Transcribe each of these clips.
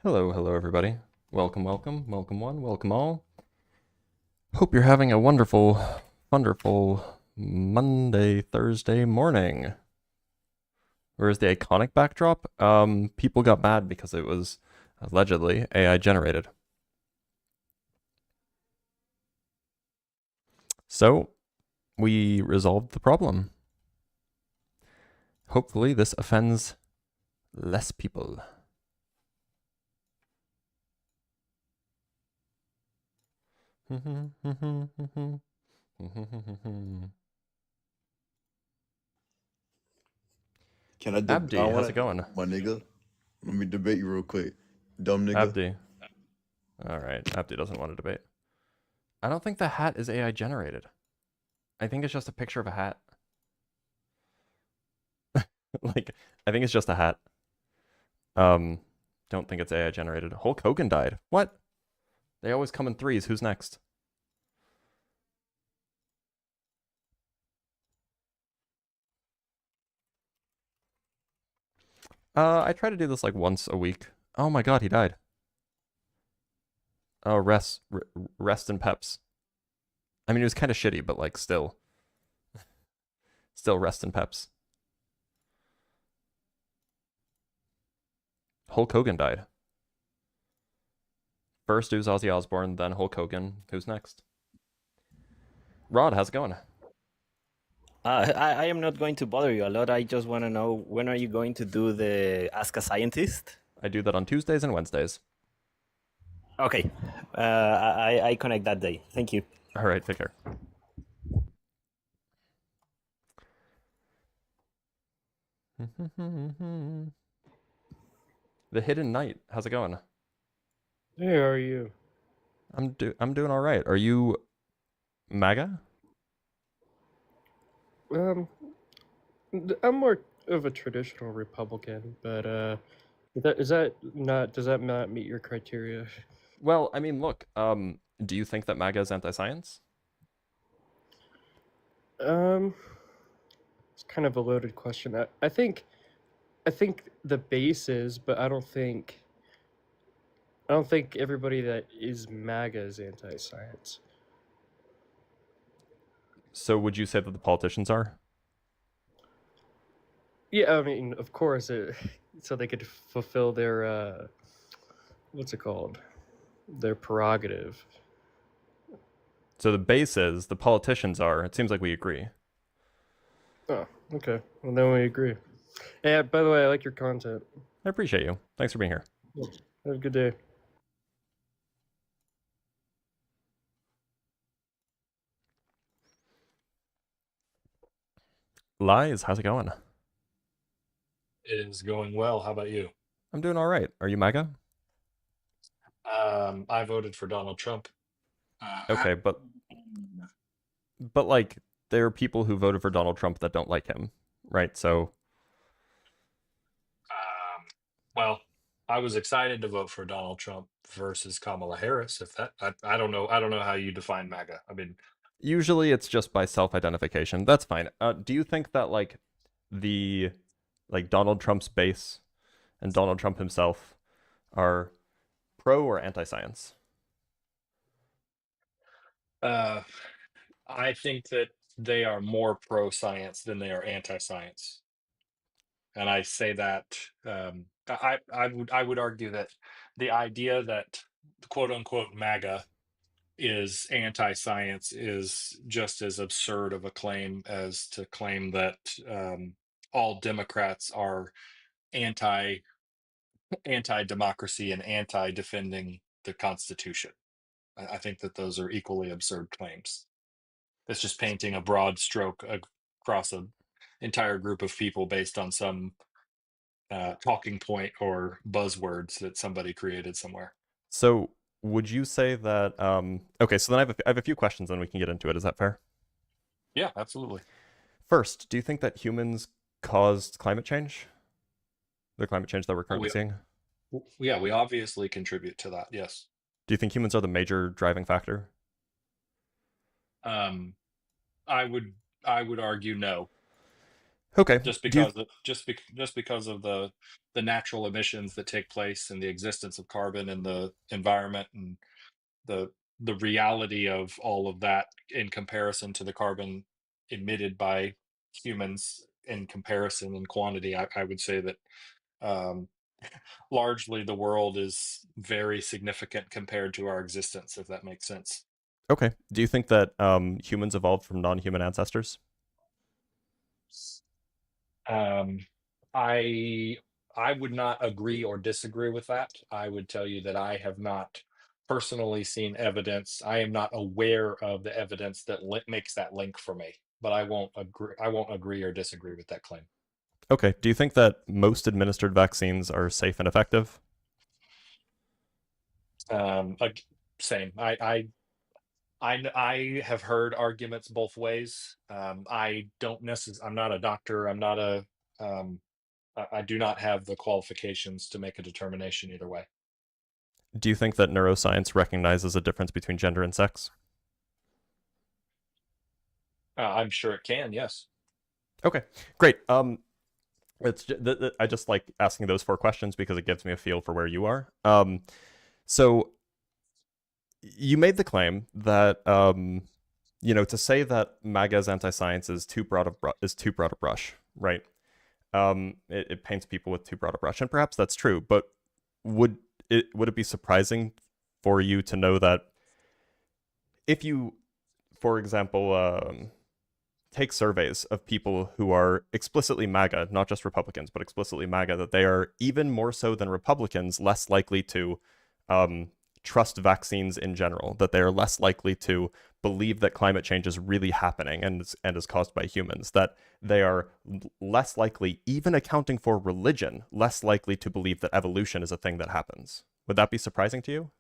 Hello, hello, everybody. Welcome, welcome, welcome one, welcome all. Hope you're having a wonderful, wonderful Monday, Thursday morning. Where's the iconic backdrop? People got mad because it was allegedly AI generated. So, we resolved the problem. Hopefully, this offends less people. Can I? Abdi, I how's want it to, going? my nigga. Let me debate you real quick, dumb nigga. Abdi. All right, Abdi doesn't want to debate. I don't think the hat is AI generated. I think it's just a picture of a hat. Like, I think it's just a hat. Don't think it's AI generated. Hulk Hogan died. What? They always come in threes. Who's next? I try to do this like once a week. Oh my god, he died. Oh, rest in peps. I mean, it was kind of shitty, but like still rest in peps. Hulk Hogan died. First it was Ozzy Osbourne, then Hulk Hogan. Who's next? Rod, how's it going? I am not going to bother you a lot. I just want to know, when are you going to do the Ask a Scientist? I do that on Tuesdays and Wednesdays. Okay, I connect that day. Thank you. All right, take care. The Hidden Knight, how's it going? Hey, how are you? I'm doing all right. Are you MAGA? Um, I'm more of a traditional Republican, but is that not does that not meet your criteria? Well, I mean, look, do you think that MAGA is anti-science? Um, it's kind of a loaded question. I think the base is, but I don't think everybody that is MAGA is anti-science. So would you say that the politicians are? Yeah, I mean, of course, so they could fulfill their what's it called? Their prerogative. So the base is the politicians are. It seems like we agree. Oh, okay. Well, then we agree. Yeah, by the way, I like your content. I appreciate you. Thanks for being here. Have a good day. Lies, how's it going? It is going well. How about you? I'm doing all right. Are you MAGA? I voted for Donald Trump. Okay, but like there are people who voted for Donald Trump that don't like him, right? So Well, I was excited to vote for Donald Trump versus Kamala Harris. If that, I don't know. I don't know how you define MAGA. I mean, usually it's just by self-identification. That's fine. Do you think that the Donald Trump's base and Donald Trump himself are pro or anti-science? uh, I think that they are more pro science than they are anti science, and I say that I would argue that the idea that quote unquote MAGA is anti-science is just as absurd of a claim as to claim that all Democrats are anti democracy and anti defending the Constitution. I think that those are equally absurd claims. It's just painting a broad stroke across an entire group of people based on some talking point or buzzwords that somebody created somewhere. So would you say that okay, so then I have a few questions and we can get into it. Is that fair? Yeah, absolutely. First, do you think that humans caused climate change? The climate change that we're currently seeing? Yeah, we obviously contribute to that. Yes. Do you think humans are the major driving factor? I would argue no, Okay. just Do you, because of, just because of the natural emissions that take place and the existence of carbon in the environment and the reality of all of that in comparison to the carbon emitted by humans in comparison in quantity, I would say that um, largely the world is very significant compared to our existence, if that makes sense. okay. Do you think that humans evolved from non-human ancestors? Um, I I would not agree or disagree with that. I would tell you that I have not personally seen evidence. I am not aware of the evidence that makes that link for me. But I won't agree. I won't agree or disagree with that claim. Okay. Do you think that most administered vaccines are safe and effective? Like, same. I have heard arguments both ways. I don't necessarily. I'm not a doctor. I'm not a. I do not have the qualifications to make a determination either way. Do you think that neuroscience recognizes a difference between gender and sex? I'm sure it can. Yes. Okay, great. I just like asking those 4 questions because it gives me a feel for where you are. So you made the claim that to say that MAGA's anti-science is too broad a brush, right? It paints people with too broad a brush, and perhaps that's true. But would it be surprising for you to know that if you, for example, take surveys of people who are explicitly MAGA, not just Republicans, but explicitly MAGA, that they are even more so than Republicans less likely to trust vaccines in general, that they are less likely to believe that climate change is really happening and is caused by humans, that they are less likely, even accounting for religion, less likely to believe that evolution is a thing that happens. Would that be surprising to you?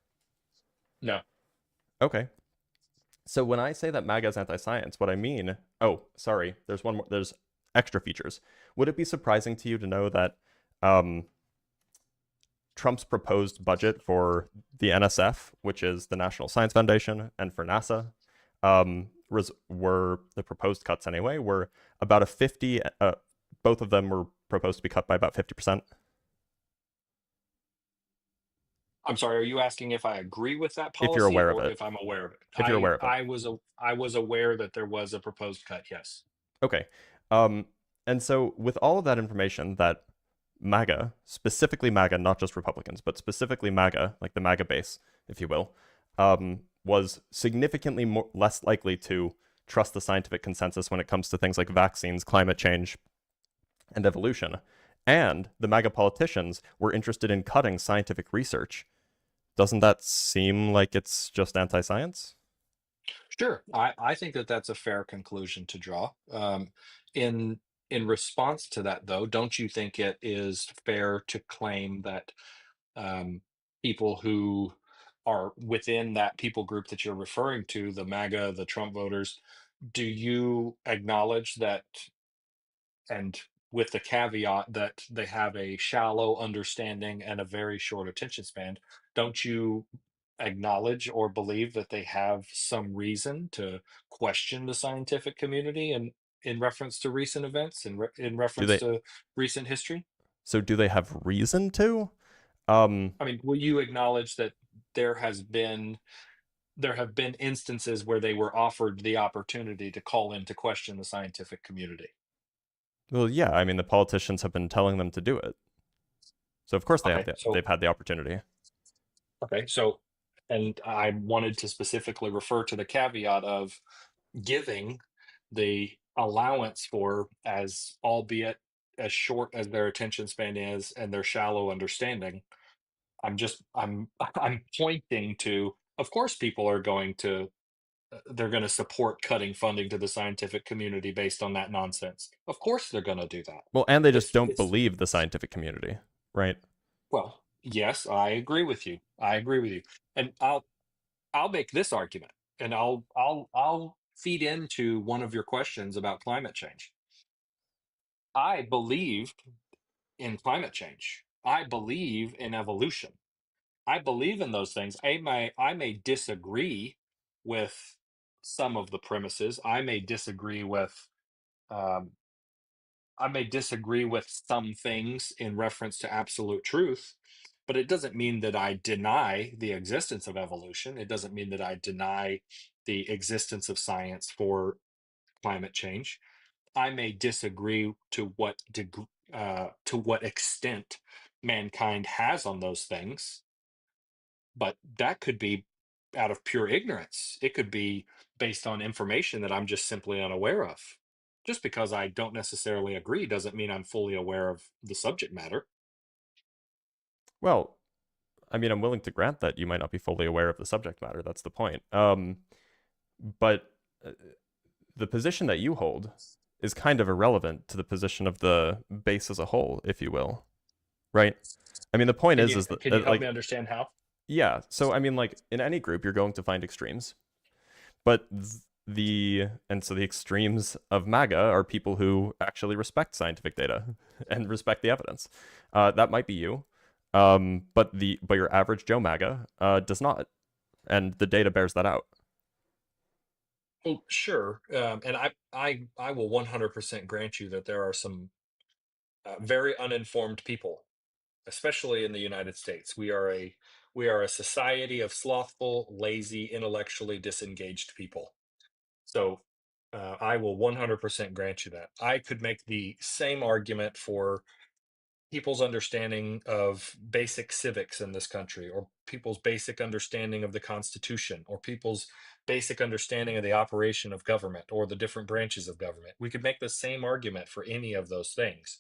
No. Okay. So when I say that MAGA is anti-science, what I mean, oh, sorry, there's one more, there's extra features. Would it be surprising to you to know that Trump's proposed budget for the NSF, which is the National Science Foundation, and for NASA, were the proposed cuts anyway, were about a 50, both of them were proposed to be cut by about 50%. I'm sorry. Are you asking if I agree with that If you're policy aware of or it. if I'm aware of it? If you're aware of it. I was aware that there was a proposed cut. Yes. Okay. And so with all of that information that MAGA, specifically MAGA, not just Republicans, but specifically MAGA, like the MAGA base, if you will, was significantly less likely to trust the scientific consensus when it comes to things like vaccines, climate change, and evolution. And the MAGA politicians were interested in cutting scientific research. Doesn't that seem like it's just anti-science? Sure. I think that that's a fair conclusion to draw. In response to that, though, don't you think it is fair to claim that people who are within that people group that you're referring to, the MAGA, the Trump voters, do you acknowledge that, and with the caveat that they have a shallow understanding and a very short attention span, don't you acknowledge or believe that they have some reason to question the scientific community and in reference to recent events and in Do reference they? to recent history? So do they have reason to? I mean, will you acknowledge that there has been there have been instances where they were offered the opportunity to call in to question the scientific community? Well, yeah. I mean, the politicians have been telling them to do it, so of course Okay, so they've had the opportunity. okay, so And I wanted to specifically refer to the caveat of giving the allowance for, as albeit as short as their attention span is and their shallow understanding. I'm I'm pointing to, of course people are going to they're going to support cutting funding to the scientific community based on that nonsense. Of course they're going to do that. Well, and they just don't It's believe the scientific community, right? well, yes, I agree with you. I agree with you. And I'll make this argument, and I'll feed into one of your questions about climate change. I believe in climate change. I believe in evolution. I believe in those things. I may disagree with some of the premises. Um, I may disagree with some things in reference to absolute truth, but it doesn't mean that I deny the existence of evolution. It doesn't mean that I deny the existence of science for climate change. I may disagree to what extent mankind has on those things, but that could be out of pure ignorance. It could be based on information that I'm just simply unaware of. Just because I don't necessarily agree doesn't mean I'm fully aware of the subject matter. Well, I mean, I'm willing to grant that you might not be fully aware of the subject matter. That's the point. But the position that you hold is kind of irrelevant to the position of the base as a whole, if you will, right? I mean, the point Can is you that can you help like, me understand how? yeah. So I mean, like in any group, you're going to find extremes, but the extremes of MAGA are people who actually respect scientific data and respect the evidence. That might be you, but your average Joe MAGA does not, and the data bears that out. Well, sure, and I will 100% grant you that there are some very uninformed people, especially in the United States. We are a society of slothful, lazy, intellectually disengaged people. So I will 100% grant you that. I could make the same argument for people's understanding of basic civics in this country, or people's basic understanding of the Constitution, or people's basic understanding of the operation of government or the different branches of government. We could make the same argument for any of those things.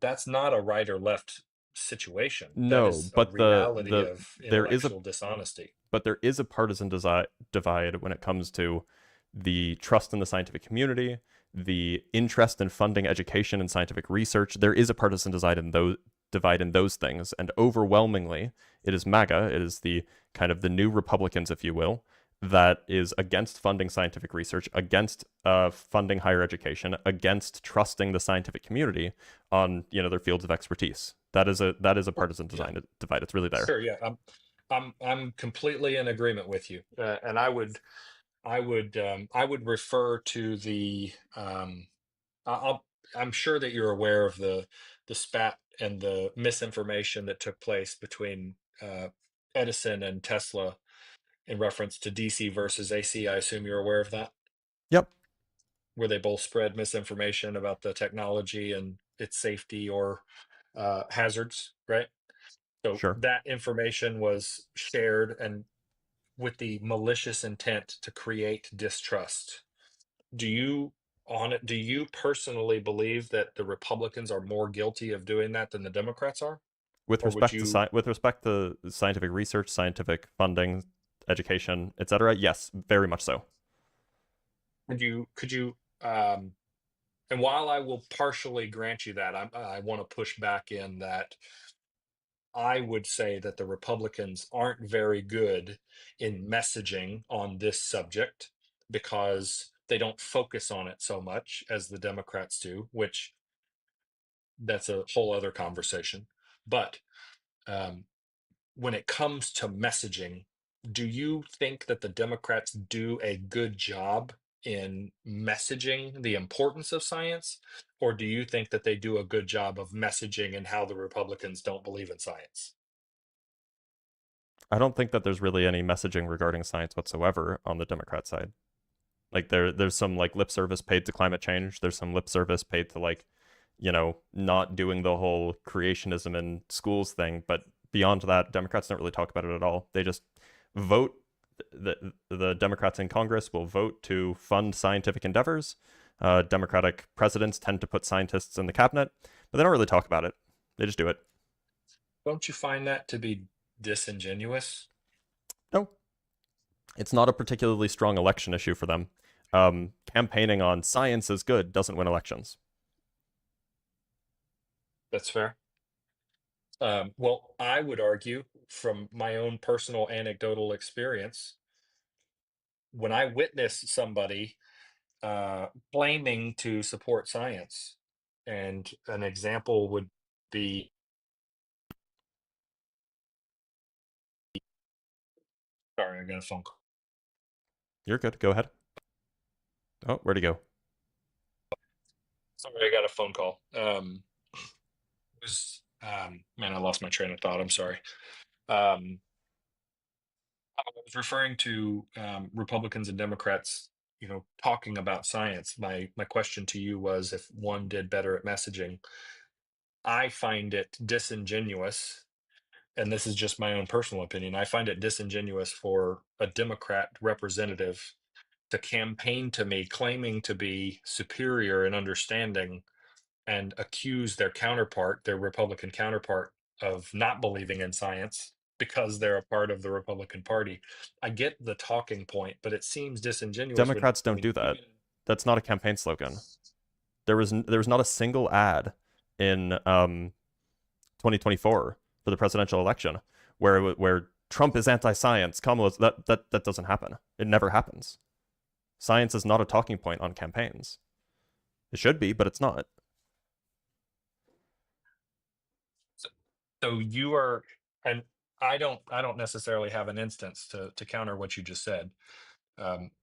That's not a right or left situation. That No, is a but reality of there is a intellectual dishonesty. partisan divide when it comes to the trust in the scientific community, the interest in funding education and scientific research. There is a partisan divide in those things, and overwhelmingly, it is MAGA. It is the kind of the new Republicans, if you will, that is against funding scientific research, against funding higher education, against trusting the scientific community on their fields of expertise. That is a partisan divide. It's really there. Sure, yeah, I'm completely in agreement with you, and I would refer to the I'll I'm sure that you're aware of the spat and the misinformation that took place between Edison and Tesla in reference to DC versus AC. I assume you're aware of that, Yep, where they both spread misinformation about the technology and its safety or hazards, right? So sure. that information was shared and with the malicious intent to create distrust. Do you personally believe that the Republicans are more guilty of doing that than the Democrats are? With Or would respect to you scientific research, scientific funding, education, etc., yes, very much so. could you and while I will partially grant you that, I want to push back in that I would say that the Republicans aren't very good in messaging on this subject because they don't focus on it so much as the Democrats do, which that's a whole other conversation. But um, when it comes to messaging, do you think that the Democrats do a good job in messaging the importance of science? Or do you think that they do a good job of messaging and how the Republicans don't believe in science? I don't think that there's really any messaging regarding science whatsoever on the Democrat side. Like there's some like lip service paid to climate change. There's some lip service paid to like, not doing the whole creationism in schools thing. But beyond that, Democrats don't really talk about it at all. They just vote. The Democrats in Congress will vote to fund scientific endeavors. Democratic presidents tend to put scientists in the cabinet, but they don't really talk about it. They just do it. Don't you find that to be disingenuous? No, it's not a particularly strong election issue for them. Campaigning on science is good doesn't win elections. That's fair. Well, I would argue from my own personal anecdotal experience, when I witness somebody claiming to support science, and an example would be, sorry, I got a phone call. You're good. Go ahead. Oh, where'd he go? Sorry, I got a phone call. Man, I lost my train of thought. I'm sorry. I was referring to Republicans and Democrats, talking about science. My question to you was if one did better at messaging. I find it disingenuous, and this is just my own personal opinion. I find it disingenuous for a Democrat representative to campaign to me, claiming to be superior in understanding, and accuse their counterpart, their Republican counterpart, of not believing in science because they're a part of the Republican Party. I get the talking point, but it seems disingenuous when, Democrats don't do that. That's not a campaign slogan. There was not a single ad in 2024 for the presidential election where Trump is anti-science. Kamala's that doesn't happen. It never happens. Science is not a talking point on campaigns. It should be, but it's not. So you are, and I don't necessarily have an instance to counter what you just said.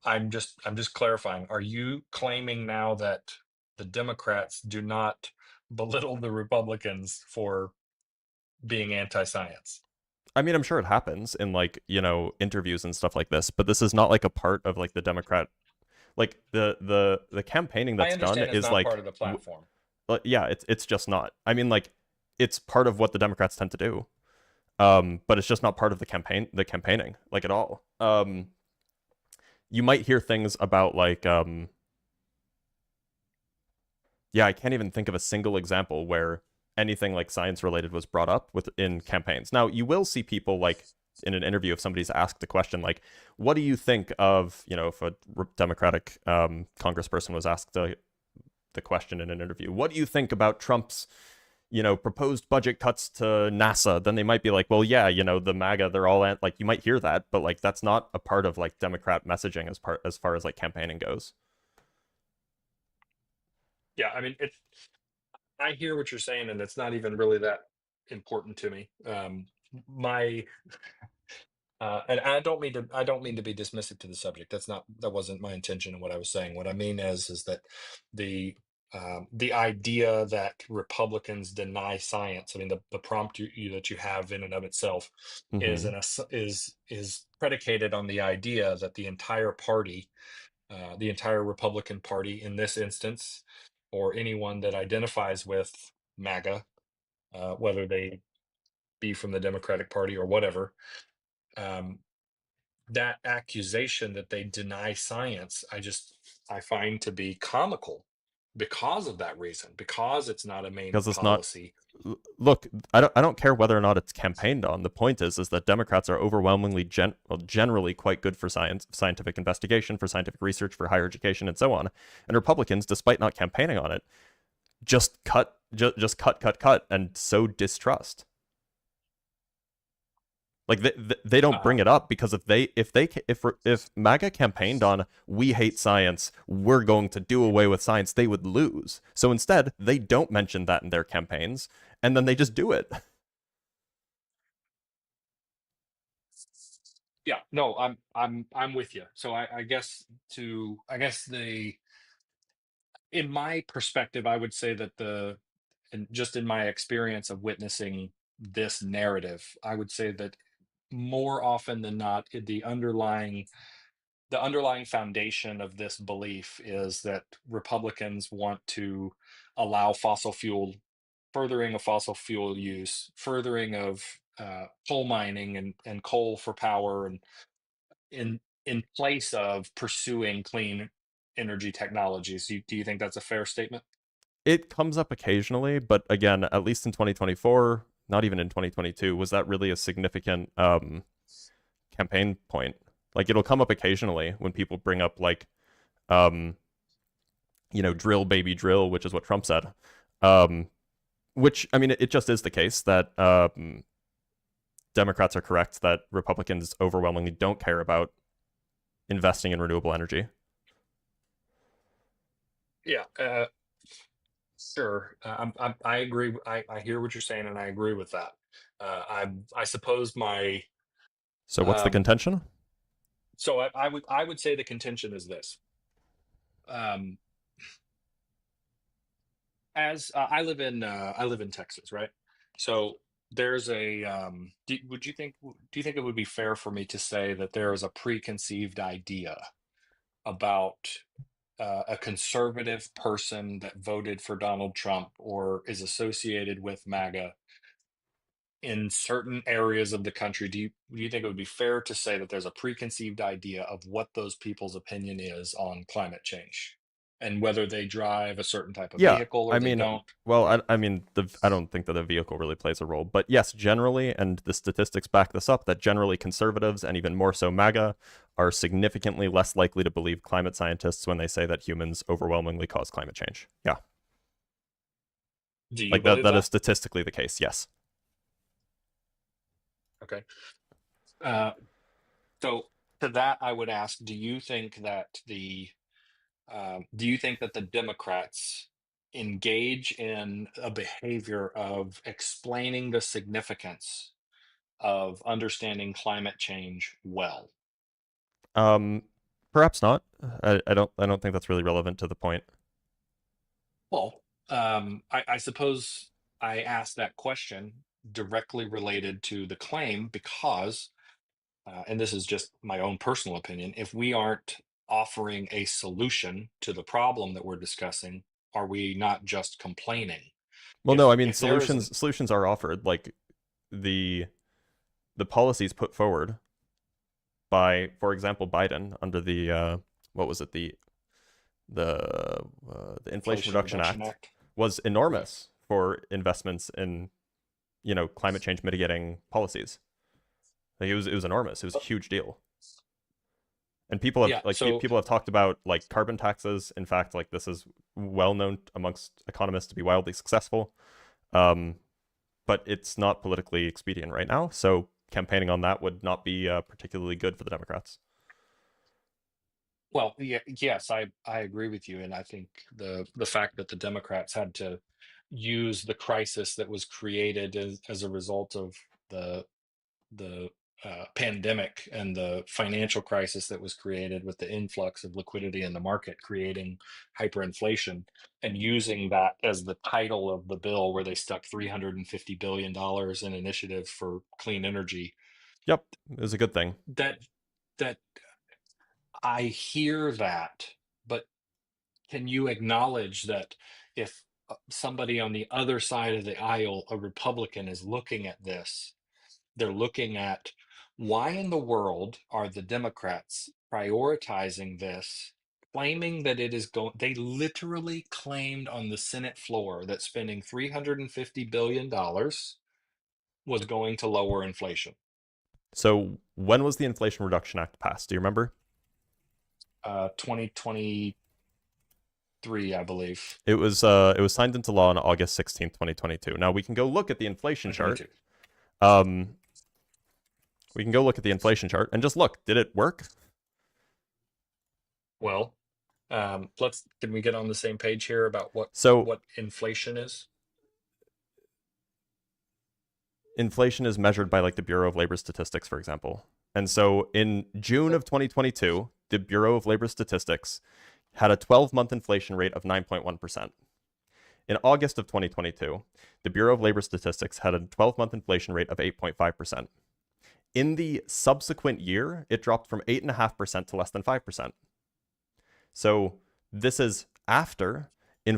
I'm just clarifying. Are you claiming now that the Democrats do not belittle the Republicans for being anti-science? I mean, I'm sure it happens in interviews and stuff like this, but this is not like a part of the Democrat, the campaigning that's done is not part of the platform. Yeah, it's just not. I mean, it's part of what the Democrats tend to do, but it's just not part of the campaigning at all. You might hear things about yeah, I can't even think of a single example where anything science related was brought up in campaigns. Now, you will see people in an interview, if somebody's asked the question what do you think of, if a Democratic congressperson was asked the question in an interview, what do you think about Trump's proposed budget cuts to NASA? Then they might be well, yeah, the MAGA, they're all you might hear that, but that's not a part of Democrat messaging as far as campaigning goes. Yeah, I mean, I hear what you're saying, and it's not even really that important to me. My and I don't mean to be dismissive to the subject. That wasn't my intention in what I was saying. What I mean is that the idea that Republicans deny science. I mean, the prompt that you have in and of itself is predicated on the idea that the entire party, the entire Republican Party in this instance, or anyone that identifies with MAGA, whether they be from the Democratic Party or whatever, that accusation that they deny science, I find to be comical because of that reason, because it's not a main policy. Look, I don't care whether or not it's campaigned on. The point is that Democrats are overwhelmingly generally quite good for scientific investigation, for scientific research, for higher education, and so on. And Republicans, despite not campaigning on it, just cut, and sow distrust. They don't bring it up because if MAGA campaigned on we hate science, we're going to do away with science, they would lose. So instead, they don't mention that in their campaigns, and then they just do it. Yeah, no, I'm with you. So I guess in my perspective, I would say that and just in my experience of witnessing this narrative, I would say that more often than not, the underlying foundation of this belief is that Republicans want to allow furthering of fossil fuel use, furthering of coal mining and coal for power, and in place of pursuing clean energy technologies. Do you think that's a fair statement? It comes up occasionally, but again, at least in 2024, not even in 2022, was that really a significant campaign point? Like, it'll come up occasionally when people bring up, like, drill baby drill, which is what Trump said. Which, I mean, it just is the case that Democrats are correct that Republicans overwhelmingly don't care about investing in renewable energy. Yeah, sure. I agree. I hear what you're saying, and I agree with that. I suppose my So what's the contention? so I would say the contention is this. As I live in Texas, right? So there's a do you think it would be fair for me to say that there is a preconceived idea about a conservative person that voted for Donald Trump or is associated with MAGA in certain areas of the country? Do you think it would be fair to say that there's a preconceived idea of what those people's opinion is on climate change and whether they drive a certain type of vehicle or they don't? Well, I mean, I don't think that the vehicle really plays a role, but yes, generally, and the statistics back this up, that generally conservatives and even more so MAGA are significantly less likely to believe climate scientists when they say that humans overwhelmingly cause climate change. Yeah. Do you like believe that is statistically the case, yes. Okay. So to that, I would ask: do you think that the Democrats engage in a behavior of explaining the significance of understanding climate change well? Perhaps not. I don't think that's really relevant to the point. Well, I suppose I asked that question directly related to the claim because, and this is just my own personal opinion, if we aren't offering a solution to the problem that we're discussing, are we not just complaining? Well, no, I mean, if there is solutions are offered, like the policies put forward by, for example, Biden under the what was it, the Inflation Reduction Act was enormous for investments in climate change mitigating policies. Like, it was enormous. It was a huge deal. And people have people have talked about like carbon taxes. In fact, like, this is well known amongst economists to be wildly successful. But it's not politically expedient right now. So campaigning on that would not be particularly good for the Democrats. Well, yes, I agree with you, and I think the fact that the Democrats had to use the crisis that was created as a result of the pandemic and the financial crisis that was created with the influx of liquidity in the market, creating hyperinflation, and using that as the title of the bill where they stuck $350 billion in initiatives for clean energy. Yep, it was a good thing. That I hear that, but can you acknowledge that if somebody on the other side of the aisle, a Republican, is looking at this, they're looking at why in the world are the Democrats prioritizing this, claiming that it is going, they literally claimed on the Senate floor that spending $350 billion was going to lower inflation. So when was the Inflation Reduction Act passed? Do you remember? 2023, I believe. It was signed into law on August 16th, 2022. Now we can go look at the inflation chart. We can go look at the inflation chart and just look. Did it work? Well, can we get on the same page here about what inflation is? Inflation is measured by like the Bureau of Labor Statistics, for example. And so in June of 2022, the Bureau of Labor Statistics had a 12-month inflation rate of 9.1%. In August of 2022, the Bureau of Labor Statistics had a 12-month inflation rate of 8.5%. In the subsequent year, it dropped from 8.5% to less than 5%. So this is after the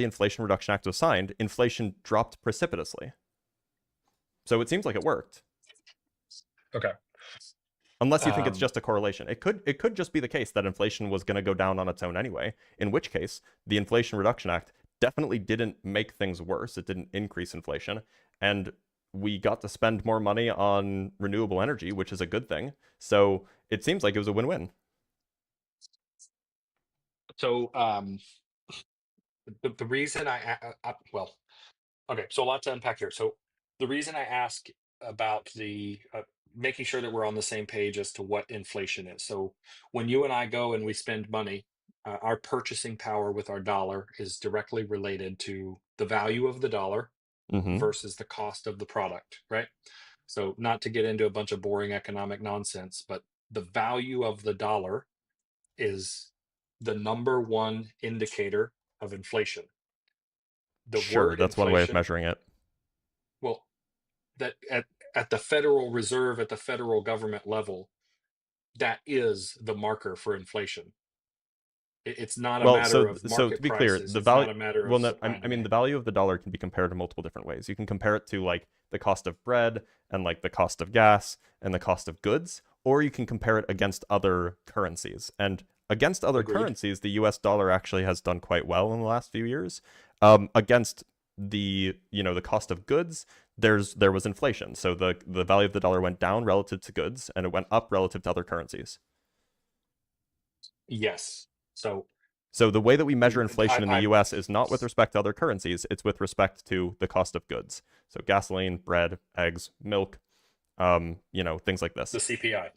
Inflation Reduction Act was signed, inflation dropped precipitously. So it seems like it worked. Okay. Unless you think it's Um, just a correlation. It could just be the case that inflation was going to go down on its own anyway, in which case the Inflation Reduction Act definitely didn't make things worse. It didn't increase inflation, and we got to spend more money on renewable energy, which is a good thing. So it seems like it was a win-win. so the reason well, okay, so a lot to unpack here. So the reason I ask about the making sure that we're on the same page as to what inflation is. So when you and I go and we spend money, our purchasing power with our dollar is directly related to the value of the dollar Mm-hmm. versus the cost of the product, right? So not to get into a bunch of boring economic nonsense, but the value of the dollar is the number one indicator of inflation. The Sure, word that's one way of inflation, measuring it. well, that at the Federal Reserve, at the federal government level, that is the marker for inflation. It's not a Well, matter so of so to market be clear, prices. the It's not value. a matter Well, of no, supply and I mean the demand. value of the dollar can be compared to multiple different ways. You can compare it to like the cost of bread and like the cost of gas and the cost of goods, or you can compare it against other currencies. And against other Agreed. currencies, the U.S. dollar actually has done quite well in the last few years. Against the the cost of goods, there was inflation, so the value of the dollar went down relative to goods, and it went up relative to other currencies. Yes. So So the way that we measure inflation in the I US is not with respect to other currencies, it's with respect to the cost of goods. So gasoline, bread, eggs, milk, things like the this. CPI.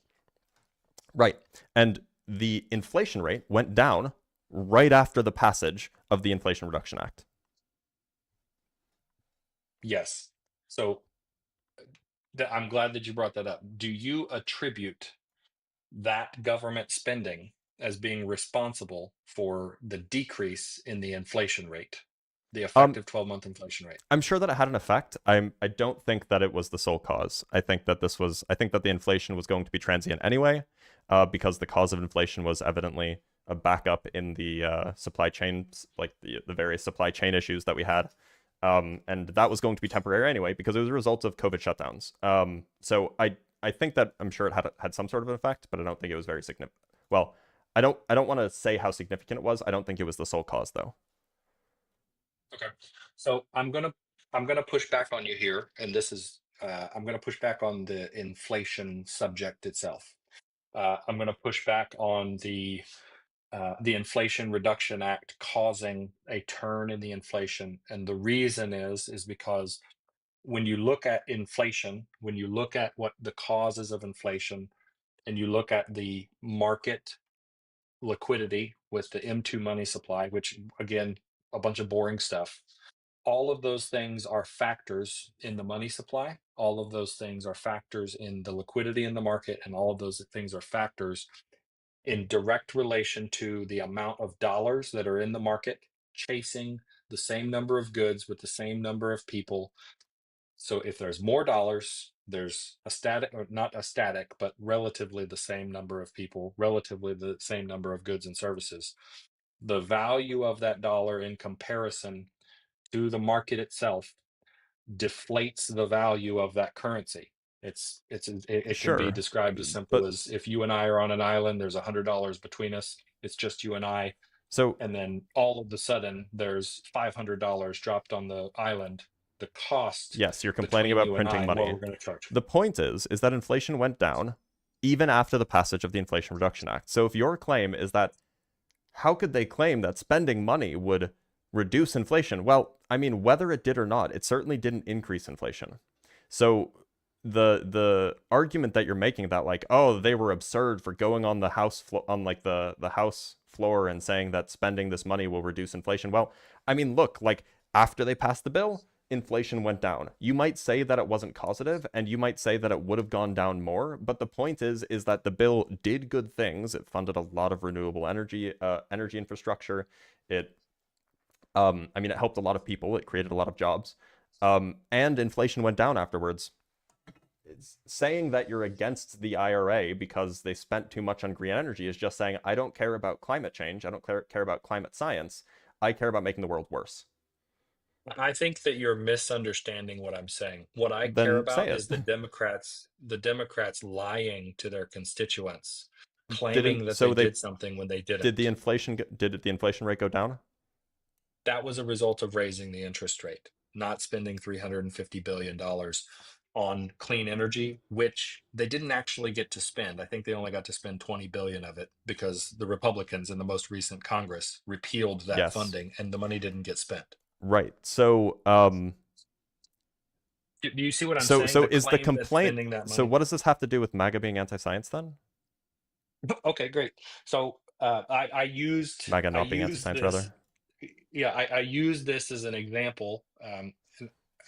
Right. And the inflation rate went down right after the passage of the Inflation Reduction Act. Yes. So I'm glad that you brought that up. Do you attribute that government spending as being responsible for the decrease in the inflation rate, the Um, effective 12-month inflation rate? I'm sure that it had an effect. I don't think that it was the sole cause. I think that the inflation was going to be transient anyway, because the cause of inflation was evidently a backup in the supply chains, like the various supply chain issues that we had. And that was going to be temporary anyway because it was a result of COVID shutdowns. So I think that I'm sure it had some sort of an effect, but I don't think it was very significant. Well, I don't want to say how significant it was. I don't think it was the sole cause though. Okay. So I'm gonna push back on you here, and this is I'm gonna push back on the inflation subject itself. I'm gonna push back on the Inflation Reduction Act causing a turn in the inflation, and the reason is because when you look at inflation, when you look at what the causes of inflation, and you look at the market liquidity with the M2 money supply, which again, a bunch of boring stuff. All of those things are factors in the money supply. All of those things are factors in the liquidity in the market, and all of those things are factors in direct relation to the amount of dollars that are in the market chasing the same number of goods with the same number of people. So if there's more dollars, there's a static, or not a static, but relatively the same number of people, relatively the same number of goods and services. The value of that dollar in comparison to the market itself deflates the value of that currency. It can be Sure, described as simple but as if you and I are on an island, there's $100 between us. It's just you and I, so and then all of a sudden there's $500 dropped on the island. The cost yes, you're complaining between about you and printing I and what money. we're going to charge. The point is that inflation went down even after the passage of the Inflation Reduction Act. So if your claim is that how could they claim that spending money would reduce inflation? Well, I mean, whether it did or not, it certainly didn't increase inflation. So the argument that you're making that like, oh, they were absurd for going on the the house floor and saying that spending this money will reduce inflation. Well, I mean, look, like after they passed the bill, inflation went down. You might say that it wasn't causative, and you might say that it would have gone down more, but the point is that the bill did good things. It funded a lot of renewable energy infrastructure. It it helped a lot of people. It created a lot of jobs. And inflation went down afterwards. It's saying that you're against the IRA because they spent too much on green energy is just saying, I don't care about climate change. I don't care about climate science. I care about making the world worse. I think that you're misunderstanding what I'm saying. What I care Then say about it. is the Democrats lying to their constituents, claiming Didn't that they so they did something when they did the didn't. inflation did the inflation rate go down? That was a result of raising the interest rate, not spending $350 billion on clean energy, which they didn't actually get to spend. I think they only got to spend 20 billion of it because the Republicans in the most recent Congress repealed that Yes. funding and the money didn't get spent. Right. So Do you see what I'm so saying? so The is the claim that complaint spending that so money. what does this have to do with MAGA being anti-science then? Okay, great. So I used MAGA I not being used anti-science this. rather? Yeah, I used this as an example. And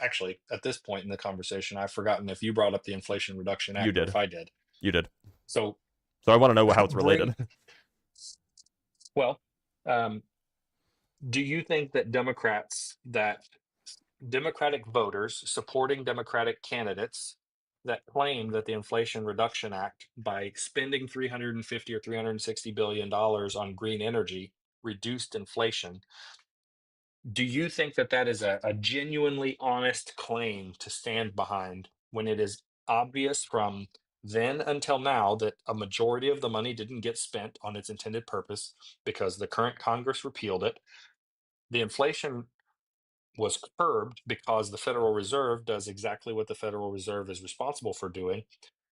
actually, at this point in the conversation, I've forgotten if you brought up the Inflation Reduction You Act or did. if I did. You did. So So I want to know how it's bring related. well, um, do you think that Democratic voters supporting Democratic candidates that claim that the Inflation Reduction Act, by spending 350 or 360 billion dollars on green energy, reduced inflation? Do you think that that is a genuinely honest claim to stand behind when it is obvious from then until now that a majority of the money didn't get spent on its intended purpose because the current Congress repealed it? The inflation was curbed because the Federal Reserve does exactly what the Federal Reserve is responsible for doing,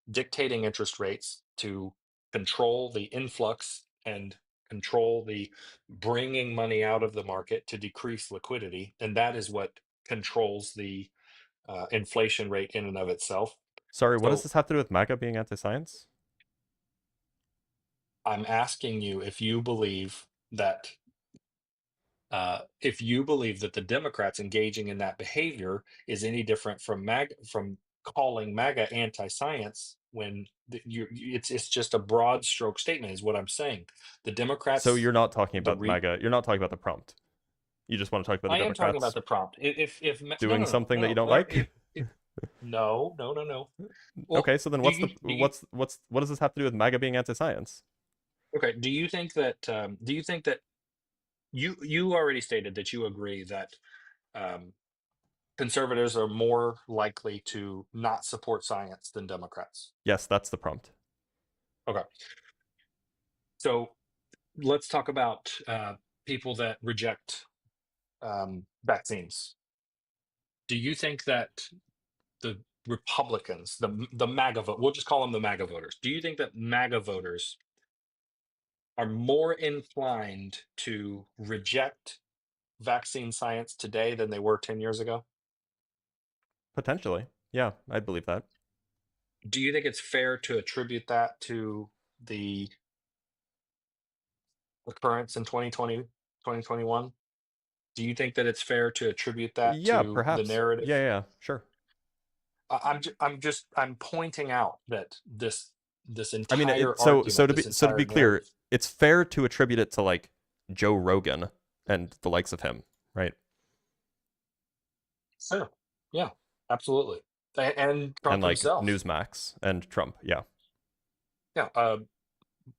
dictating interest rates to control the influx and control the bringing money out of the market to decrease liquidity. And that is what controls the inflation rate in and of itself. Sorry, what does So this have to do with MAGA being anti-science? I'm asking you if you believe that the Democrats engaging in that behavior is any different from from calling MAGA anti-science when it's just a broad stroke statement is what I'm saying. The So Democrats, you're not talking the about re MAGA. You're not talking about the prompt. You just want to talk about the I am talking about Democrats the prompt. If no doing no no something no that you no don't like? if no no no no. Well, Okay, so then do you do you what does this have to do with MAGA being anti-science? okay? Do you think that you already stated that you agree that um, conservatives are more likely to not support science than Democrats. Yes, that's the prompt. Okay. So let's talk about people that reject vaccines. Do you think that the Republicans, the MAGA vote, we'll just call them the MAGA voters. Do you think that MAGA voters are more inclined to reject vaccine science today than they were 10 years ago? Potentially. Yeah, I believe that. Do you think it's fair to attribute that to the occurrence in 2020, 2021? Do you think that it's fair to attribute that Yeah, to the perhaps. narrative? Yeah, sure. I'm pointing out that this I mean, entire argument, this so to entire be clear, narrative. it's fair to attribute it to like Joe Rogan and the likes of him, right? Sure. Yeah, absolutely. And And Trump like himself. Newsmax and Trump. Yeah. Yeah,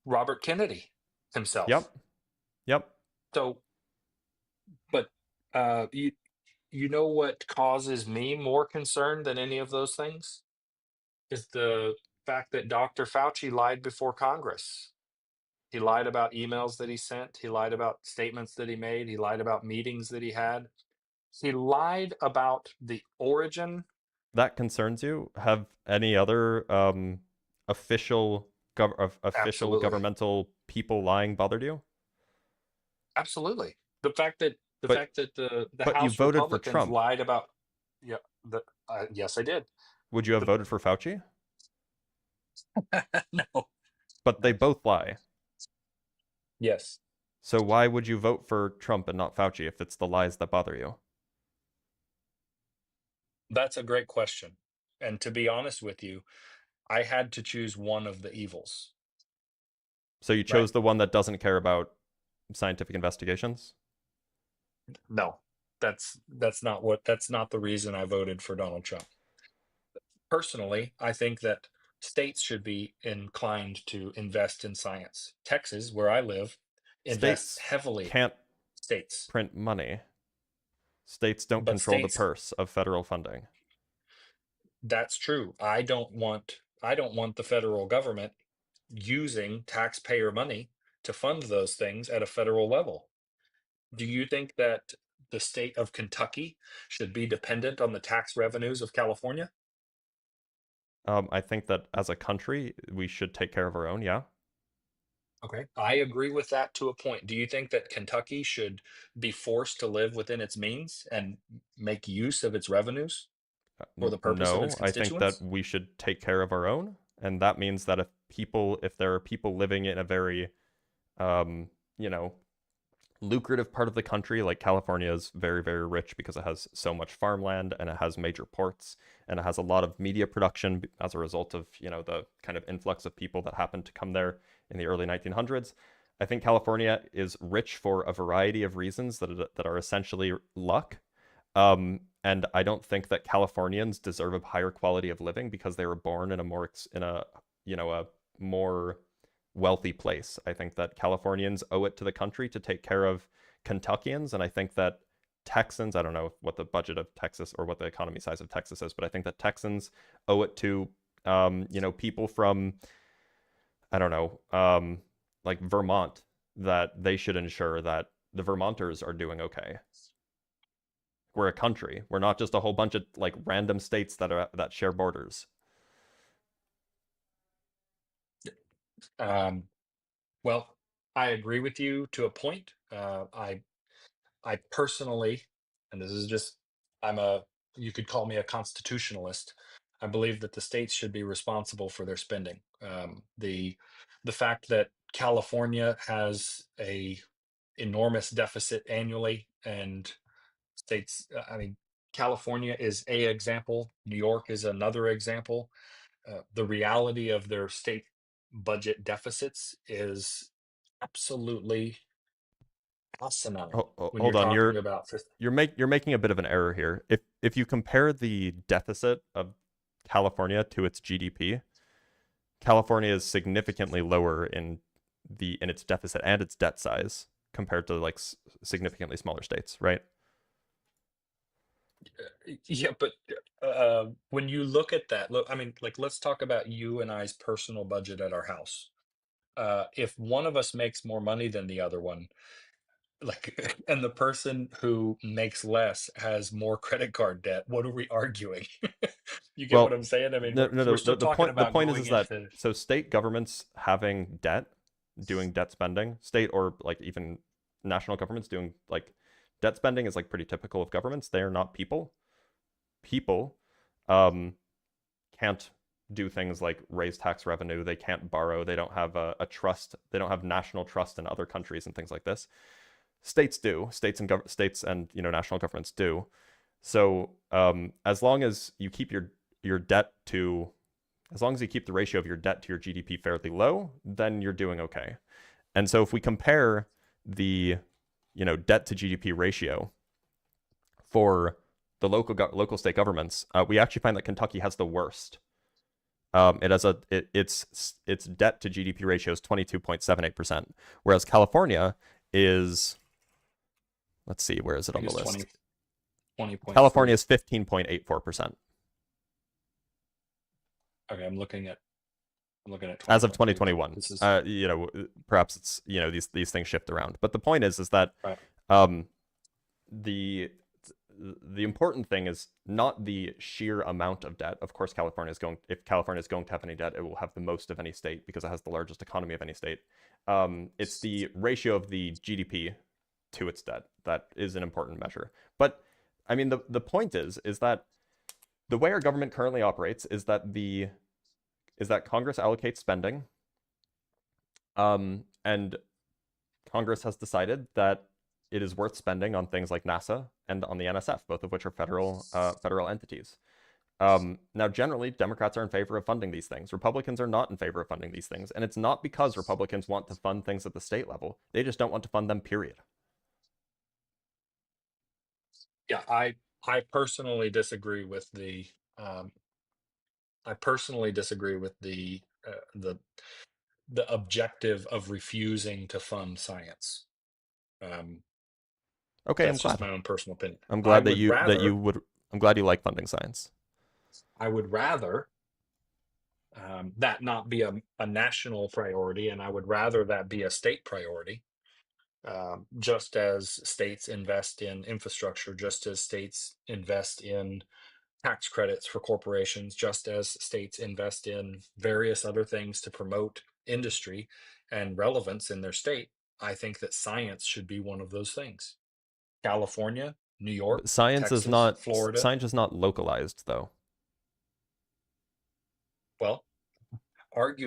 Robert Kennedy himself. Yep. Yep. So, but you know what causes me more concern than any of those things is the fact that Dr. Fauci lied before Congress. He lied about emails that he sent. He lied about statements that he made. He lied about meetings that he had. He lied about the origin. That concerns you? Have any other official Absolutely. governmental people lying bothered you? Absolutely. The fact that But the you House voted for Republicans Trump. lied about, yeah, yes, I did. Would you have The, voted for Fauci? no. But they both lie. Yes. So why would you vote for Trump and not Fauci if it's the lies that bother you? That's a great question. And to be honest with you, I had to choose one of the evils, So you right? chose the one that doesn't care about scientific investigations? No. That's not the reason I voted for Donald Trump. Personally, I think that states should be inclined to invest in science. Texas, where I live, invests States heavily. can't States. print money. States don't But control the states, purse of federal funding. that's true. I don't want the federal government using taxpayer money to fund those things at a federal level. Do you think that the state of Kentucky should be dependent on the tax revenues of California? I think that as a country, we should take care of our own. Yeah. Okay, I agree with that to a point. Do you think that Kentucky should be forced to live within its means and make use of its revenues for the purpose of its No, I think that constituents? we should take care of our own, and that means that if there are people living in a very, um, you know, lucrative part of the country, like California is very, very rich because it has so much farmland and it has major ports and it has a lot of media production as a result of, the kind of influx of people that happened to come there in the early 1900s. I think California is rich for a variety of reasons that are essentially luck. And I don't think that Californians deserve a higher quality of living because they were born in a more wealthy place. I think that Californians owe it to the country to take care of Kentuckians, and I think that Texans, I don't know what the budget of Texas or what the economy size of Texas is, but I think that Texans owe it to people from, I don't know, like Vermont, that they should ensure that the Vermonters are doing okay. We're a country. We're not just a whole bunch of like random states that share borders. Um, well, I agree with you to a point. I personally, and this is just, I'm a, you could call me a constitutionalist. I believe that the states should be responsible for their spending. The fact that California has a enormous deficit annually, and states, I mean, California is a example. New York is another example. The reality of their state budget deficits is absolutely asinine when you're Hold on, talking about you're making a bit of an error here. If you compare the deficit of California to its GDP, California is significantly lower in its deficit and its debt size compared to like significantly smaller states, right? Yeah, but when you look at that, look, I mean, like, let's talk about you and I's personal budget at our house. If one of us makes more money than the other one, like, and the person who makes less has more credit card debt, what are we arguing? You get what Well, I'm saying? I mean, no, no, we're no. still talking The about point going is that into. so state governments having debt, doing debt spending, state or like even national governments doing like debt spending is like pretty typical of governments. They are not people. People um, can't do things like raise tax revenue. They can't borrow. They don't have a trust. They don't have national trust in other countries and things like this. States do. States and national governments do. So as long as you keep your debt to as long as you keep the ratio of your debt to your GDP fairly low, then you're doing okay. And so if we compare the debt to GDP ratio for the local state governments, we actually find that Kentucky has the worst. It has its debt to GDP ratio is 22.78%, whereas California is, let's see, where is it I on think the it's list? 20.3. California is 15.84%. Okay, I'm looking at As of 20.3 now. 2021. This is Perhaps it's these things shift around, but the point is that right. um, the the important thing is not the sheer amount of debt. Of course, if California is going to have any debt, it will have the most of any state because it has the largest economy of any state. It's the ratio of the GDP to its debt that is an important measure. But I mean, the point is that the way our government currently operates is that Congress allocates spending, and Congress has decided that it is worth spending on things like NASA and on the NSF, both of which are federal entities. Now, generally, Democrats are in favor of funding these things. Republicans are not in favor of funding these things, and it's not because Republicans want to fund things at the state level. They just don't want to fund them, period. Yeah, I personally disagree with the um, I personally disagree with the objective of refusing to fund science. Um, Okay, That's I'm glad. just my own personal opinion. I'm glad I would rather, I'm glad you like funding science. I would rather that not be a national priority, and I would rather that be a state priority. Just as states invest in infrastructure, just as states invest in tax credits for corporations, just as states invest in various other things to promote industry and relevance in their state, I think that science should be one of those things. California, New York, But Texas, Florida. science is not localized though. Well,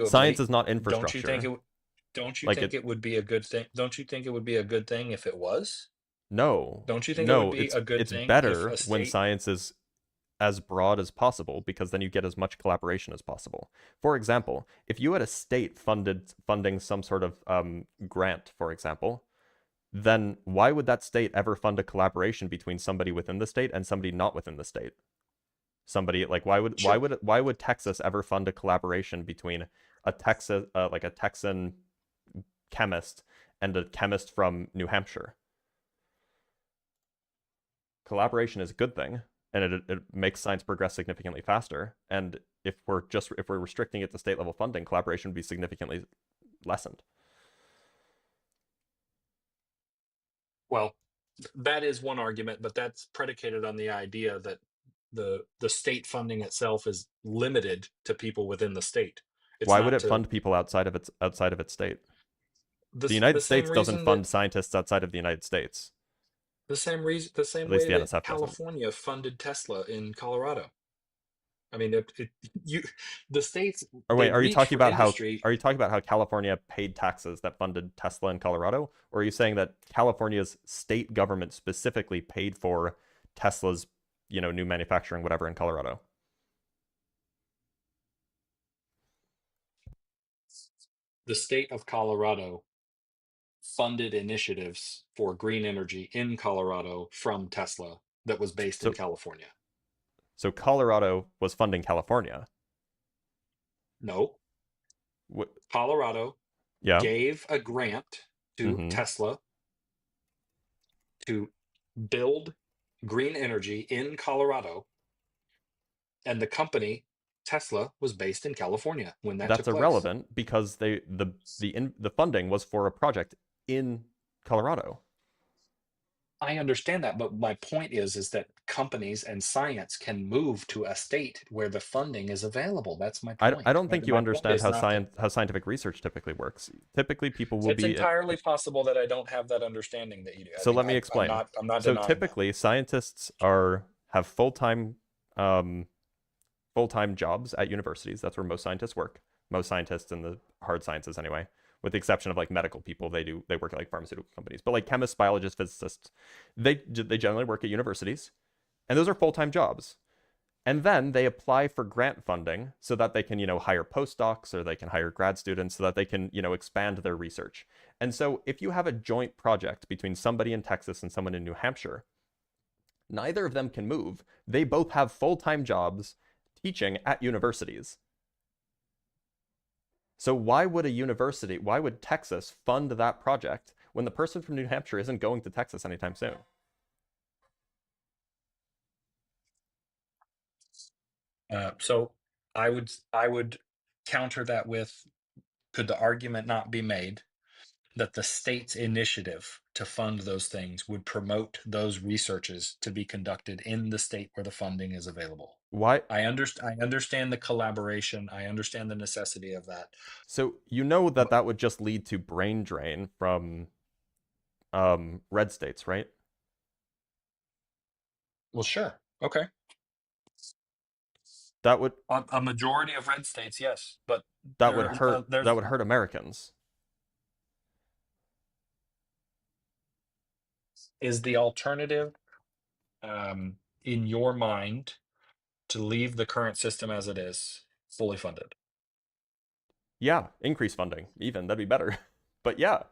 Science arguably, is not don't you think infrastructure. it don't you Like think it would be a good thing? Don't you think it would be a good thing if it was? no, Don't you think it would no, be a good it's thing if better a when state? science is as broad as possible because then you get as much collaboration as possible. For example, if you had a state funding some sort of grant, for example, then why would that state ever fund a collaboration between somebody within the state and somebody not within the state? Somebody like Sure. why would Texas ever fund a collaboration between a Texan chemist and a chemist from New Hampshire? Collaboration is a good thing, and it makes science progress significantly faster. And if we're restricting it to state level funding, collaboration would be significantly lessened. Well, that is one argument, but that's predicated on the idea that the state funding itself is limited to people within the state. It's Why would not it to fund people outside of its state? The the United same States doesn't reason that fund scientists outside of the United States. the same At least way the that NSF doesn't. California funded Tesla in Colorado. I mean, you the states Or they wait, reach for industry. are you talking about how California paid taxes that funded Tesla in Colorado? Or are you saying that California's state government specifically paid for Tesla's, new manufacturing, whatever, in Colorado? The state of Colorado funded initiatives for green energy in Colorado from Tesla that was based in So California. so Colorado was funding California. No, What? Colorado Yeah. gave a grant to Tesla to build green energy in Colorado, and the company Tesla was based in California when that That's took place. irrelevant because the funding was for a project in Colorado. I understand that, but my point is that companies and science can move to a state where the funding is available. That's my point. I don't think you My point understand is not that how scientific research typically works. Typically, people will it's be. entirely possible that I don't have that understanding that you do. I So mean, let me explain. I'm not So denying that. typically, scientists have full time jobs at universities. That's where most scientists work. Most scientists in the hard sciences, anyway, with the exception of like medical people. They work at like pharmaceutical companies. But like chemists, biologists, physicists, they generally work at universities, and those are full time jobs. And then they apply for grant funding so that they can, hire postdocs or they can hire grad students so that they can, expand their research. And so if you have a joint project between somebody in Texas and someone in New Hampshire, neither of them can move. They both have full-time jobs teaching at universities. So why would Texas fund that project when the person from New Hampshire isn't going to Texas anytime soon? So I would counter that with, could the argument not be made that the state's initiative to fund those things would promote those researches to be conducted in the state where the funding is available? Why? I understand the collaboration. I understand the necessity of that. So But, that would just lead to brain drain from red states, right? well, sure. Okay. That would A majority of red states, yes, but that would hurt there's Americans. is the alternative in your mind to leave the current system as it is fully funded? Yeah, increase funding, even that'd be better. But yeah,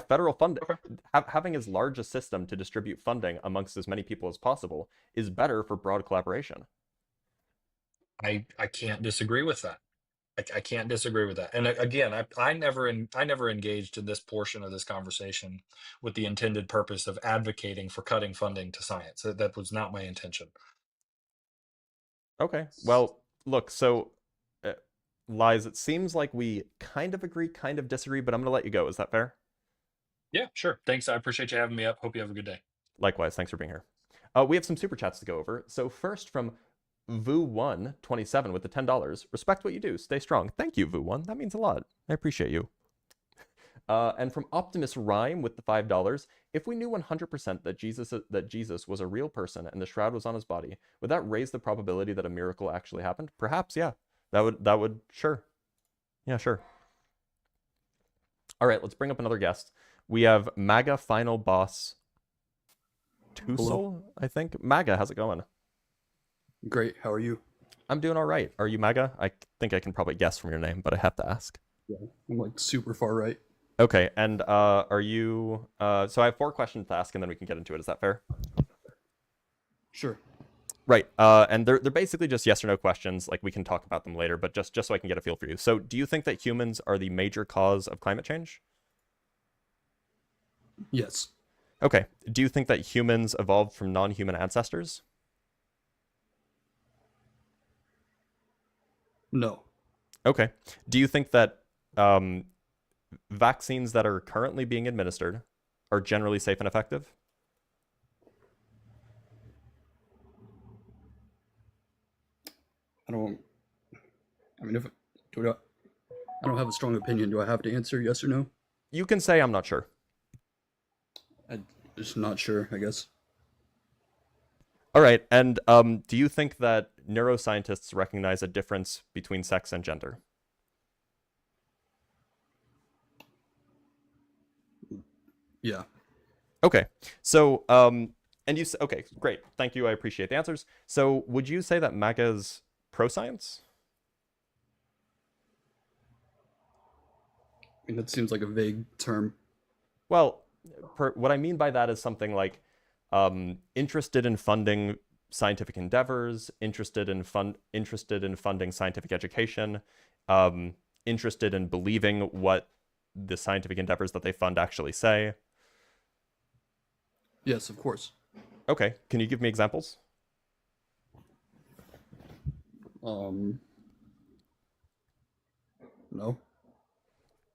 federal funding, Okay. having as large a system to distribute funding amongst as many people as possible is better for broad collaboration. I can't disagree with that. I can't disagree with that. And again, I never engaged in this portion of this conversation with the intended purpose of advocating for cutting funding to science. That was not my intention. Okay. Well, look, so Lies, it seems like we kind of agree, kind of disagree, but I'm gonna let you go. Is that fair? Yeah, sure. Thanks. I appreciate you having me up. Hope you have a good day. Likewise, thanks for being here. We have some super chats to go over. So first from Vu127 with the $10. Respect what you do. Stay strong. Thank you, Vu1. That means a lot. I appreciate you. And from Optimus Rhyme with the $5, if we knew 100% that Jesus was a real person and the shroud was on his body, would that raise the probability that a miracle actually happened? Perhaps, yeah. That would sure. Yeah, sure. All right, let's bring up another guest. We have MAGA final boss Tusel, I think. MAGA, how's it going? Great. How are you? I'm doing all right. Are you MAGA? I think I can probably guess from your name, but I have to ask. Yeah, I'm like super far right. Okay, and are you so I have 4 questions to ask and then we can get into it. Is that fair? Sure. Right. And they're basically just yes or no questions. Like, we can talk about them later, but just so I can get a feel for you. So do you think that humans are the major cause of climate change? Yes. Okay. Do you think that humans evolved from non-human ancestors? No. Okay. Do you think that vaccines that are currently being administered are generally safe and effective? I mean, I don't have a strong opinion. Do I have to answer yes or no? You can say I'm not sure. I'm just not sure, I guess. All right. And do you think that neuroscientists recognize a difference between sex and gender? Yeah. Okay. So, and you okay, great. Thank you. I appreciate the answers. So, would you say that MAGA's pro-science? I mean, that seems like a vague term. Well, what I mean by that is something like interested in funding scientific endeavors, interested in funding scientific education, interested in believing what the scientific endeavors that they fund actually say. Yes, of course. Okay, can you give me examples? No.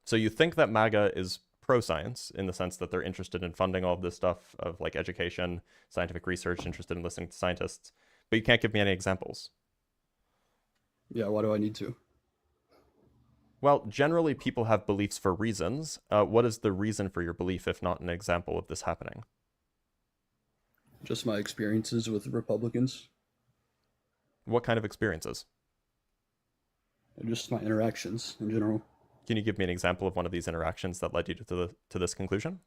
So you think that MAGA is pro-science in the sense that they're interested in funding all of this stuff of like education, scientific research, interested in listening to scientists, but you can't give me any examples. Yeah, why do I need to? Well, generally people have beliefs for reasons. What is the reason for your belief if not an example of this happening? Just my experiences with Republicans. What kind of experiences? And just my interactions in general. Can you give me an example of one of these interactions that led you to this conclusion?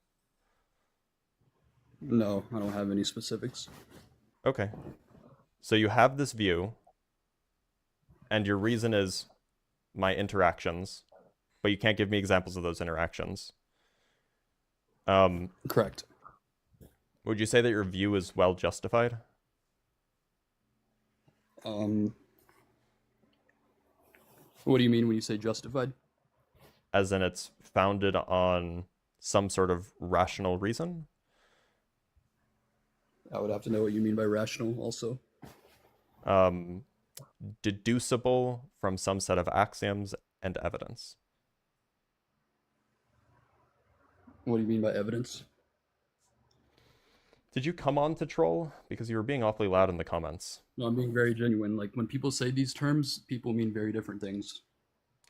No, I don't have any specifics. Okay. So you have this view, and your reason is my interactions, but you can't give me examples of those interactions. Correct. Would you say that your view is well justified? What do you mean when you say justified? As in it's founded on some sort of rational reason? I would have to know what you mean by rational also. Deducible from some set of axioms and evidence. What do you mean by evidence? Did you come on to troll? Because you were being awfully loud in the comments. No, I'm being very genuine. Like, when people say these terms, people mean very different things.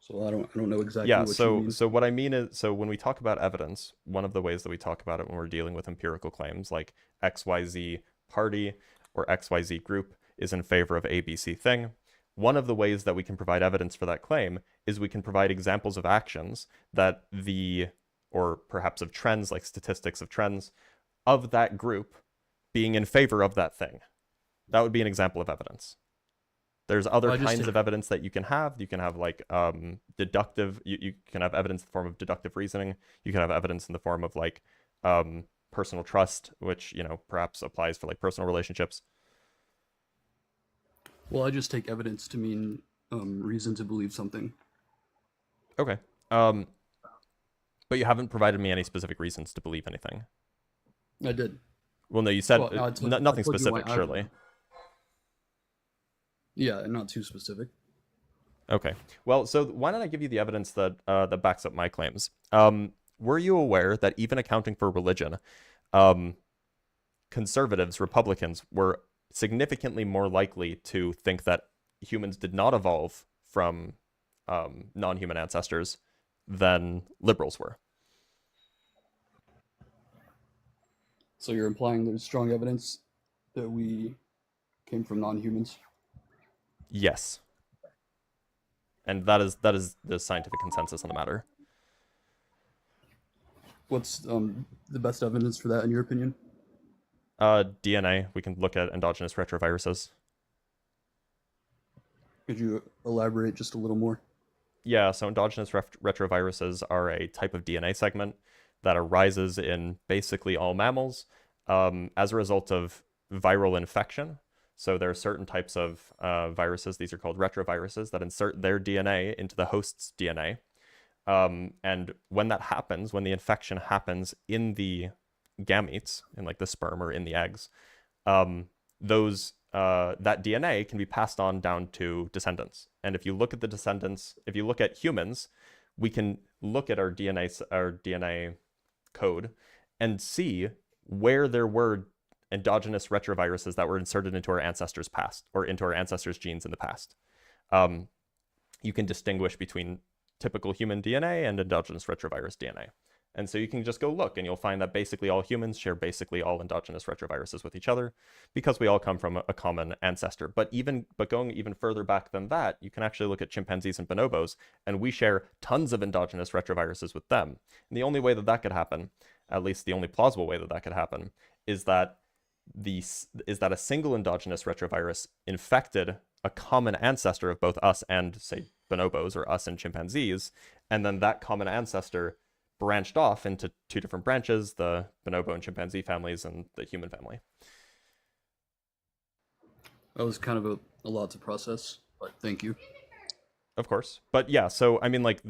So I don't know exactly what you mean. So what I mean is, so when we talk about evidence, one of the ways that we talk about it when we're dealing with empirical claims like XYZ party or XYZ group is in favor of ABC thing, one of the ways that we can provide evidence for that claim is we can provide examples of actions that or perhaps of trends, like statistics of trends, of that group being in favor of that thing. That would be an example of evidence. There's other kinds of evidence that you can have. You can have like deductive, you can have evidence in the form of deductive reasoning. You can have evidence in the form of like personal trust, which, you know, perhaps applies for like personal relationships. Well, I just take evidence to mean reason to believe something. Okay. But you haven't provided me any specific reasons to believe anything. I did. Well, no, you said Well, no, I told you- I nothing told you why specific, I surely. won. Yeah, not too specific. Okay. Well, so why don't I give you the evidence that that backs up my claims? Were you aware that even accounting for religion, conservatives, Republicans, were significantly more likely to think that humans did not evolve from non-human ancestors than liberals were? So you're implying there's strong evidence that we came from non-humans? Yes. And that is the scientific consensus on the matter. What's the best evidence for that, in your opinion? DNA, we can look at endogenous retroviruses. Could you elaborate just a little more? Yeah, so endogenous retroviruses are a type of DNA segment that arises in basically all mammals as a result of viral infection. So there are certain types of viruses, these are called retroviruses, that insert their DNA into the host's DNA. And when that happens, when the infection happens in the gametes, in like the sperm or in the eggs, that DNA can be passed on down to descendants. And if you look at the descendants, if you look at humans, we can look at our DNA code and see where there were endogenous retroviruses that were inserted into our ancestors' past, or into our ancestors' genes in the past. You can distinguish between typical human DNA and endogenous retrovirus DNA. And so you can just go look and you'll find that basically all humans share basically all endogenous retroviruses with each other because we all come from a common ancestor. But going even further back than that, you can actually look at chimpanzees and bonobos, and we share tons of endogenous retroviruses with them. And the only way that that could happen, at least the only plausible way that that could happen, is that a single endogenous retrovirus infected a common ancestor of both us and, say, bonobos, or us and chimpanzees, and then that common ancestor branched off into two different branches, the bonobo and chimpanzee families and the human family. That was kind of a lot to process, but thank you. Of course. But yeah, so I mean, like,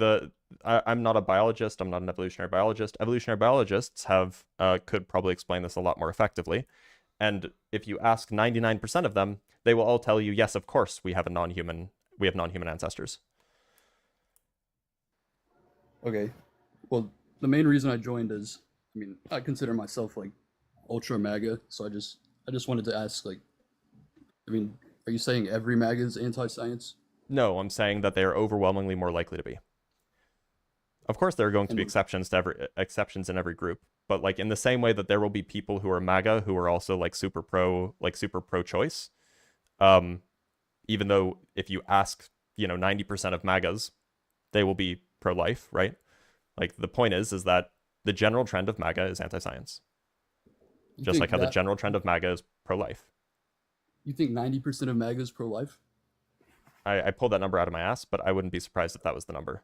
I'm not a biologist, I'm not an evolutionary biologist. Evolutionary biologists could probably explain this a lot more effectively. And if you ask 99% of them, they will all tell you, yes, of course, we have non-human ancestors. Okay. Well, the main reason I joined is, I mean, I consider myself like ultra MAGA, so I just wanted to ask, like, I mean, are you saying every MAGA is anti-science? No, I'm saying that they are overwhelmingly more likely to be. Of course, there are going to be exceptions in every group, but like in the same way that there will be people who are MAGA who are also like super pro-choice. Even though if you ask, 90% of MAGAs, they will be pro-life, right? Like the point is that the general trend of MAGA is anti-science, just like how the general trend of MAGA is pro-life. You think 90% of MAGA is pro-life? I pulled that number out of my ass, but I wouldn't be surprised if that was the number.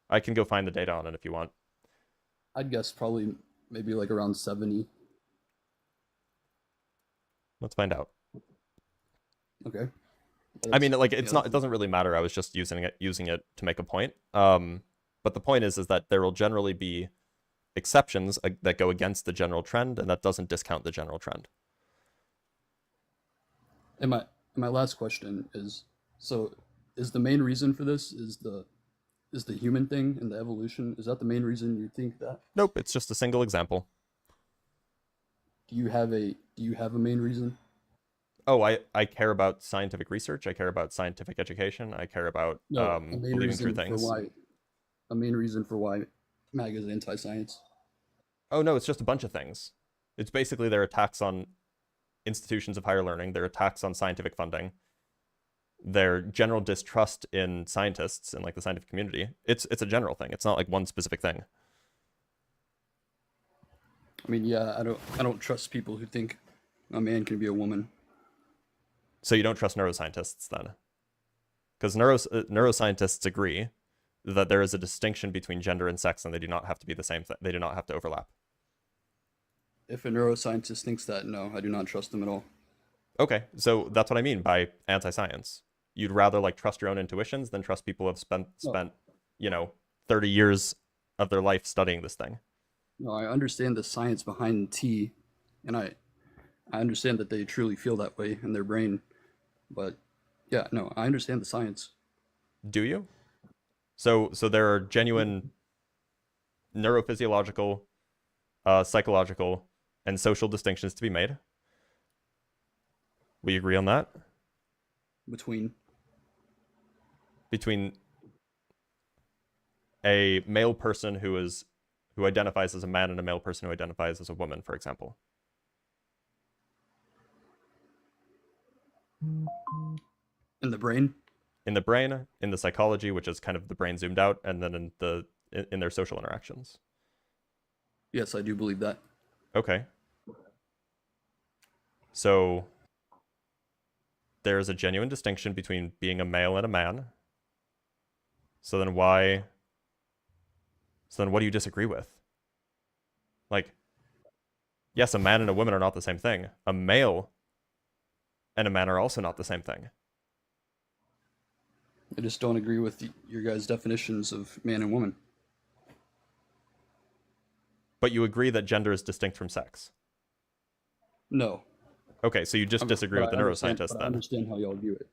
I can go find the data on it if you want. I'd guess probably maybe like around 70. Let's find out. Okay. I mean, like, it doesn't really matter. I was just using it to make a point. But the point is that there will generally be exceptions that go against the general trend, and that doesn't discount the general trend. And my last question is, so is the main reason for this is the human thing and the evolution? Is that the main reason you think that? Nope, it's just a single example. Do you have a main reason? Oh, I care about scientific research. I care about scientific education. I care about believing through things. A main reason for why MAGA is anti-science. Oh no, it's just a bunch of things. It's basically their attacks on institutions of higher learning, their attacks on scientific funding, their general distrust in scientists and like the scientific community. It's a general thing. It's not like one specific thing. I mean, yeah, I don't trust people who think a man can be a woman. So you don't trust neuroscientists then? Because neuroscientists agree that there is a distinction between gender and sex, and they do not have to be the same thing. They do not have to overlap. If a neuroscientist thinks that, no, I do not trust them at all. Okay, so that's what I mean by anti-science. You'd rather like trust your own intuitions than trust people who have spent 30 years of their life studying this thing. No, I understand the science behind tea, and I understand that they truly feel that way in their brain. But yeah, no, I understand the science. Do you? So there are genuine neurophysiological, psychological, and social distinctions to be made. We agree on that? Between a male person who identifies as a man and a male person who identifies as a woman, for example. in the brain. In the brain, in the psychology, which is kind of the brain zoomed out, and then in their social interactions. Yes, I do believe that. Okay. So there is a genuine distinction between being a male and a man. So then what do you disagree with? Like, yes, a man and a woman are not the same thing. A male and a man are also not the same thing. I just don't agree with your guys' definitions of man and woman. But you agree that gender is distinct from sex. No. Okay, so you just disagree with the neuroscientists then. I understand how y'all view it.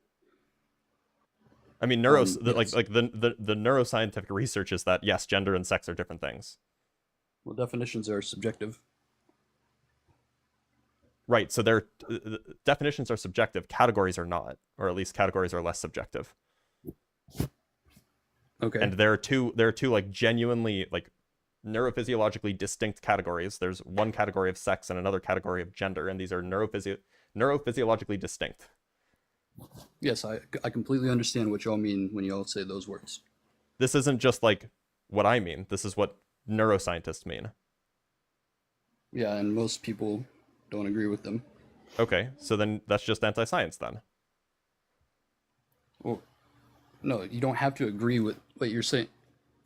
I mean, Yes. the neuroscientific research is that yes, gender and sex are different things. Well, definitions are subjective. Right. So definitions are subjective, categories are not, or at least categories are less subjective. Okay. And there are two like genuinely like neurophysiologically distinct categories. There's one category of sex and another category of gender, and these are neurophysiologically distinct. Yes, I completely understand what y'all mean when y'all say those words. This isn't just like what I mean. This is what neuroscientists mean. Yeah, and most people don't agree with them. Okay, so then that's just anti-science then. Well, no, you don't have to agree with what you're saying.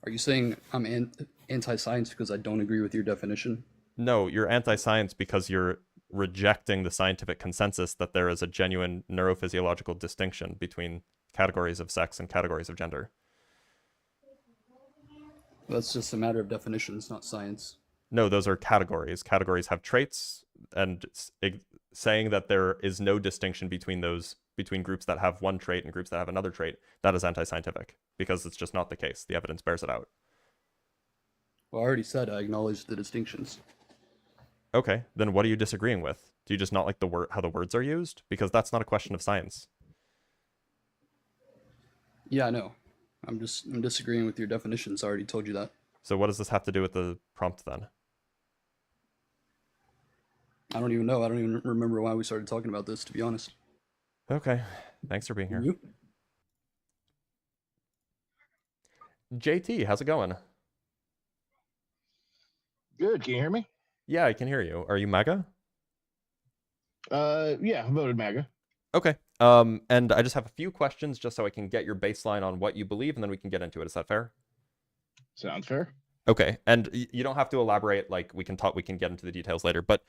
Are you saying I'm anti-science because I don't agree with your definition? No, you're anti-science because you're rejecting the scientific consensus that there is a genuine neurophysiological distinction between categories of sex and categories of gender. That's just a matter of definitions, not science. No, those are categories. Categories have traits, and saying that there is no distinction between groups that have one trait and groups that have another trait, that is anti-scientific, because it's just not the case. The evidence bears it out. Well, I already said I acknowledge the distinctions. Okay, then what are you disagreeing with? Do you just not like how the words are used? Because that's not a question of science. Yeah, I know. I'm disagreeing with your definitions. I already told you that. So what does this have to do with the prompt then? I don't even know. I don't even remember why we started talking about this, to be honest. Okay, thanks for being here. You? JT, how's it going? Good. Can you hear me? Yeah, I can hear you. Are you MAGA? Yeah, I voted MAGA. Okay. And I just have a few questions just so I can get your baseline on what you believe, and then we can get into it. Is that fair? Sounds fair. Okay. And you don't have to elaborate. Like we can get into the details later. But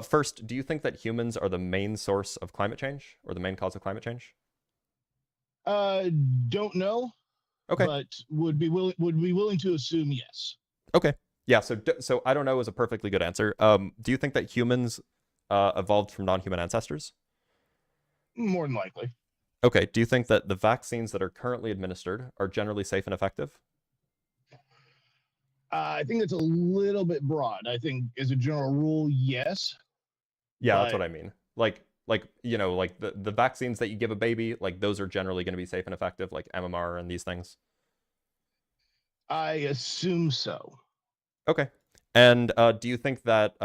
first, do you think that humans are the main source of climate change or the main cause of climate change? Don't know. Okay. But would be willing to assume yes. Okay. Yeah. So I don't know is a perfectly good answer. Do you think that humans evolved from non-human ancestors? More than likely. Okay. Do you think that the vaccines that are currently administered are generally safe and effective? I think it's a little bit broad. I think as a general rule, yes. Yeah, that's what I mean. Like the vaccines that you give a baby, like those are generally going to be safe and effective, like MMR and these things. I assume so. Okay. And do you think that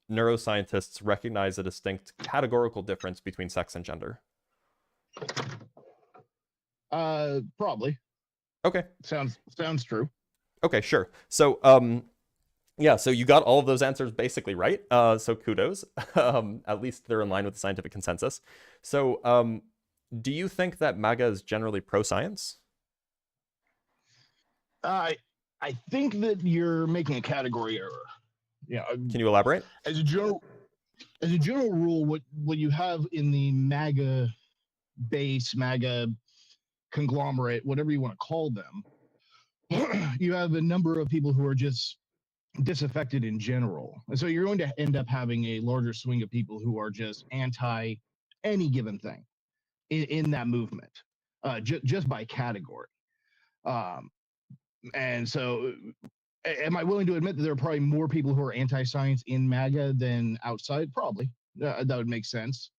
neuroscientists recognize a distinct categorical difference between sex and gender? Probably. Okay. Sounds true. Okay, sure. So yeah, so you got all of those answers basically right. So kudos. At least they're in line with the scientific consensus. So do you think that MAGA is generally pro-science? I think that you're making a category error. Yeah. Can you elaborate? As a general rule, what you have in the MAGA base, MAGA conglomerate, whatever you want to call them, you have a number of people who are just disaffected in general. And so you're going to end up having a larger swing of people who are just anti any given thing in that movement, just by category. And so, am I willing to admit that there are probably more people who are anti-science in MAGA than outside? Probably. That would make sense,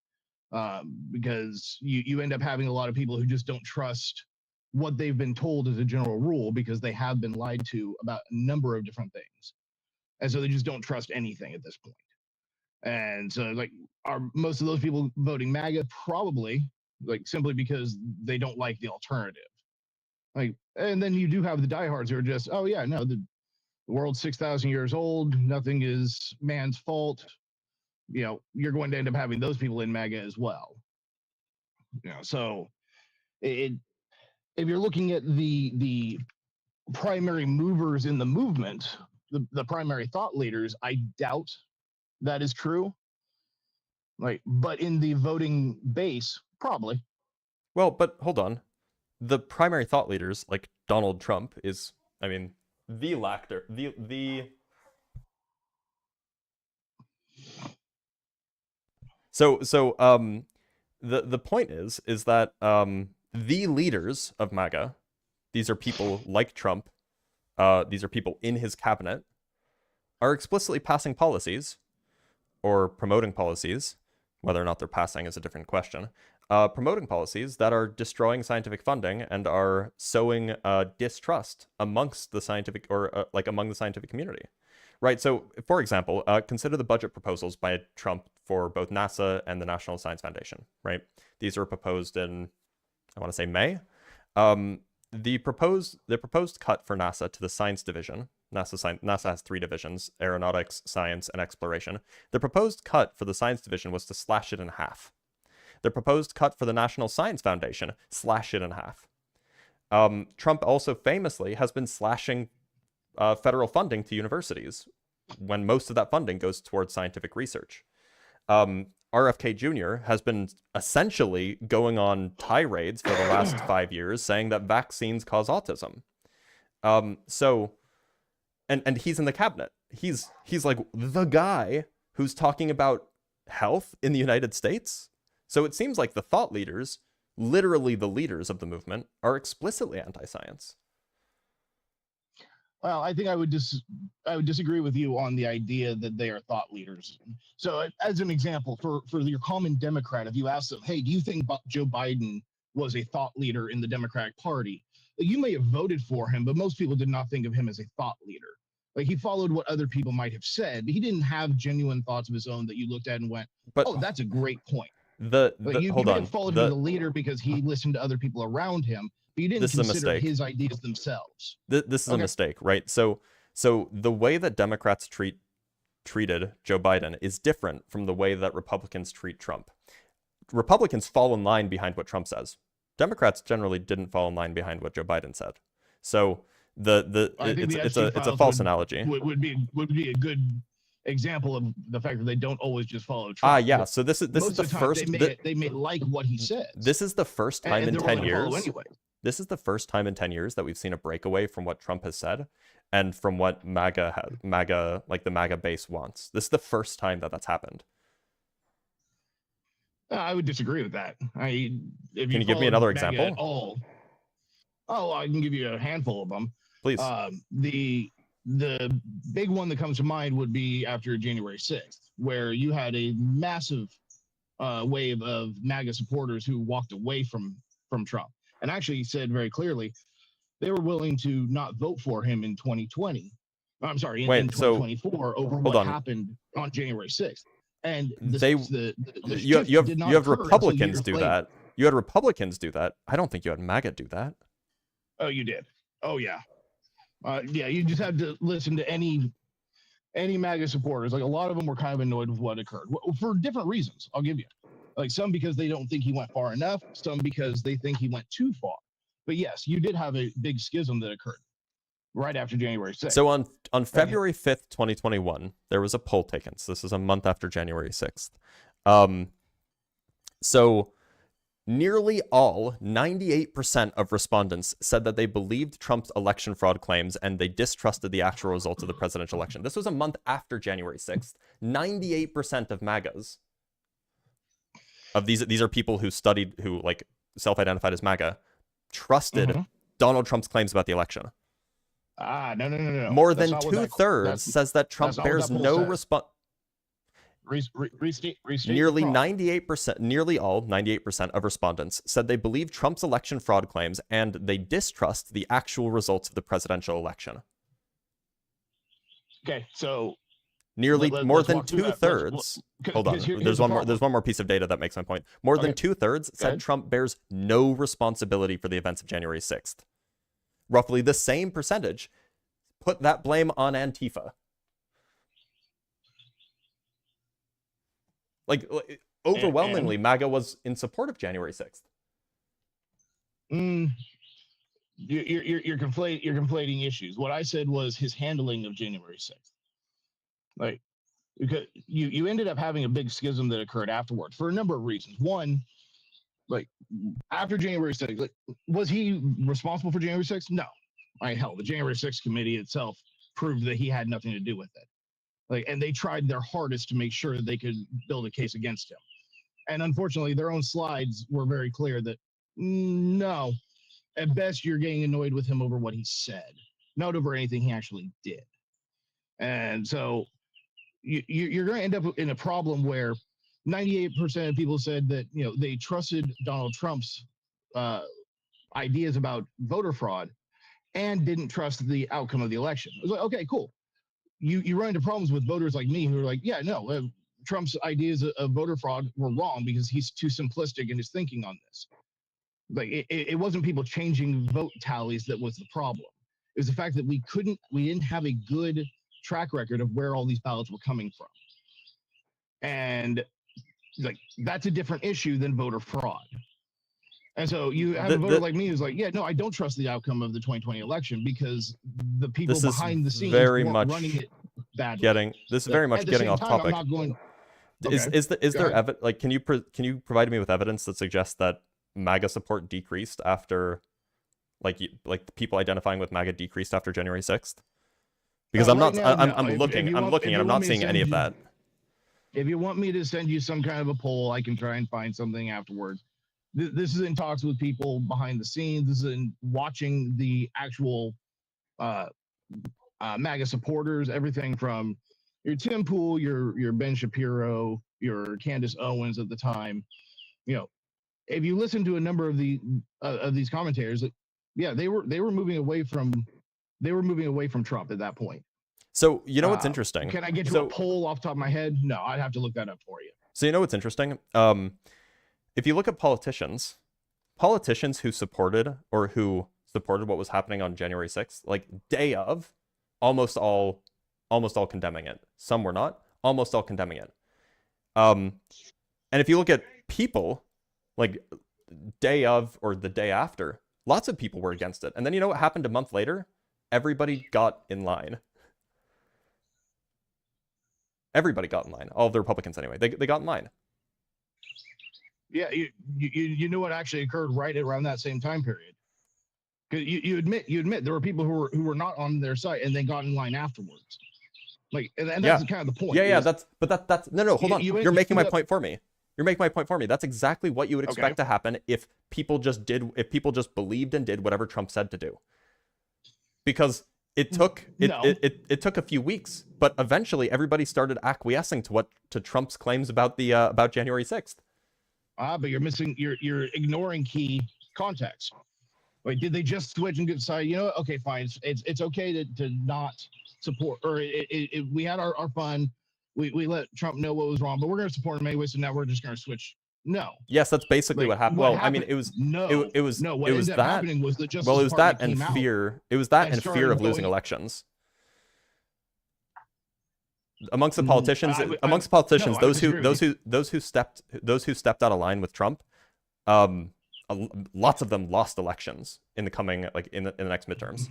because you end up having a lot of people who just don't trust what they've been told as a general rule because they have been lied to about a number of different things. And so they just don't trust anything at this point. And so, like, are most of those people voting MAGA? Probably, like, simply because they don't like the alternative. Like, and then you do have the diehards who are just, oh yeah, no, the world's 6,000 years old. Nothing is man's fault. You know, you're going to end up having those people in MAGA as well. You know, so if you're looking at the primary movers in the movement, the primary thought leaders, I doubt that is true. Like, but in the voting base, probably. Well, but hold on. The primary thought leaders, like Donald Trump, is, I mean, the lactor, the. So the point is that the leaders of MAGA, these are people like Trump, these are people in his cabinet, are explicitly passing policies or promoting policies. Whether or not they're passing is a different question. Promoting policies that are destroying scientific funding and are sowing distrust amongst the scientific, or among the scientific community, right? So, for example, consider the budget proposals by Trump for both NASA and the National Science Foundation, right? These were proposed in, I want to say, May. The proposed cut for NASA to the science division. NASA has 3 divisions: aeronautics, science, and exploration. The proposed cut for the science division was to slash it in half. The proposed cut for the National Science Foundation, slash it in half. Trump also famously has been slashing federal funding to universities when most of that funding goes towards scientific research. RFK Jr. has been essentially going on tirades for the last 5 years saying that vaccines cause autism. And he's in the cabinet. He's like the guy who's talking about health in the United States. So it seems like the thought leaders, literally the leaders of the movement, are explicitly anti-science. Well, I think I would disagree with you on the idea that they are thought leaders. So, as an example, for your common Democrat, if you ask them, "Hey, do you think Joe Biden was a thought leader in the Democratic Party?" You may have voted for him, but most people did not think of him as a thought leader. Like, he followed what other people might have said, but he didn't have genuine thoughts of his own that you looked at and went, "Oh, that's a great point." You may have followed him as a leader because he listened to other people around him. But you didn't consider his ideas themselves. This is a mistake, right? So the way that Democrats treated Joe Biden is different from the way that Republicans treat Trump. Republicans fall in line behind what Trump says. Democrats generally didn't fall in line behind what Joe Biden said. So it's a false analogy. Would be a good example of the fact that they don't always just follow Trump. Yeah. So this is the first. They may like what he says. This is the first time in 10 years. Anyway. This is the first time in 10 years that we've seen a breakaway from what Trump has said and from what MAGA, like the MAGA base wants. This is the first time that that's happened. I would disagree with that. Can you give me another example? I can give you a handful of them. Please. The big one that comes to mind would be after January 6th, where you had a massive wave of MAGA supporters who walked away from Trump. And actually said very clearly they were willing to not vote for him in 2020. I'm sorry, in 2024 over what happened on January 6th. And you have Republicans do that. You had Republicans do that. I don't think you had MAGA do that. Oh, you did. Oh, yeah. You just had to listen to any MAGA supporters. Like, a lot of them were kind of annoyed with what occurred for different reasons. I'll give you. Like, some because they don't think he went far enough, some because they think he went too far. But yes, you did have a big schism that occurred right after January 6th. So on February 5th, 2021, there was a poll taken. So this is a month after January 6th. So Nearly all, 98% of respondents said that they believed Trump's election fraud claims and they distrusted the actual results of the presidential election. This was a month after January 6th. 98% of MAGAs, of these are people who studied, who like self-identified as MAGA, trusted Donald Trump's claims about the election. No. More That's than not what that- 2/3 says that Trump that's not what bears that poll no said. response. Restate Nearly the fraud. 98%, nearly all, 98% of respondents said they believe Trump's election fraud claims and they distrust the actual results of the presidential election. Okay, so Nearly more let's than walk through that. 2/3. Hold on, here's there's the one more. problem. There's one more piece of data that makes my point. More than Okay. 2/3 said ahead. Trump bears no responsibility for the events of January 6th. Roughly the same percentage put that blame on Antifa. Like overwhelmingly, MAGA was in support of January 6th. You're conflating issues. What I said was his handling of January 6th. Like, because you ended up having a big schism that occurred afterward for a number of reasons. One, like after January 6th, like, was he responsible for January 6th? No. Hell, the January 6th committee itself proved that he had nothing to do with it. Like, and they tried their hardest to make sure they could build a case against him. And unfortunately, their own slides were very clear that no, at best, you're getting annoyed with him over what he said, not over anything he actually did. And so you're going to end up in a problem where 98% of people said that, you know, they trusted Donald Trump's ideas about voter fraud and didn't trust the outcome of the election. It was like, okay, cool. You run into problems with voters like me who are like, yeah, no, Trump's ideas of voter fraud were wrong because he's too simplistic in his thinking on this. Like it wasn't people changing vote tallies that was the problem. It was the fact that we didn't have a good track record of where all these ballots were coming from. And like that's a different issue than voter fraud. And so you have a voter like me who's like, yeah, no, I don't trust the outcome of the 2020 election because the people behind the scenes very weren't much running it badly. This is very much getting off topic. I'm not going, Is there like can you provide me with evidence that suggests that MAGA support decreased after like people identifying with MAGA decreased after January 6th? Because I'm looking and I'm not seeing any of that. If you want me to send you some kind of a poll, I can try and find something afterward. This is in talks with people behind the scenes. This is in watching the actual MAGA supporters, everything from your Tim Pool, your Ben Shapiro, your Candace Owens at the time. You know, if you listen to a number of these commentators, yeah, they were moving away from Trump at that point. So you know what's interesting? Can I get you a poll off the top of my head? No, I'd have to look that up for you. So you know what's interesting? If you look at politicians who supported what was happening on January 6th, like day of, almost all condemning it. Some were not, almost all condemning it. And if you look at people, like day of or the day after, lots of people were against it. And then you know what happened a month later? Everybody got in line. Everybody got in line. All of the Republicans anyway. They got in line. Yeah, you know what actually occurred right around that same time period. Because you admit there were people who were not on their side and they got in line afterwards. Like, and that's kind of the point. Yeah, that's no, hold on. You're making my point for me. You're making my point for me. That's exactly what you would expect to happen if people just believed and did whatever Trump said to do. Because it took a few weeks, but eventually everybody started acquiescing to Trump's claims about January 6th. But you're ignoring key context. Like, did they just switch and decide, you know, okay, fine, it's okay to not support, or we had our fun, we let Trump know what was wrong, but we're going to support him anyway, so now we're just going to switch. No. Yes, that's basically what happened. Well, I mean, it was that and fear. It was that and fear of losing elections. Amongst the politicians, those who stepped out of line with Trump, lots of them lost elections in the coming, like in the next midterms.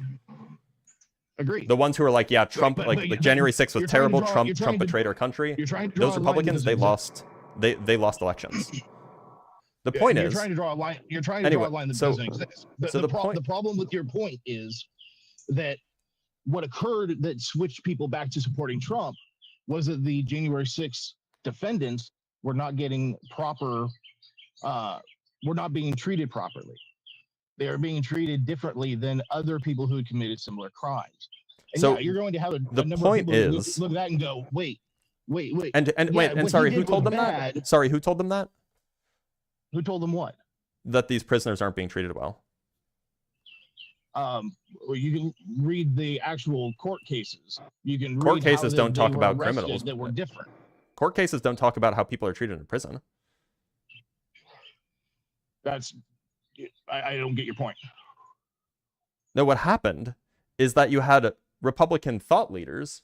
Agreed. The ones who are like, yeah, Trump, like January 6th was terrible. Trump betrayed our country. Those Republicans, they lost elections. The point you're is, trying to draw a line. You're trying to draw a line that doesn't exist. The problem with your point is that what occurred that switched people back to supporting Trump was that the January 6th defendants were not getting proper, were not being treated properly. They are being treated differently than other people who had committed similar crimes. And so yeah, you're going to have a number of point people is, who look at that and go, wait. And sorry, who told them that? Sorry, who told them that? Who told them what? That these prisoners aren't being treated well. You can read the actual court cases. You can court read cases how don't they talk were about arrested criminals that were different. Court cases don't talk about how people are treated in prison. That's I don't get your point. No, what happened is that you had Republican thought leaders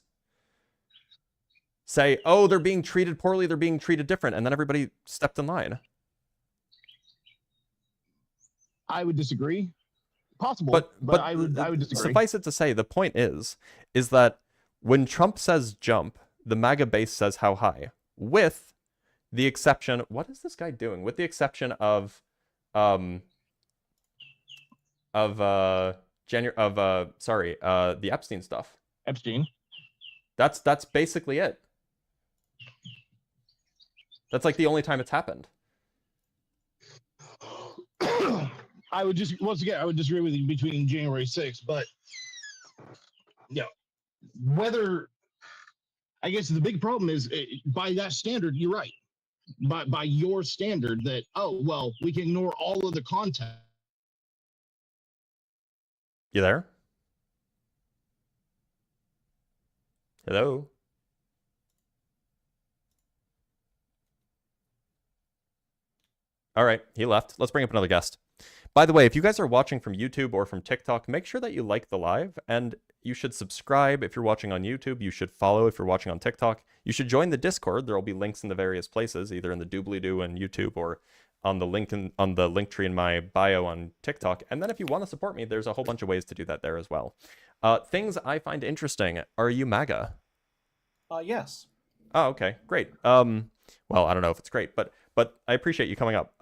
say, oh, they're being treated poorly, they're being treated different, and then everybody stepped in line. I would disagree. Possible, but I would disagree. Suffice it to say, the point is that when Trump says jump, the MAGA base says how high, with the exception, what is this guy doing? With the exception of the Epstein stuff. Epstein. That's basically it. That's like the only time it's happened. I would just I would disagree with you between January 6th, but yeah, whether I guess the big problem is by that standard, you're right. By your standard that, oh well, we can ignore all of the content. You there? Hello? All right, he left. Let's bring up another guest. By the way, if you guys are watching from YouTube or from TikTok, make sure that you like the live, and you should subscribe if you're watching on YouTube. You should follow if you're watching on TikTok. You should join the Discord. There will be links in the various places, either in the doobly-doo on YouTube or on the link tree in my bio on TikTok. And then if you want to support me, there's a whole bunch of ways to do that there as well. Things I find interesting. Are you MAGA? Yes. Oh, okay, great. Well, I don't know if it's great, but I appreciate you coming up.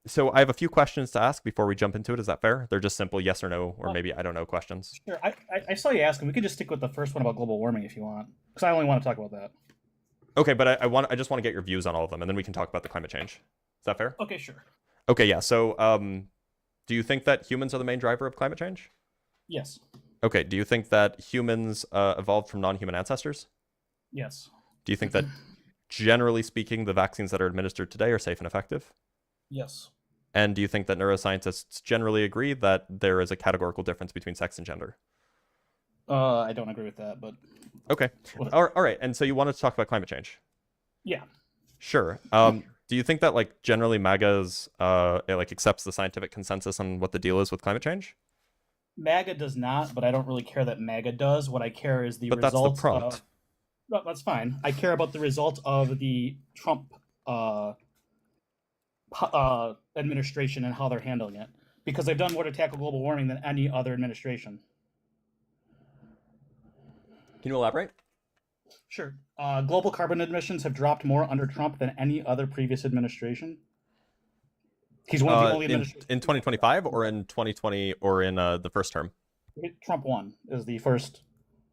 So I have a few questions to ask before we jump into it. Is that fair? They're just simple yes or no, or maybe I don't know questions. Sure. I saw you asking. We could just stick with the first one about global warming if you want, because I only want to talk about that. Okay, but I just want to get your views on all of them, and then we can talk about the climate change. Is that fair? Okay, sure. Okay, yeah. So, do you think that humans are the main driver of climate change? Yes. Okay. Do you think that humans evolved from non-human ancestors? Yes. Do you think that, generally speaking, the vaccines that are administered today are safe and effective? Yes. And do you think that neuroscientists generally agree that there is a categorical difference between sex and gender? I don't agree with that, but... Okay. All right. And so you wanted to talk about climate change? Yeah. Sure. Do you think that, like, generally MAGA's, accepts the scientific consensus on what the deal is with climate change? MAGA does not, but I don't really care that MAGA does. What I care is the result. But that's the prompt. No, that's fine. I care about the result of the Trump administration and how they're handling it, because they've done more to tackle global warming than any other administration. Can you elaborate? Sure. Global carbon emissions have dropped more under Trump than any other previous administration. He's one of the only administrations. In 2025 or in 2020 or in the first term? Trump 1 is the first,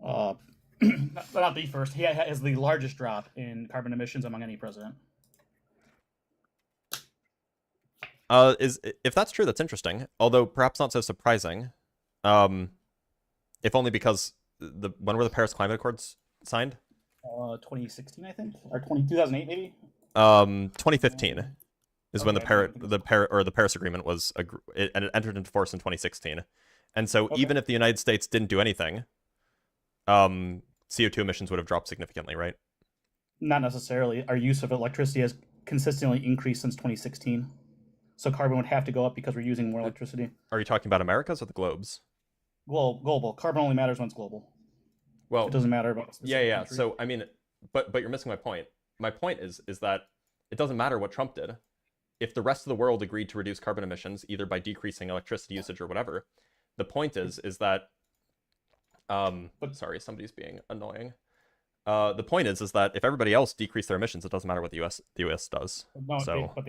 not the first, he has the largest drop in carbon emissions among any president. If that's true, that's interesting. Although perhaps not so surprising. If only because when were the Paris Climate Accords signed? 2016, I think, or 2008 maybe. 2015 is when the Paris Agreement was and it entered into force in 2016. And so even if the United States didn't do anything, CO2 emissions would have dropped significantly, right? Not necessarily. Our use of electricity has consistently increased since 2016. So carbon would have to go up because we're using more electricity. Are you talking about Americas or the globes? Well, global. Carbon only matters when it's global. Well, it doesn't matter about yeah. Country. So I mean, but you're missing my point. My point is that it doesn't matter what Trump did. If the rest of the world agreed to reduce carbon emissions, either by decreasing electricity usage or whatever, the point is that sorry, somebody's being annoying. The point is that if everybody else decreased their emissions, it doesn't matter what the U.S. does. No, so. but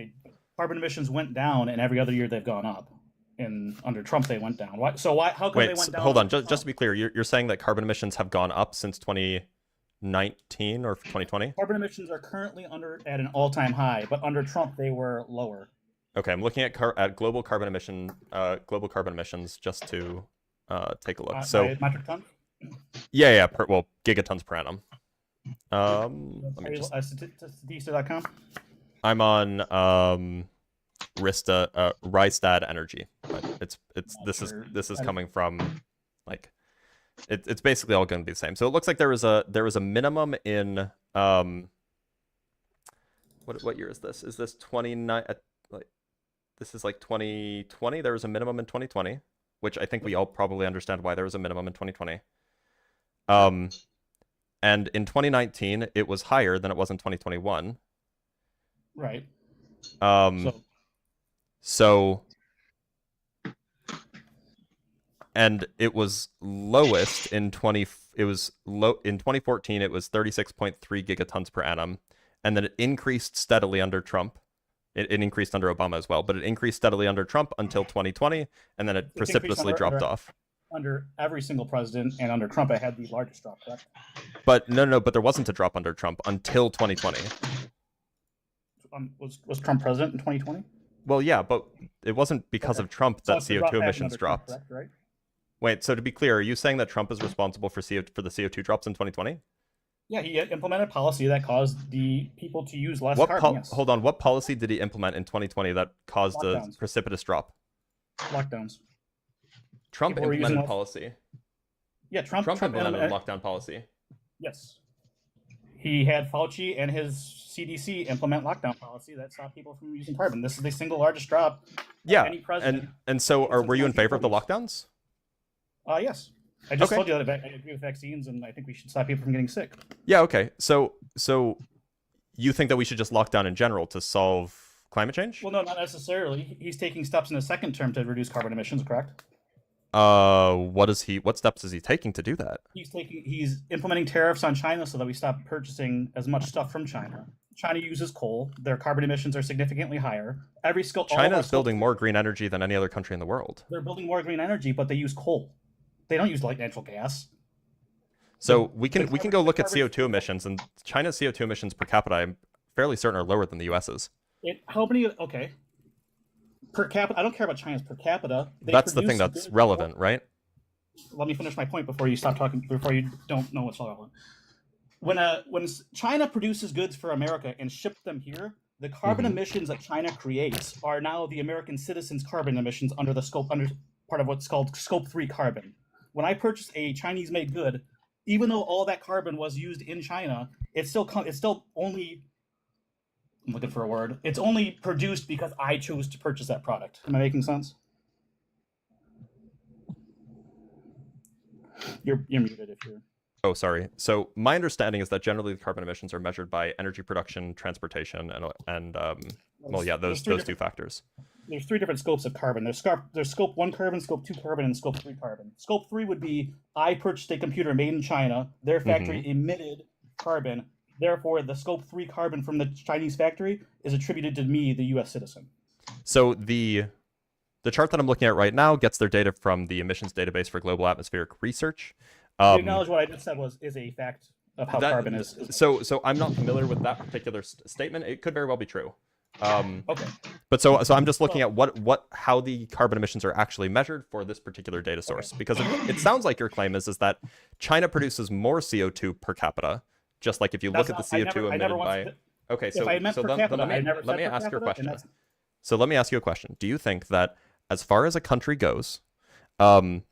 carbon emissions went down, and every other year they've gone up. And under Trump, they went down. Why? So why? How come they Wait, went down? hold on. under Just to be clear, you're saying that carbon emissions have gone up since 2019 or 2020? Carbon emissions are currently at an all-time high, but under Trump, they were lower. Okay, I'm looking at global carbon emissions just to take a look. So metric ton. yeah, well, gigatons per annum. Let me just. Statista.com. I'm on Rystad Energy, but this is coming from like it's basically all going to be the same. So it looks like there was a minimum in what year is this? Is this 29? Like this is like 2020. There was a minimum in 2020, which I think we all probably understand why there was a minimum in 2020. And in 2019, it was higher than it was in 2021. Right. So and it was lowest in 2014. It was 36.3 gigatons per annum, and then it increased steadily under Trump. It increased under Obama as well, but it increased steadily under Trump until 2020, and then it precipitously dropped off. Under every single president, and under Trump, it had the largest drop, correct? But no, but there wasn't a drop under Trump until 2020. Was Trump president in 2020? Well, yeah, but it wasn't because of Trump that CO2 emissions dropped. Trump, correct, right? Wait, so to be clear, are you saying that Trump is responsible for the CO2 drops in 2020? Yeah, he implemented policy that caused the people to use less carbon. Yes. Hold on, what policy did he implement in 2020 that caused Lockdowns. a precipitous drop? Lockdowns. Trump People were implemented using policy. Yeah, Trump implemented lockdown policy. Yes. He had Fauci and his CDC implement lockdown policy that stopped people from using carbon. This is the single largest drop. Yeah, any president and so were you in favor of the lockdowns? Yes. I just Okay. told you that I agree with vaccines, and I think we should stop people from getting sick. Yeah, okay. So you think that we should just lock down in general to solve climate change? Well, no, not necessarily. He's taking steps in his second term to reduce carbon emissions, correct? What steps is he taking to do that? He's implementing tariffs on China so that we stop purchasing as much stuff from China. China uses coal. Their carbon emissions are significantly higher. China is building more green energy than any other country in the world. They're building more green energy, but they use coal. They don't use natural gas. So we can go look at CO2 emissions, and China's CO2 emissions per capita, I'm fairly certain, are lower than the US's. Okay. Per capita, I don't care about China's per capita. That's the thing that's relevant, right? Let me finish my point before you stop talking, before you don't know what's relevant. When China produces goods for America and ships them here, the carbon emissions that China creates are now the American citizens' carbon emissions under part of what's called Scope 3 carbon. When I purchase a Chinese-made good, even though all that carbon was used in China, it's still only, I'm looking for a word, it's only produced because I chose to purchase that product. Am I making sense? You're muted if you're... Oh, sorry. So my understanding is that generally the carbon emissions are measured by energy production, transportation, and those two factors. There's three different scopes of carbon. There's scope 1 carbon, scope 2 carbon, and scope 3 carbon. Scope 3 would be, I purchased a computer made in China, their factory emitted carbon, therefore the scope 3 carbon from the Chinese factory is attributed to me, the US citizen. So the chart that I'm looking at right now gets their data from the emissions database for global atmospheric research. You acknowledge what I just said is a fact of how carbon is. So I'm not familiar with that particular statement. It could very well be true. Okay. But so I'm just looking at how the carbon emissions are actually measured for this particular data source, because it sounds like your claim is that China produces more CO2 per capita, just like if you look at the CO2 emitted by. Okay, so let me ask you a question. So let me ask you a question. Do you think that as far as a country goes, do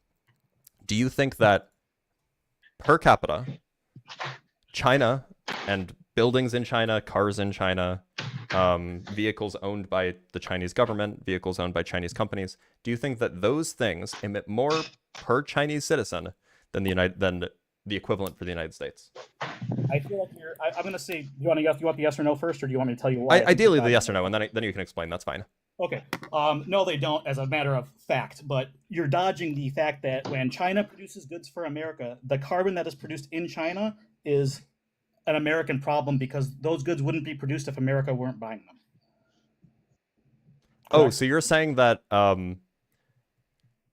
you think that per capita, China and buildings in China, cars in China, vehicles owned by the Chinese government, vehicles owned by Chinese companies, do you think that those things emit more per Chinese citizen than the equivalent for the United States? I feel like I'm going to say, you want the yes or no first, or do you want me to tell you why? Ideally the yes or no, and then you can explain. That's fine. Okay. No, they don't, as a matter of fact, but you're dodging the fact that when China produces goods for America, the carbon that is produced in China is an American problem because those goods wouldn't be produced if America weren't buying them. Oh, Correct? so you're saying that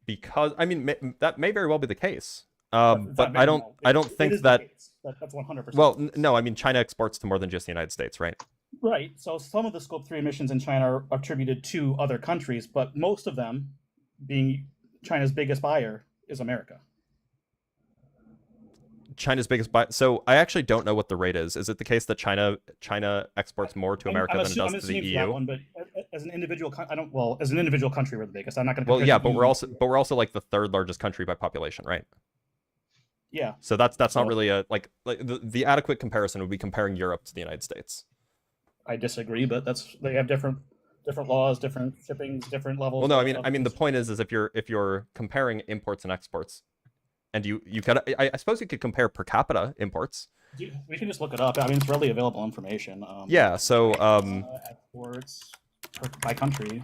because I mean that may very well be the case. It's But not very well. I don't It think is that. the case. That's 100%. Well, no, I mean China exports to more than just the United States, right? Right. So some of the Scope 3 emissions in China are attributed to other countries, but most of them, being China's biggest buyer, is America. China's biggest buy. So I actually don't know what the rate is. Is it the case that China exports more to America than it does to the for that EU? one, but as an individual, I don't. Well, as an individual country, we're the biggest. I'm not going to. Well, yeah, but we're also like the third largest country by population, right? Yeah. So that's not really a like the adequate comparison would be comparing Europe to the United States. I disagree, but they have different laws, different shippings, different levels. Well, no, I mean the point is if you're comparing imports and exports, and you could I suppose you could compare per capita imports. We can just look it up. I mean, it's readily available information. Yeah. So exports by country.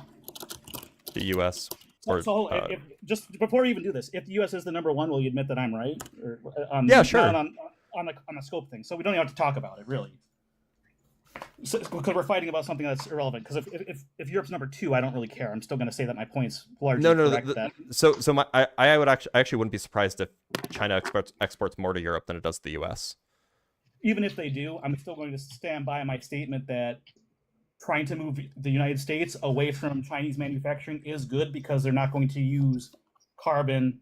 The U.S. If just before we even do this, if the U.S. is the number one, will you admit that I'm right? Or, yeah, sure. On the scope thing, so we don't even have to talk about it really. Because we're fighting about something that's irrelevant. Because if Europe's number 2, I don't really care. I'm still going to say that my point's largely correct. So I would actually wouldn't be surprised if China exports more to Europe than it does to the U.S. Even if they do, I'm still going to stand by my statement that trying to move the United States away from Chinese manufacturing is good because they're not going to use carbon.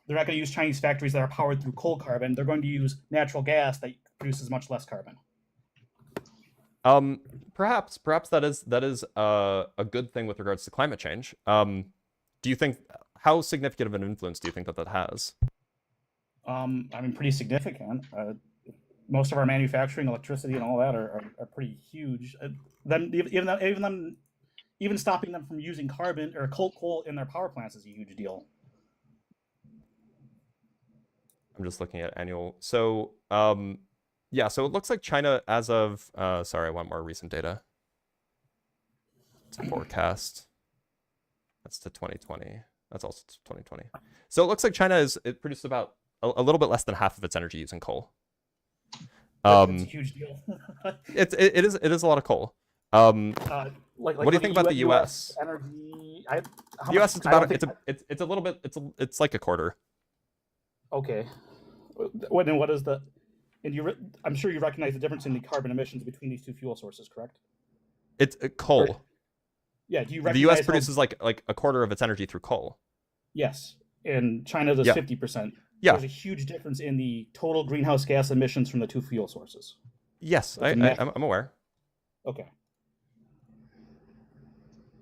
They're not going to use Chinese factories that are powered through coal carbon. They're going to use natural gas that produces much less carbon. Perhaps that is a good thing with regards to climate change. Do you think how significant of an influence do you think that has? I mean, pretty significant. Most of our manufacturing, electricity, and all that are pretty huge. Even stopping them from using carbon or coal in their power plants is a huge deal. I'm just looking at annual. So yeah, so it looks like China as of sorry, I want more recent data. It's a forecast. That's to 2020. That's also to 2020. So it looks like China it produces about a little bit less than half of its energy using coal. It's a huge deal. it is a lot of coal. What do you think about the U.S.? Energy. The U.S. is about it's a little bit it's like a quarter. Okay. What is the? And I'm sure you recognize the difference in the carbon emissions between these two fuel sources, correct? It's coal. Yeah. Do you recognize the U.S. produces like a quarter of its energy through coal? Yes, and China does 50%. Yeah. There's a huge difference in the total greenhouse gas emissions from the two fuel sources. Yes, I'm aware. Okay.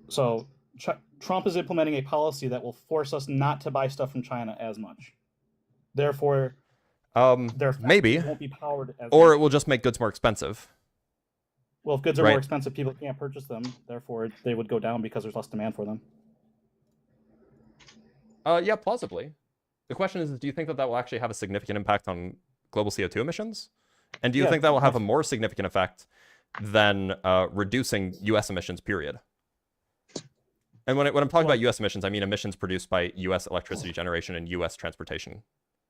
So Trump is implementing a policy that will force us not to buy stuff from China as much. Therefore, their maybe won't be powered as or much. it will just make goods more expensive. Well, if goods are more expensive, people can't purchase them. Therefore, they would go down because there's less demand for them. Yeah, plausibly. The question is, do you think that will actually have a significant impact on global CO2 emissions? And do you think that will have a more significant effect than reducing U.S. emissions, period? And when I'm talking about U.S. emissions, I mean emissions produced by U.S. electricity generation and U.S. transportation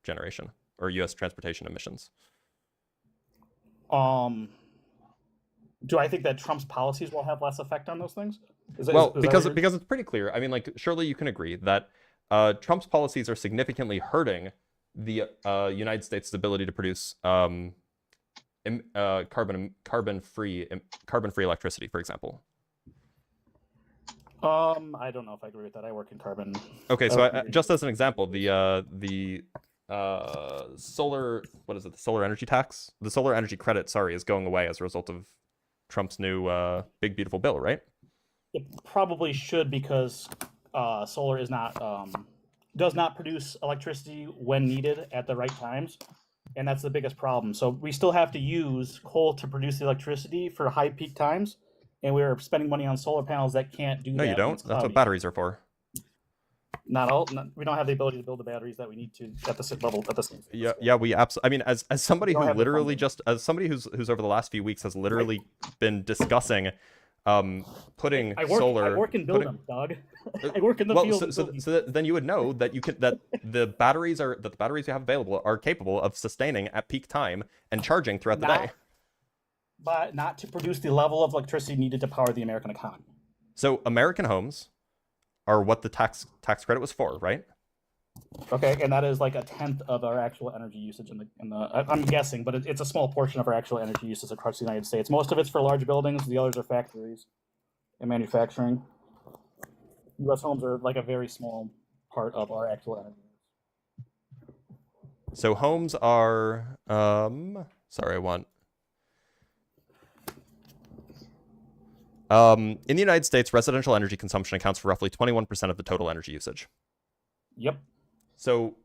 generation, or U.S. transportation emissions. Do I think that Trump's policies will have less effect on those things? Because it's pretty clear. I mean, like, surely you can agree that Trump's policies are significantly hurting the United States' ability to produce carbon-free electricity, for example. I don't know if I agree with that. I work in carbon. Okay, so just as an example, the solar the solar energy tax, the solar energy credit, is going away as a result of Trump's new big beautiful bill, right? It probably should because solar is does not produce electricity when needed at the right times, and that's the biggest problem. So we still have to use coal to produce the electricity for high peak times, and we're spending money on solar panels that can't do that. No, you don't. That's what batteries are for. We don't have the ability to build the batteries that we need to at the level at the same. Yeah, we absolutely. I mean, as somebody who literally as somebody who's over the last few weeks has literally been discussing putting solar. I work in building, dog. I work in the field. So then you would know that the batteries you have available are capable of sustaining at peak time and charging throughout the day. But not to produce the level of electricity needed to power the American economy. So American homes are what the tax credit was for, right? Okay, and that is like a tenth of our actual energy usage in the. I'm guessing, but it's a small portion of our actual energy usage across the United States. Most of it's for large buildings. The others are factories and manufacturing. U.S. homes are like a very small part of our actual energy. So homes are sorry, I want in the United States, residential energy consumption accounts for roughly 21% of the total energy usage. Yep. So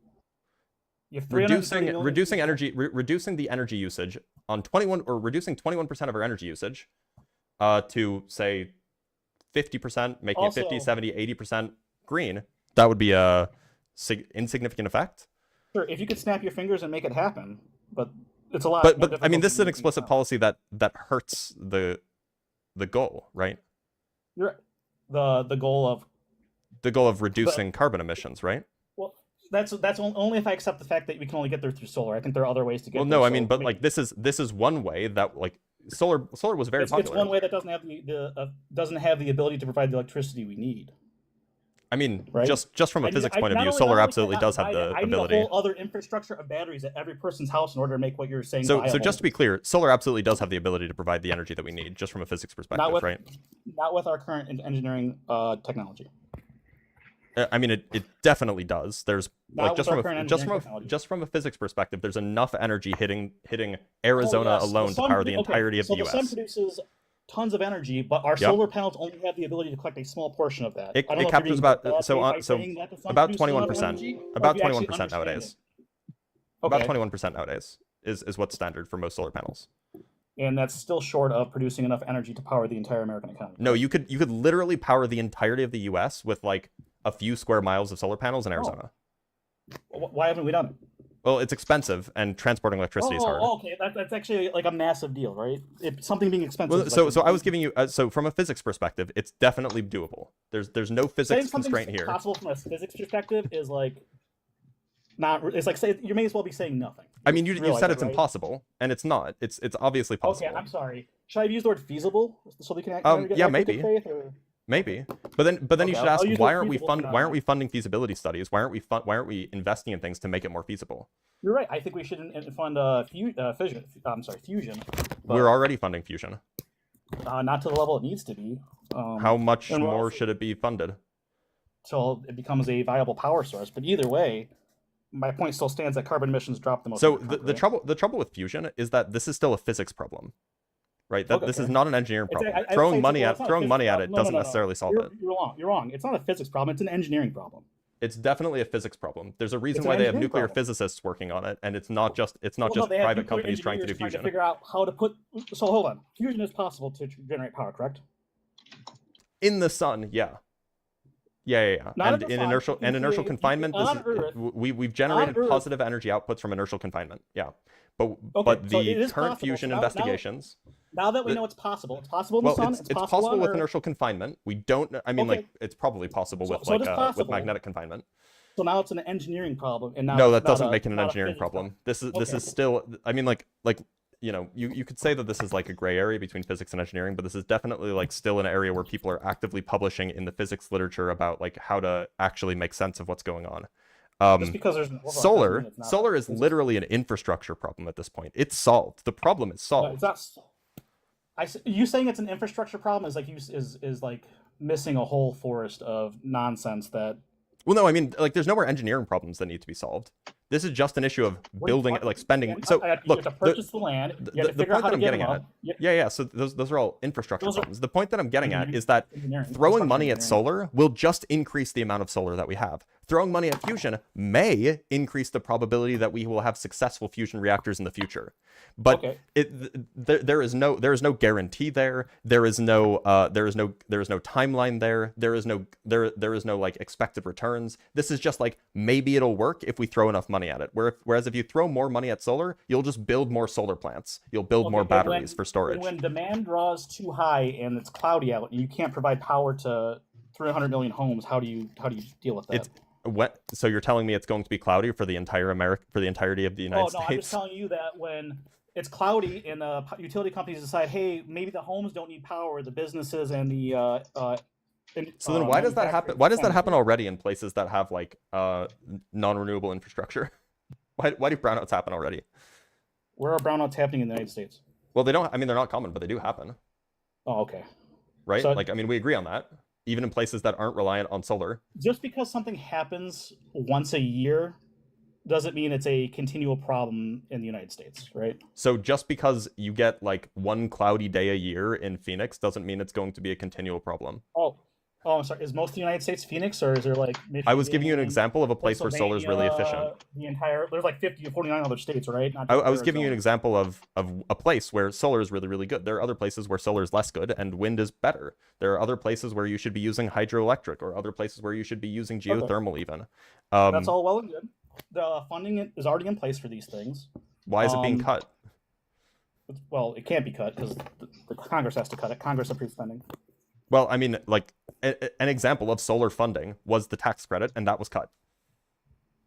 You have reducing 330 million people. reducing the energy usage on 21% of our energy usage to say 50%, making it 50, 70, 80% green, that would be a insignificant effect. Sure, if you could snap your fingers and make it happen, but it's a lot. But I mean, this is an explicit policy that hurts the goal, right? You're the goal of reducing carbon emissions, right? Well, that's only if I accept the fact that we can only get there through solar. I think there are other ways to get. Well, there. no, I mean, but like this is one way that like solar was very popular. It's one way that doesn't have the ability to provide the electricity we need. I mean, right? just from a physics point of view, solar absolutely does have the ability. I need a whole other infrastructure of batteries at every person's house in order to make what you're saying viable. So just to be clear, solar absolutely does have the ability to provide the energy that we need, just from a physics perspective, right? Not with our current engineering technology. I mean, it definitely does. There's not like just from a physics perspective, there's enough energy hitting Arizona alone to power the entirety of the U.S. The sun produces tons of energy, but our solar panels only have the ability to collect a small portion of that. It captures about about 21%. About 21% nowadays. Okay. About 21% nowadays is what's standard for most solar panels. And that's still short of producing enough energy to power the entire American economy. No, you could literally power the entirety of the U.S. with like a few square miles of solar panels in Arizona. Why haven't we done it? Well, it's expensive, and transporting electricity is hard. Okay, that's actually like a massive deal, right? Something being expensive. Well, so I was giving you so from a physics perspective, it's definitely doable. There's no physics constraint here. Possible from a physics perspective is like not. It's like say you may as well be saying nothing. I mean, you said it's impossible, and it's not. It's obviously possible. Okay, I'm sorry. Should I use the word feasible so we can? Yeah, maybe. Maybe, but then you should ask why aren't we funding feasibility studies? Why aren't we investing in things to make it more feasible? You're right. I think we should fund fusion. Fusion. We're already funding fusion. Not to the level it needs to be. How much more should it be funded? Till it becomes a viable power source. But either way, my point still stands that carbon emissions drop the most. So the trouble with fusion is that this is still a physics problem. Right, this is not an engineering problem. Throwing money at it doesn't necessarily solve it. You're wrong. It's not a physics problem. It's an engineering problem. It's definitely a physics problem. There's a reason why they have nuclear physicists working on it, and it's not just private companies trying to do fusion. To figure out how to put. So hold on. Fusion is possible to generate power, correct? In the sun, yeah. And in inertial confinement, we've generated positive energy outputs from inertial confinement. Yeah, but the current fusion investigations. Now that we know it's possible in the sun. It's possible with inertial confinement. We don't. I mean, like it's probably possible with with magnetic confinement. So now it's an engineering problem, and now no, that doesn't make it an engineering problem. This is still. I mean, like you could say that this is like a gray area between physics and engineering, but this is definitely like still an area where people are actively publishing in the physics literature about like how to actually make sense of what's going on. Just because there's solar is literally an infrastructure problem at this point. It's solved. The problem is solved. No, it's not. You saying it's an infrastructure problem is like missing a whole forest of nonsense that. Well, no, I mean, like, there's no more engineering problems that need to be solved. This is just an issue of building, like, spending. So, look, you have to purchase the land. You have to figure out how to get it up. Yeah. So those are all infrastructure problems. The point that I'm getting at is that throwing money at solar will just increase the amount of solar that we have. Throwing money at fusion may increase the probability that we will have successful fusion reactors in the future. But there is no guarantee there. There is no timeline there. There is no like expected returns. This is just like maybe it'll work if we throw enough money at it. Whereas if you throw more money at solar, you'll just build more solar plants. You'll build more batteries for storage. When demand draws too high and it's cloudy out and you can't provide power to 300 million homes, how do you deal with that? So you're telling me it's going to be cloudy for the entirety of the United States? I'm just telling you that when it's cloudy and utility companies decide, hey, maybe the homes don't need power, the businesses and the So then why does that happen? manufacturing Why does that sounds happen good. already in places that have like non-renewable infrastructure? Why do brownouts happen already? Where are brownouts happening in the United States? Well, they don't. I mean, they're not common, but they do happen, Oh, okay. right? So Like, I mean, we agree on that. Even in places that aren't reliant on solar. just because something happens once a year doesn't mean it's a continual problem in the United States, right? So just because you get like one cloudy day a year in Phoenix doesn't mean it's going to be a continual problem. I'm sorry. Is most of the United States Phoenix, or is there like Michigan? I was giving you an example of a place where solar is really efficient. There's like 50 to 49 other states, right? Not I was giving you an example of a place where solar is really, really good. There are other places where solar is less good and wind is better. There are other places where you should be using hydroelectric, or other places where you should be using geothermal even. That's all well and good. The funding is already in place for these things. Why is it being cut? Well, it can't be cut because the Congress has to cut it. Congress approves spending. Well, I mean, like, an example of solar funding was the tax credit, and that was cut.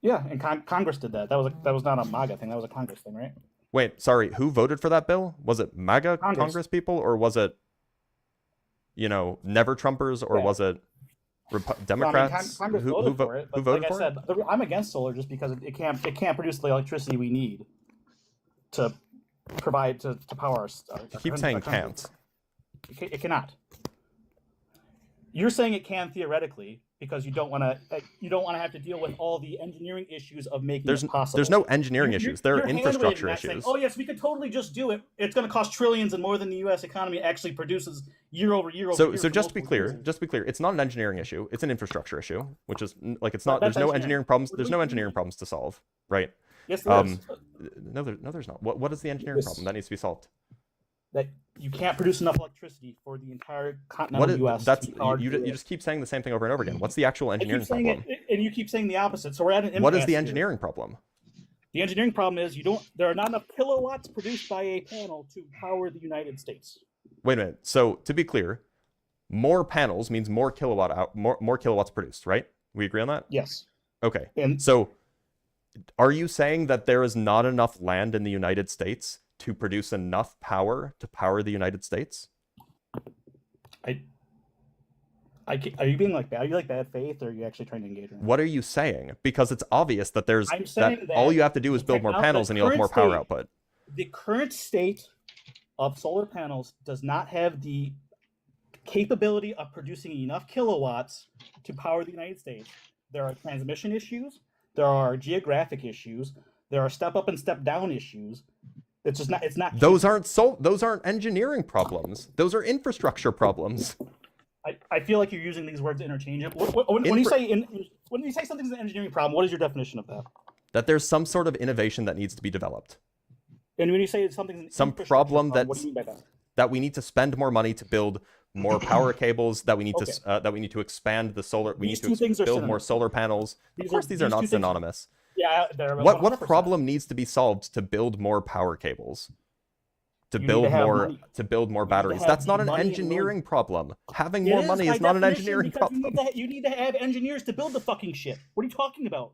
Yeah, and Congress did that. That was not a MAGA thing. That was a Congress thing, right? Wait, sorry, who voted for that bill? Was it MAGA Congress people, or was it, never Trumpers, or was it Democrats? Congress voted for it. But like I said, I'm against solar just because it can't produce the electricity we need to provide to power our You keep saying can't. It cannot. You're saying it can theoretically because you don't want to have to deal with all the engineering issues of making it possible. There's no engineering issues. There are infrastructure issues. Saying, oh yes, we could totally just do it. It's going to cost trillions and more than the U.S. economy actually produces year over year over year. So just to be clear, it's not an engineering issue. It's an infrastructure issue, which is like it's not. There's no engineering problems. There's no engineering problems to solve, right? Yes, there is. No, there's not. What is the engineering problem that needs to be solved? That you can't produce enough electricity for the entire continental U.S. You just keep saying the same thing over and over again. What's the actual engineering problem? And you keep saying the opposite. So we're at an impasse. What is the engineering problem? The engineering problem is there are not enough kilowatts produced by a panel to power the United States. Wait a minute. So to be clear, more panels means more kilowatts produced, right? We agree on that? Yes. Okay. And so are you saying that there is not enough land in the United States to produce enough power to power the United States? are you being like bad? Are you like bad faith, or are you actually trying to engage in? What are you saying? Because it's obvious that that all you have to do is build more panels and you'll have more power output. The current state of solar panels does not have the capability of producing enough kilowatts to power the United States. There are transmission issues. There are geographic issues. There are step up and step down issues. It's just not. It's not. Those aren't engineering problems. Those are infrastructure problems. I feel like you're using these words interchangeably. When you say something's an engineering problem, what is your definition of that? That there's some sort of innovation that needs to be developed. And when you say something's some problem what do you mean by that? That we need to spend more money to build more power cables. That we need to expand the solar. We need to build more solar panels. Of course, these are not synonymous. Yeah, what problem needs to be solved to build more power cables? To build more batteries. That's not an engineering problem. Having more money is not an engineering problem. You need to have engineers to build the fucking shit. What are you talking about?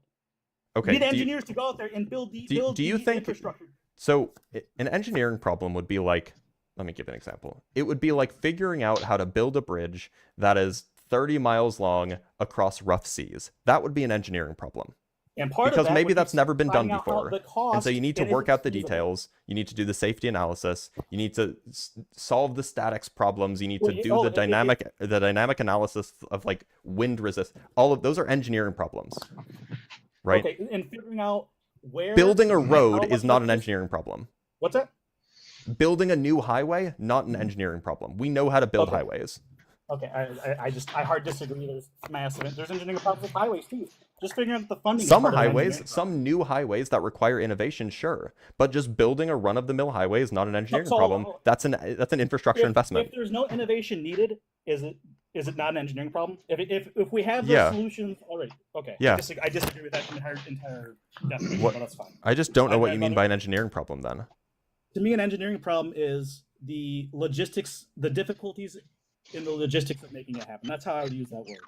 Okay. You need engineers to go out there and build the infrastructure. So an engineering problem would be like, let me give an example. It would be like figuring out how to build a bridge that is 30 miles long across rough seas. That would be an engineering problem. And because maybe that's never been done before. And so you need to work out the details. You need to do the safety analysis. You need to solve the statics problems. You need to do the dynamic analysis of like wind resist. All of those are engineering problems. Right? Okay, and figuring out where building a road is not an engineering problem. What's that? Building a new highway, not an engineering problem. We know how to build highways. Okay, I hard disagree. There's engineering problems with highways too. Just figuring out the funding. Some new highways that require innovation, sure, but just building a run-of-the-mill highway is not an engineering problem. That's an infrastructure investment. If there's no innovation needed, is it not an engineering problem? If we have those solutions already, okay. Yeah. I disagree with that entire definition, but that's fine. I just don't know what you mean by an engineering problem then. To me, an engineering problem is the logistics, the difficulties in the logistics of making it happen. That's how I would use that word.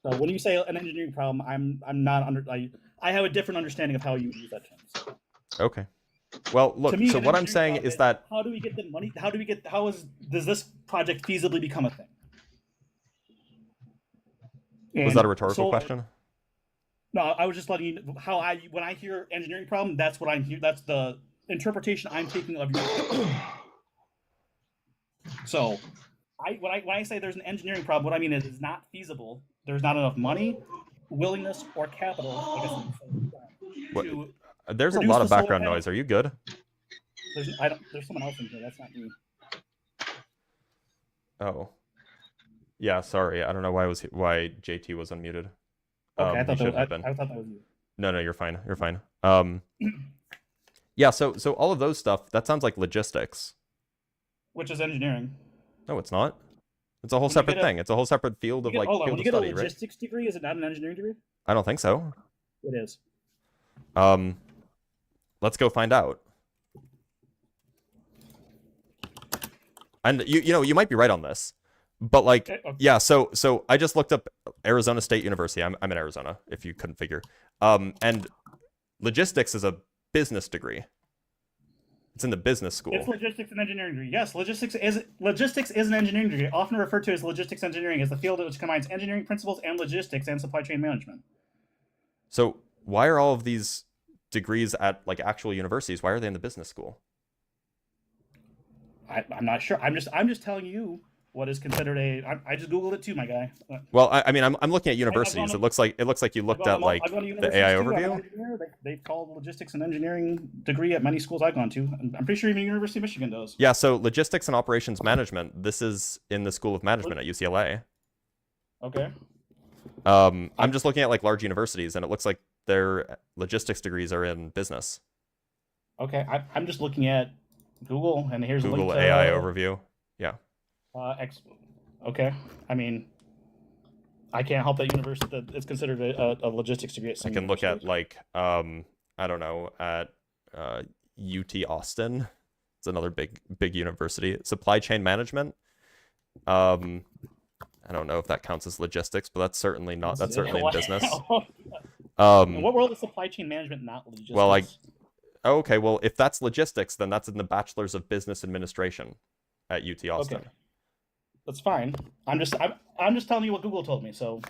So when you say an engineering problem, I'm not I have a different understanding of how you use that term. So. Okay. Well, look. So what I'm saying is that how do we get the money? Does this project feasibly become a thing? Was And that a rhetorical so- question? No, I was just letting you know how when I hear engineering problem, that's what I'm here. That's the interpretation I'm taking of your. So, when I say there's an engineering problem, what I mean is it's not feasible. There's not enough money, willingness, or capital. I guess What- to There's a produce lot the of solar background panel. noise. Are you good? There's someone else in here. That's not me. Oh. Yeah, sorry. I don't know why JT was unmuted. Okay, He shouldn't have been. I thought that was you. No, you're fine. You're fine. Yeah, so all of those stuff, that sounds like logistics. Which is engineering. No, it's not. It's a whole When you separate get a- thing. It's a whole separate field of like Hold on, field when of you get a study, right? logistics degree, is it not an engineering degree? I don't think so. It is. Let's go find out. And you might be right on this, but like, Okay. yeah. So I just looked up Arizona State University. I'm in Arizona, if you couldn't figure. And logistics is a business degree. It's in the business school. It's logistics and engineering degree. Yes, logistics is an engineering degree, often referred to as logistics engineering, as the field which combines engineering principles and logistics and supply chain management. So why are all of these degrees at like actual universities? Why are they in the business school? I'm not sure. I'm just telling you what is considered I just googled it too, my guy. Well, I mean, I'm looking at universities. It looks like you looked at like the AI overview. They've called logistics and engineering degree at many schools I've gone to. I'm pretty sure even University of Michigan does. Yeah, so logistics and operations management. This is in the School of Management at UCLA. Okay. I'm just looking at like large universities, and it looks like their logistics degrees are in business. Okay, I'm just looking at Google, and here's Google a link to, AI overview. Yeah. Okay, I mean, I can't help that university that it's considered a logistics degree. At I can look at like I don't know, at UT Austin. It's another big university. Supply chain management. I don't know if that counts as logistics, but that's certainly not. That's certainly in business. In what world is supply chain management not logistics? Well, like, okay, well, if that's logistics, then that's in the Bachelor's of Business Administration at UT Austin. Okay. That's fine. I'm just telling you what Google told me. So.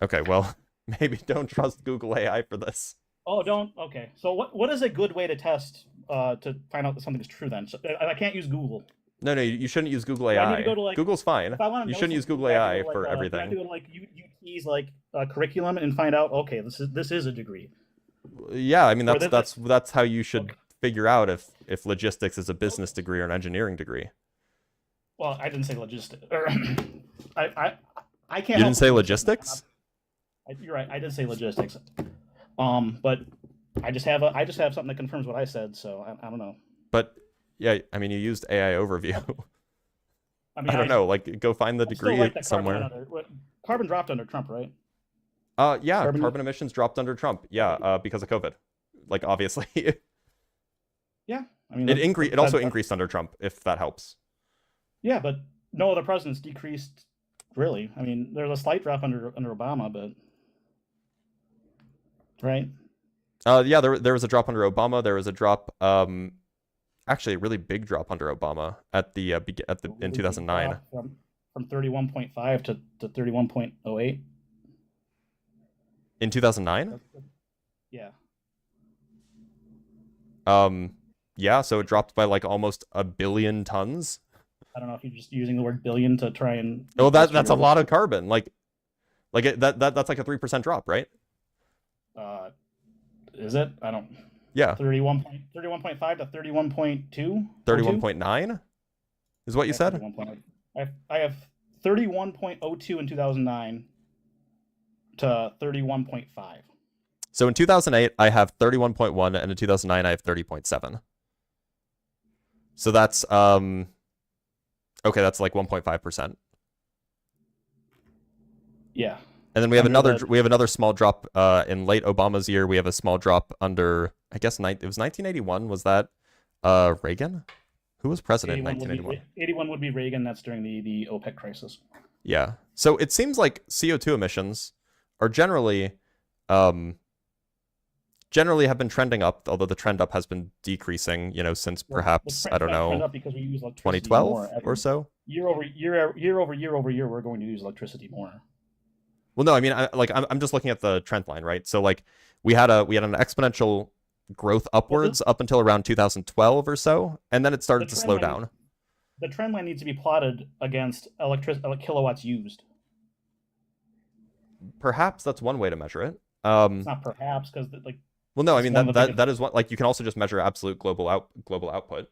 Okay, well, maybe don't trust Google AI for this. Oh, don't. Okay. So what is a good way to test to find out that something is true? Then so, I can't use Google. No, you shouldn't use Google I AI. need to go to, like, Google's fine. If I want to You know shouldn't use something, Google I have to AI go, like, for I everything. have to go to like UT's like curriculum and find out. Okay, this is a degree. Yeah, I mean Or that's how you should figure out if logistics is a business degree or an engineering degree. Well, I didn't say logistics. I can't. You didn't say logistics? You're right. I did say logistics. But I just have something that confirms what I said. So I don't know. But yeah, I mean, you used AI overview. I mean, I don't know. Like, go find the I still degree like that somewhere. Carbon dropped under Trump, right? Yeah, Carbon- carbon emissions dropped under Trump. Yeah, because of COVID. Like, obviously, Yeah. I mean, it also increased under Trump, if that helps. Yeah, but no other presidents decreased. Really, I mean, there's a slight drop under Obama, but right. Yeah, there was a drop under Obama. There was a drop, actually a really big drop under Obama in 2009. From 31.5 to 31.08. In 2009? Yeah. Yeah, so it dropped by like almost 1 billion tons. I don't know if you're just using the word billion to try and. Oh, that's a lot of carbon. Like that's like a 3% drop, right? Is it? I don't. Yeah. 31.5 to 31.2. 31.9 is what you said. I have 31.02 in 2009 to 31.5. So in 2008, I have 31.1, and in 2009, I have 30.7. So that's okay. That's like 1.5%. Yeah. And then we have another small drop in late Obama's year. We have a small drop under, I guess, it was 1981. Was that Reagan? Who was president in 1981? 81 would be Reagan. That's during the OPEC crisis. Yeah. So it seems like CO2 emissions are generally have been trending up, although the trend up has been decreasing, since perhaps, I don't know, 2012 or so. Year over year, we're going to use electricity more. Well, no, I mean, I'm just looking at the trend line, right? So like we had an exponential growth upwards up until around 2012 or so, and then it started to slow down. The trend line needs to be plotted against kilowatts used. Perhaps that's one way to measure it. It's not perhaps, because like. Well, no, I mean that is what, like, you can also just measure absolute global output.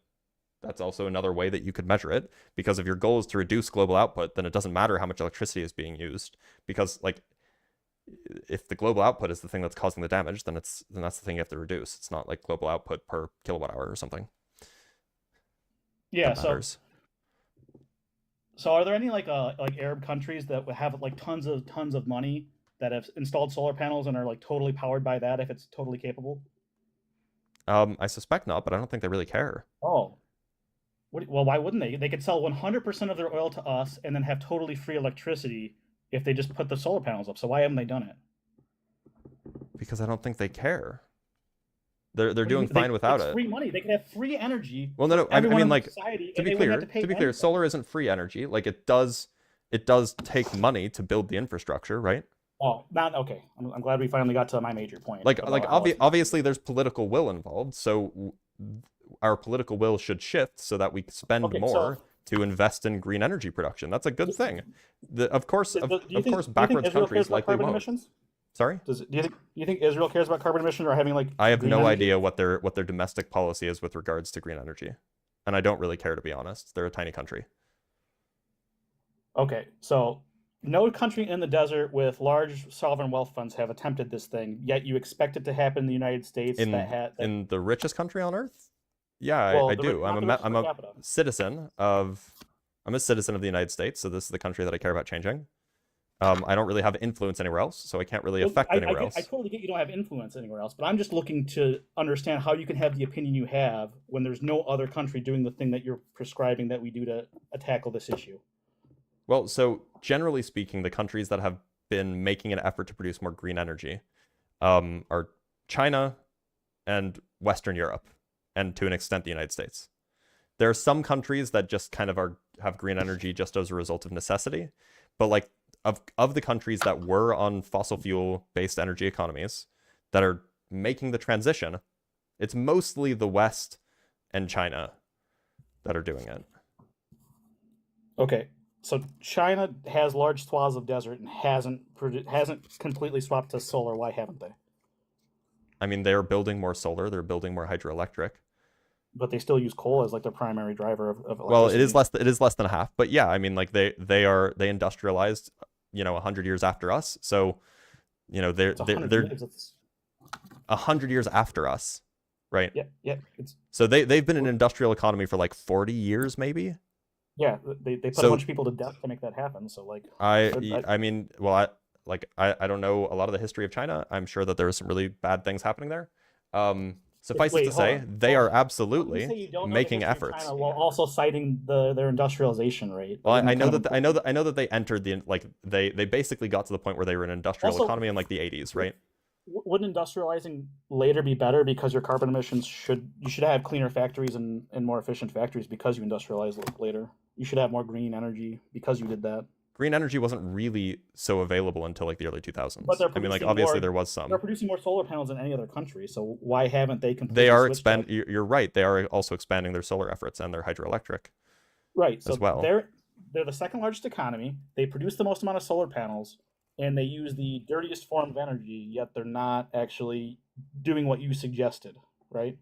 That's also another way that you could measure it, because if your goal is to reduce global output, then it doesn't matter how much electricity is being used, because like if the global output is the thing that's causing the damage, then that's the thing you have to reduce. It's not like global output per kilowatt hour or something. Yeah. So are there any like Arab countries that have like tons of money that have installed solar panels and are like totally powered by that if it's totally capable? I suspect not, but I don't think they really care. Oh. Well, why wouldn't they? They could sell 100% of their oil to us and then have totally free electricity if they just put the solar panels up. So why haven't they done it? Because I don't think they care. They're doing fine without it. Free money. They could have free energy. Well, no. I mean, like, to be clear, anything. solar isn't free energy. Like, it does take money to build the infrastructure, right? Oh, not okay. I'm glad we finally got to my major point. Obviously, there's political will involved. So our political will should shift so that we spend more to invest in green energy production. That's a good thing. Of course, backwards countries like they won't. Sorry? Do you think Israel cares about carbon emissions or having like? I have no idea what their domestic policy is with regards to green energy, and I don't really care, to be honest. They're a tiny country. Okay, so no country in the desert with large sovereign wealth funds have attempted this thing, yet you expect it to happen in the United States. In the richest country on earth? Yeah, I do. I'm a citizen of the United States, so this is the country that I care about changing. I don't really have influence anywhere else, so I can't really affect anywhere else. I totally get you don't have influence anywhere else, but I'm just looking to understand how you can have the opinion you have when there's no other country doing the thing that you're prescribing that we do to tackle this issue. Well, so generally speaking, the countries that have been making an effort to produce more green energy are China and Western Europe, and to an extent the United States. There are some countries that just kind of have green energy just as a result of necessity, but like of the countries that were on fossil fuel based energy economies that are making the transition, it's mostly the West and China that are doing it. Okay, so China has large swaths of desert and hasn't completely swapped to solar. Why haven't they? I mean, they're building more solar. They're building more hydroelectric. But they still use coal as like their primary driver of electricity. Well, it is less than half. But yeah, I mean, like they industrialized, 100 years after us. So, they're 100 years after us, right? Yeah. So they've been an industrial economy for like 40 years, maybe. Yeah, they put a bunch of people to death to make that happen. So like, I don't know a lot of the history of China. I'm sure that there are some really bad things happening there. Suffice it to say, they are absolutely making efforts. China while also citing their industrialization rate. Well, I know that they entered they basically got to the point where they were an industrial economy in like the 80s, right? Wouldn't industrializing later be better because your carbon emissions you should have cleaner factories and more efficient factories because you industrialize later. You should have more green energy because you did that. Green energy wasn't really so available until like the early 2000s. But obviously there was some. They're producing more solar panels than any other country, so why haven't they completely They are expanding. You're right. They are also expanding their solar efforts and their hydroelectric. Right. So as well. They're the second largest economy. They produce the most amount of solar panels, and they use the dirtiest form of energy. Yet they're not actually doing what you suggested, right?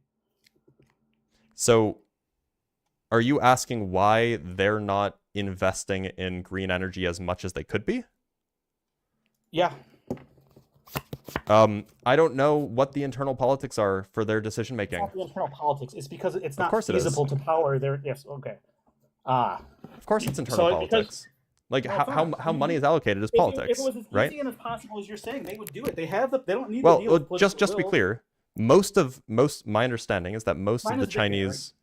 So, are you asking why they're not investing in green energy as much as they could be? Yeah. I don't know what the internal politics are for their decision making. It's not the internal politics. It's because it's not feasible to power their. Yes. Okay. Of course, it's internal politics. Like how money is allocated is politics, if it was as right? easy and as possible as you're saying, they would do it. They have They don't need. Well, just to be clear, my understanding is that most of the Chinese.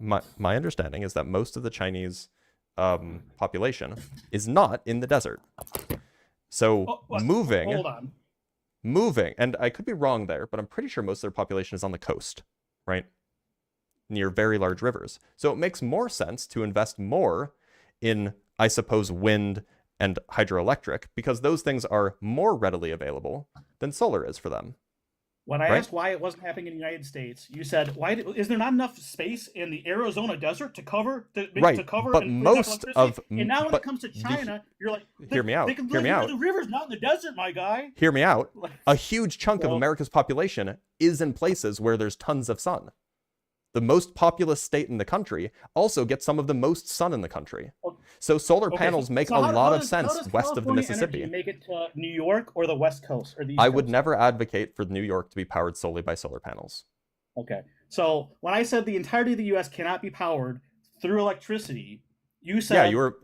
My understanding is that most of the Chinese population is not in the desert. So moving, and I could be wrong there, but I'm pretty sure most of their population is on the coast, right? Near very large rivers. So it makes more sense to invest more in, I suppose, wind and hydroelectric, because those things are more readily available than solar is for them. When I Right? asked why it wasn't happening in the United States, you said, "Why is there not enough space in the Arizona desert to cover Right, to cover?" but and produce enough most electricity?" of- And now when but it comes to the- China, you're like, Hear me out, They can hear live me near out. the rivers, not in the desert, my guy." Hear me out. Like, A huge chunk of Well- America's population is in places where there's tons of sun. The most populous state in the country also gets some of the most sun in the country. So solar okay, panels make so a how lot of does- sense how does west of the California Mississippi. Energy make it to New York or the West Coast or the East I would Coast? never advocate for New York to be powered solely by solar panels. Okay. So when I said the entirety of the U.S. cannot be powered through electricity, you said, Yeah, you were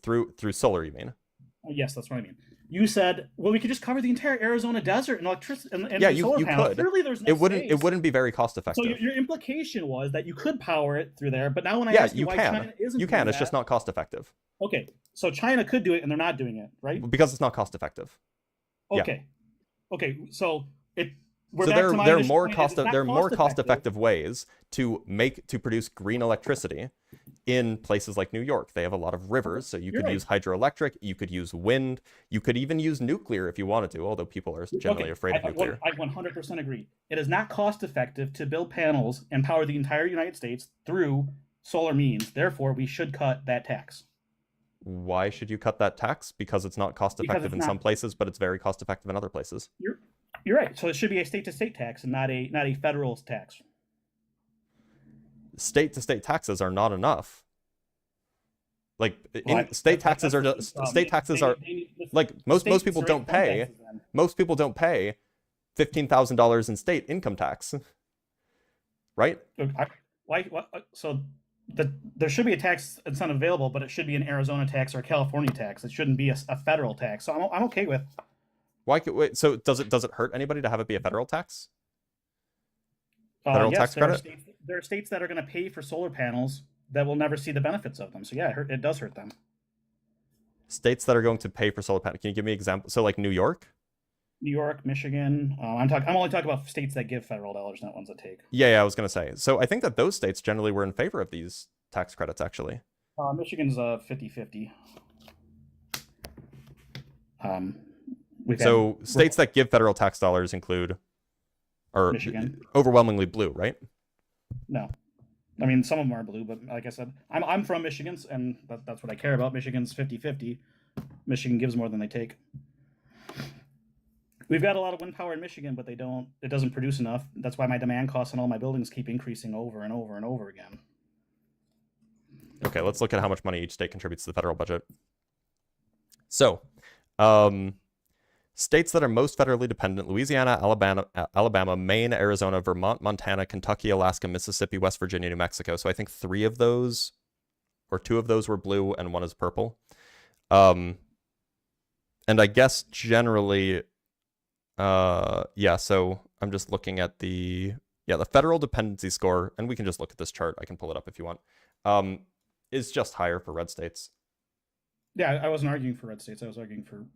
through solar, you mean? Oh, yes, that's what I mean. You said, well, we could just cover the entire Arizona desert and electricity and Yeah, solar you panels. could. Clearly, there's no It wouldn't space. be very cost effective. So your implication was that you could power it through there, but now when I Yeah, ask you you why can. China isn't You can. doing It's just that- not cost effective. Okay, so China could do it and they're not doing it, right? Because it's not cost effective. Yeah. Okay, so we're So back there to my are initial more point, is cost it's not there are more cost cost-effective. effective ways to produce green electricity in places like New York. They have a lot of rivers, so you You're could right. use hydroelectric, you could use wind, you could even use nuclear if you wanted to, although people are generally afraid of nuclear. I 100% agree. It is not cost effective to build panels and power the entire United States through solar means. Therefore, we should cut that tax. Why should you cut that tax? Because it's not cost Because effective it's in some not. places, but it's very cost effective in other places. You're right. So it should be a state-to-state tax and not a federal tax. State-to-state taxes are not enough. Like Well, state taxes are that's the just state taxes are the like most states people are don't income pay. taxes then. Most people don't pay $15,000 in state income tax, right? Look, so there should be a tax incentive available, but it should be an Arizona tax or a California tax. It shouldn't be a federal tax. So I'm okay with. Wait, so does it hurt anybody to have it be a federal tax? Federal Yes, tax credit? There are states that are going to pay for solar panels that will never see the benefits of them. So yeah, it does hurt them. States that are going to pay for solar panels. Can you give me examples? So like New York? New York, Michigan. I'm only talking about states that give federal dollars, not ones that take. Yeah, I was gonna say. So I think that those states generally were in favor of these tax credits, actually. Michigan's 50-50. So states that give federal tax dollars are Michigan. overwhelmingly blue, right? No, I mean some of them are blue, but like I said, I'm from Michigan, and that's what I care about. Michigan's 50-50. Michigan gives more than they take. We've got a lot of wind power in Michigan, but it doesn't produce enough. That's why my demand costs on all my buildings keep increasing over and over and over again. Okay, let's look at how much money each state contributes to the federal budget. So, states that are most federally dependent: Louisiana, Alabama, Maine, Arizona, Vermont, Montana, Kentucky, Alaska, Mississippi, West Virginia, New Mexico. So I think 3 of those, or 2 of those were blue and 1 is purple. And I guess generally, so I'm just looking at the federal dependency score, and we can just look at this chart. I can pull it up if you want. Is just higher for red states. Yeah, I wasn't arguing for red states. I was arguing for.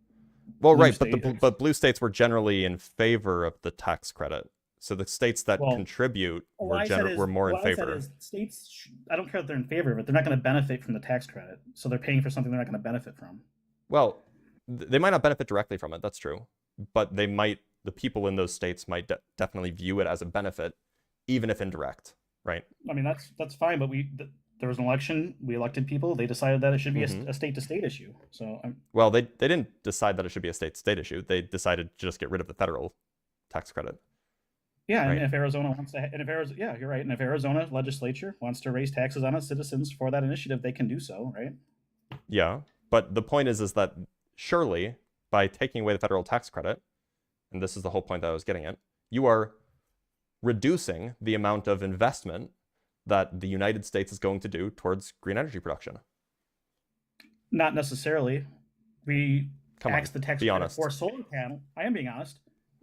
Well, blue right, states. but blue states were generally in favor of the tax credit. So the states that Well, contribute What were more in what I said favor. is states. I don't care if they're in favor of it. They're not going to benefit from the tax credit, so they're paying for something they're not going to benefit from. Well, they might not benefit directly from it. That's true, but they might. The people in those states might definitely view it as a benefit, even if indirect, right? I mean, that's fine, but there was an election. We elected people. They decided that it should be a state-to-state issue. So Well, they didn't decide that it should be a state-to-state issue. They decided to just get rid of the federal tax credit. yeah, Right. and if Arizona wants to, and if Arizona, yeah, you're right. And if Arizona legislature wants to raise taxes on its citizens for that initiative, they can do so, right? Yeah, but the point is that surely by taking away the federal tax credit, and this is the whole point that I was getting at, you are reducing the amount of investment that the United States is going to do towards green energy production. Not necessarily. We Come on, axe the tax be credit honest. for a solar panel. I am being honest.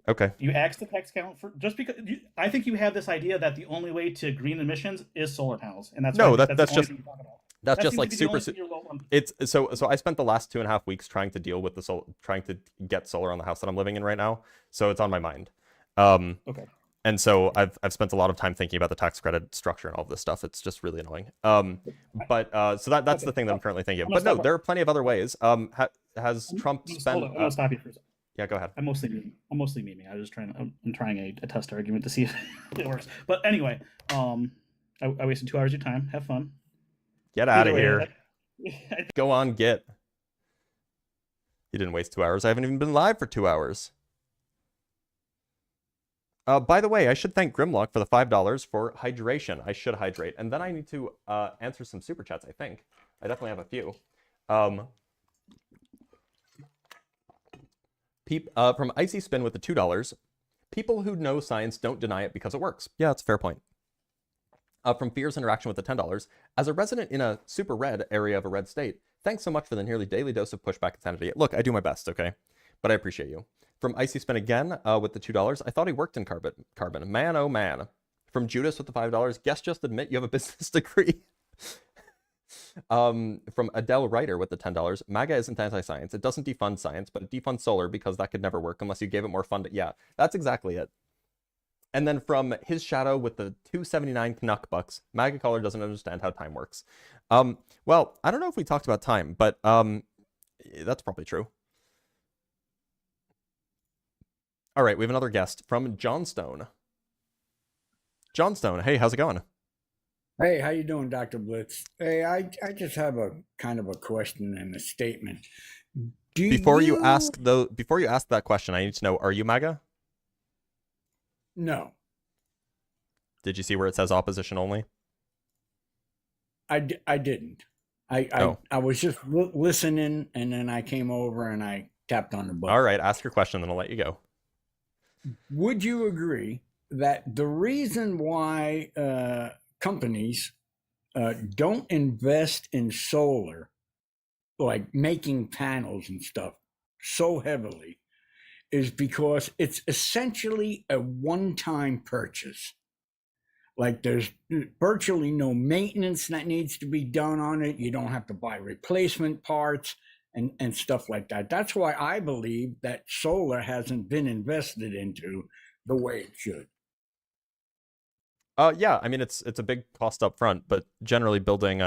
Okay. You axe the tax count for just because I think you have this idea that the only way to green emissions is solar panels, and that's No, why that's the only just- thing you talk about. That's That just seems like to be the only super. thing you're low on. It's so I spent the last 2.5 weeks trying to deal with trying to get solar on the house that I'm living in right now. So it's on my mind. Okay. And so I've spent a lot of time thinking about the tax credit structure and all of this stuff. It's just really annoying. So that's the thing that I'm currently thinking of. I'm gonna But no, stop. there are plenty of other ways. has Trump Just spent? hold on, I'm gonna stop you for a second. Yeah, go ahead. I'm mostly memeing. I was just trying. I'm trying a test argument to see if it works. But anyway, I wasted 2 hours of your time. Have fun. Get out of Either way, here. Go on, get. You didn't waste 2 hours. I haven't even been live for 2 hours. By the way, I should thank Grimlock for the $5 for hydration. I should hydrate. And then I need to answer some super chats, I think. I definitely have a few. From Icy Spin with the $2. People who know science don't deny it because it works. Yeah, that's a fair point. From Fear's Interaction with the $10. As a resident in a super red area of a red state, thanks so much for the nearly daily dose of pushback insanity. Look, I do my best, okay? But I appreciate you. From Icy Spin again with the $2. I thought he worked in carbon. Man, oh man. From Judas with the $5. Guess just admit you have a business degree. From Adele Ryder with the $10. MAGA isn't anti-science. It doesn't defund science, but it defunds solar because that could never work unless you gave it more fund. Yeah, that's exactly it. And then from His Shadow with the $2.79 Canuck bucks. MAGA caller doesn't understand how time works. Well, I don't know if we talked about time, but that's probably true. All right, we have another guest from Johnstone. Johnstone, hey, how's it going? Hey, how you doing, Dr. Blitz? Hey, I just have a kind of a question and a statement. Before you ask that question, I need to know, are you MAGA? No. Did you see where it says opposition only? I didn't. I was just listening, and then I came over and I tapped on the button. All right, ask your question, then I'll let you go. Would you agree that the reason why companies don't invest in solar, like making panels and stuff, so heavily, is because it's essentially a one-time purchase? Like there's virtually no maintenance that needs to be done on it. You don't have to buy replacement parts and stuff like that. That's why I believe that solar hasn't been invested into the way it should. Yeah, I mean it's a big cost up front, but generally building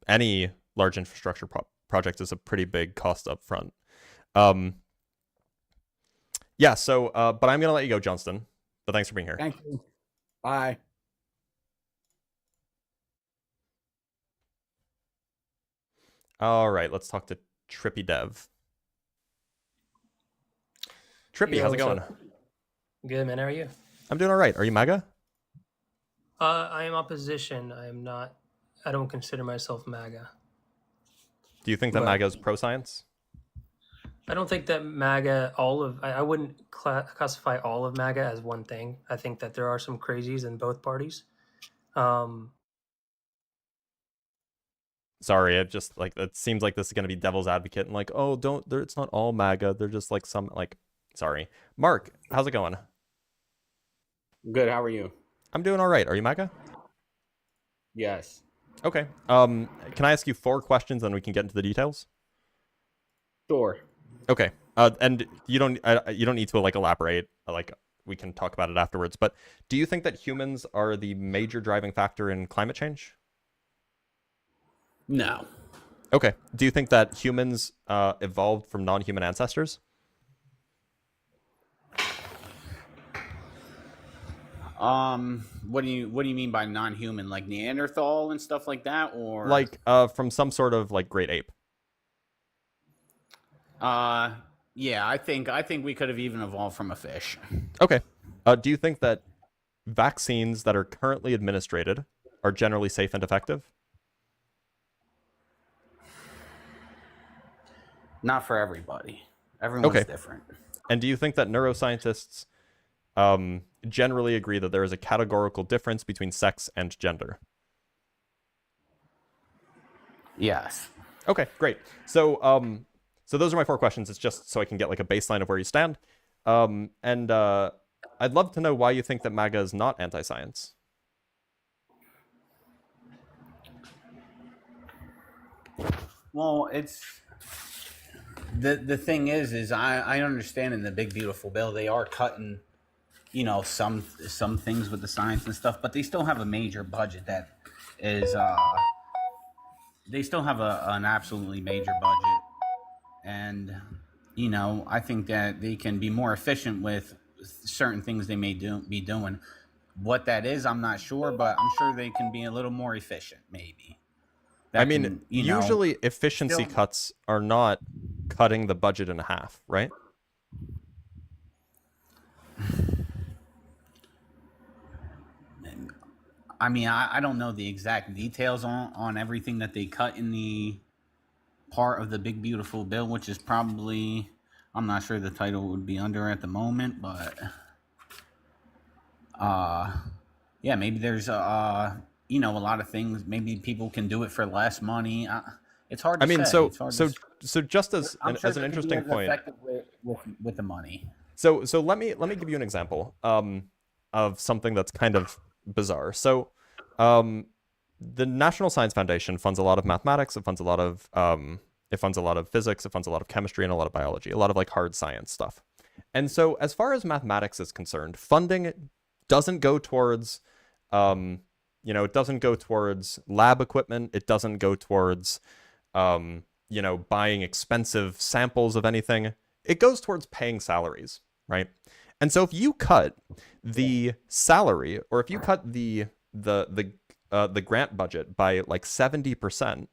any large infrastructure project is a pretty big cost up front. Yeah, so but I'm gonna let you go, Johnston. But thanks for being here. Thank you. Bye. All right, let's talk to Trippy Dev. Trippy, how's it going? Good, man. How are you? I'm doing all right. Are you MAGA? I am opposition. I am not. I don't consider myself MAGA. Do you think that MAGA is pro-science? I don't think that MAGA, I wouldn't classify all of MAGA as one thing. I think that there are some crazies in both parties. Sorry, it just like it seems like this is going to be devil's advocate and like, oh, it's not all MAGA. They're just like some like. Sorry, Mark, how's it going? Good. How are you? I'm doing all right. Are you MAGA? Yes. Okay. Can I ask you 4 questions, then we can get into the details? Sure. Okay. And you don't need to like elaborate. Like we can talk about it afterwards. But do you think that humans are the major driving factor in climate change? No. Okay. Do you think that humans evolved from non-human ancestors? What do you mean by non-human? Like Neanderthal and stuff like that, or like from some sort of like great ape? Yeah, I think we could have even evolved from a fish. Okay. Do you think that vaccines that are currently administered are generally safe and effective? Not for everybody. Everyone's different. And do you think that neuroscientists generally agree that there is a categorical difference between sex and gender? Yes. Okay, great. So so those are my 4 questions. It's just so I can get like a baseline of where you stand. And I'd love to know why you think that MAGA is not anti-science. Well, it's the thing is I understand in the big beautiful bill they are cutting, you know, some things with the science and stuff, but they still have a major budget that is they still have an absolutely major budget, and I think that they can be more efficient with certain things they may be doing. What that is, I'm not sure, but I'm sure they can be a little more efficient, maybe. I mean, usually efficiency cuts are not cutting the budget in half, right? I mean, I don't know the exact details on everything that they cut in the part of the big beautiful bill, which is probably, I'm not sure the title would be under at the moment, but yeah, maybe there's a lot of things. Maybe people can do it for less money. It's hard to say. So just as an interesting point with the money. So let me give you an example of something that's kind of bizarre. So the National Science Foundation funds a lot of mathematics. It funds a lot of physics. It funds a lot of chemistry and a lot of biology, a lot of like hard science stuff. And so as far as mathematics is concerned, funding doesn't go towards it doesn't go towards lab equipment. It doesn't go towards buying expensive samples of anything. It goes towards paying salaries, right? And so if you cut the salary, or if you cut the grant budget by like 70%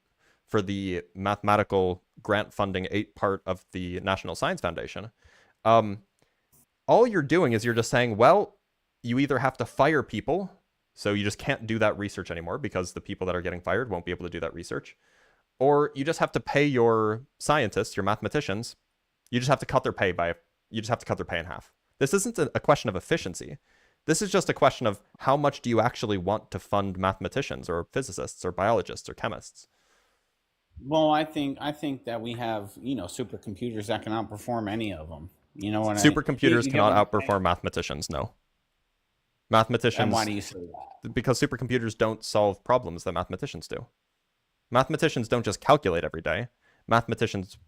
for the mathematical grant funding part of the National Science Foundation, all you're doing is you're just saying, well, you either have to fire people, so you just can't do that research anymore because the people that are getting fired won't be able to do that research, or you just have to pay your scientists, your mathematicians, you just have to cut their pay in half. This isn't a question of efficiency. This is just a question of how much do you actually want to fund mathematicians or physicists or biologists or chemists? Well, I think that we have, supercomputers that can outperform any of them. Supercomputers cannot outperform mathematicians, no. Mathematicians. And why do you say that? Because supercomputers don't solve problems that mathematicians do. Mathematicians don't just calculate every day. Mathematicians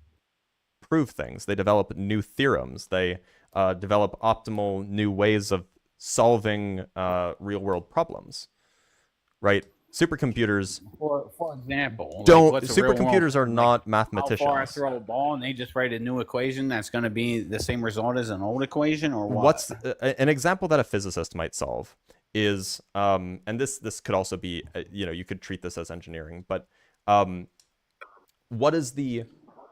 prove things. They develop new theorems. They develop optimal new ways of solving real-world problems, right? Supercomputers, for example, supercomputers are not mathematicians. How far I throw a ball and they just write a new equation that's going to be the same result as an old equation, or what? What's an example that a physicist might solve is, and this could also be, you could treat this as engineering, but what is the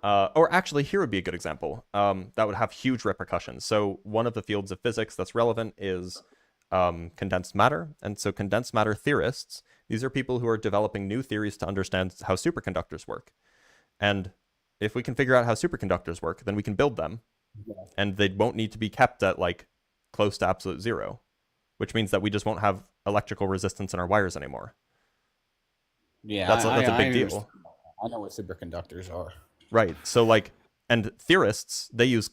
or actually, here would be a good example that would have huge repercussions. So one of the fields of physics that's relevant is condensed matter. And so condensed matter theorists, these are people who are developing new theories to understand how superconductors work. And if we can figure out how superconductors work, then we can build them. And they won't need to be kept at like close to absolute zero, which means that we just won't have electrical resistance in our wires anymore. Yeah, that's a big deal. I know what superconductors are. Right. So and theorists, they use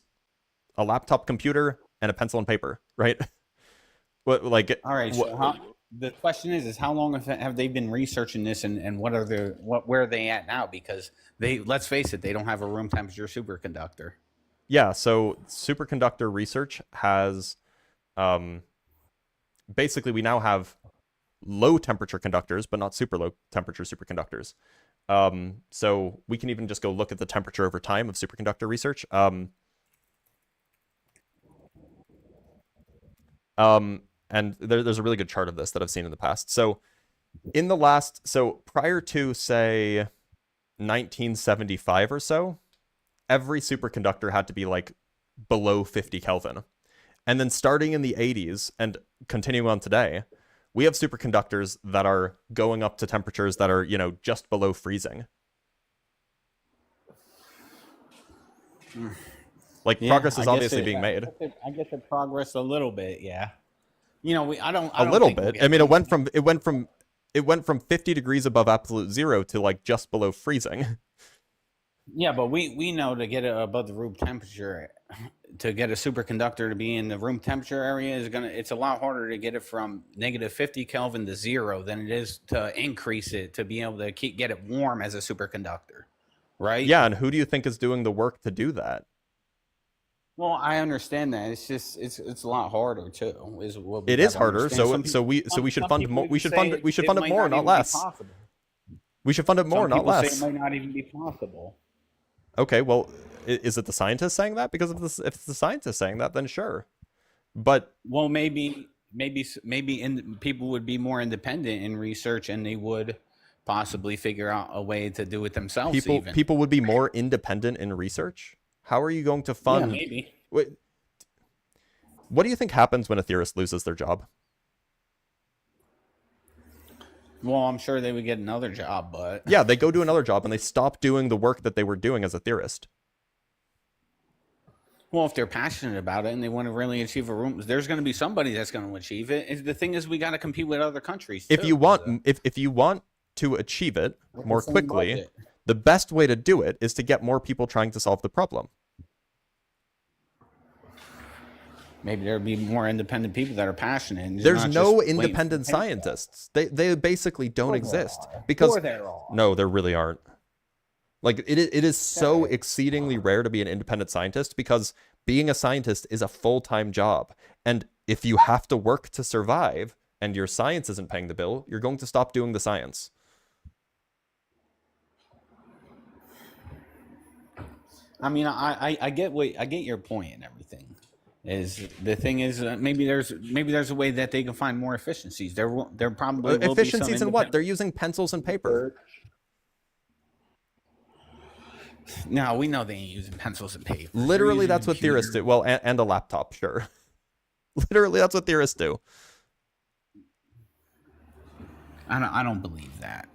a laptop computer and a pencil and paper, right? All right. So the question is how long have they been researching this, and where are they at now? Because let's face it, they don't have a room temperature superconductor. Yeah. So superconductor research has, basically we now have low temperature conductors, but not super low temperature superconductors. So we can even just go look at the temperature over time of superconductor research. And there's a really good chart of this that I've seen in the past. So prior to say 1975 or so, every superconductor had to be like below 50 Kelvin. And then starting in the 80s and continuing on today, we have superconductors that are going up to temperatures that are, just below freezing. Progress is obviously being made. I guess it progressed a little bit, yeah. I don't a little bit. I mean, it went from 50 degrees above absolute zero to like just below freezing. Yeah, but we know to get it above the room temperature, to get a superconductor to be in the room temperature area it's a lot harder to get it from negative 50 Kelvin to zero than it is to increase it to be able to get it warm as a superconductor, right? Yeah, and who do you think is doing the work to do that? Well, I understand that. It's just it's a lot harder too. It is harder. So we should fund more. We should fund it more, not less. We should fund it more, Some not people say less. it might not even be possible. Okay, well, is it the scientists saying that? Because if it's the scientists saying that, then sure. But well, maybe people would be more independent in research, and they would possibly figure out a way to do it themselves. People would be more independent in research. How are you going to fund? Yeah, maybe. Wait, what do you think happens when a theorist loses their job? Well, I'm sure they would get another job, but yeah, they go do another job and they stop doing the work that they were doing as a theorist. Well, if they're passionate about it and they want to really achieve a room, there's going to be somebody that's going to achieve it. The thing is, we got to compete with other countries. If you want to achieve it more quickly, budget. The best way to do it is to get more people trying to solve the problem. Maybe there'd be more independent people that are passionate. There's no independent scientists. They basically don't exist because no, there really aren't. Like it is so exceedingly rare to be an independent scientist because being a scientist is a full-time job. And if you have to work to survive and your science isn't paying the bill, you're going to stop doing the science. I mean, I get your point and everything. Is the thing is maybe there's a way that they can find more efficiencies. There probably will efficiencies be some in what? They're using pencils and paper. No, we know they ain't using pencils and paper. Literally, that's what theorists do. Well, and a laptop, sure. Literally, that's what theorists do. I don't believe that.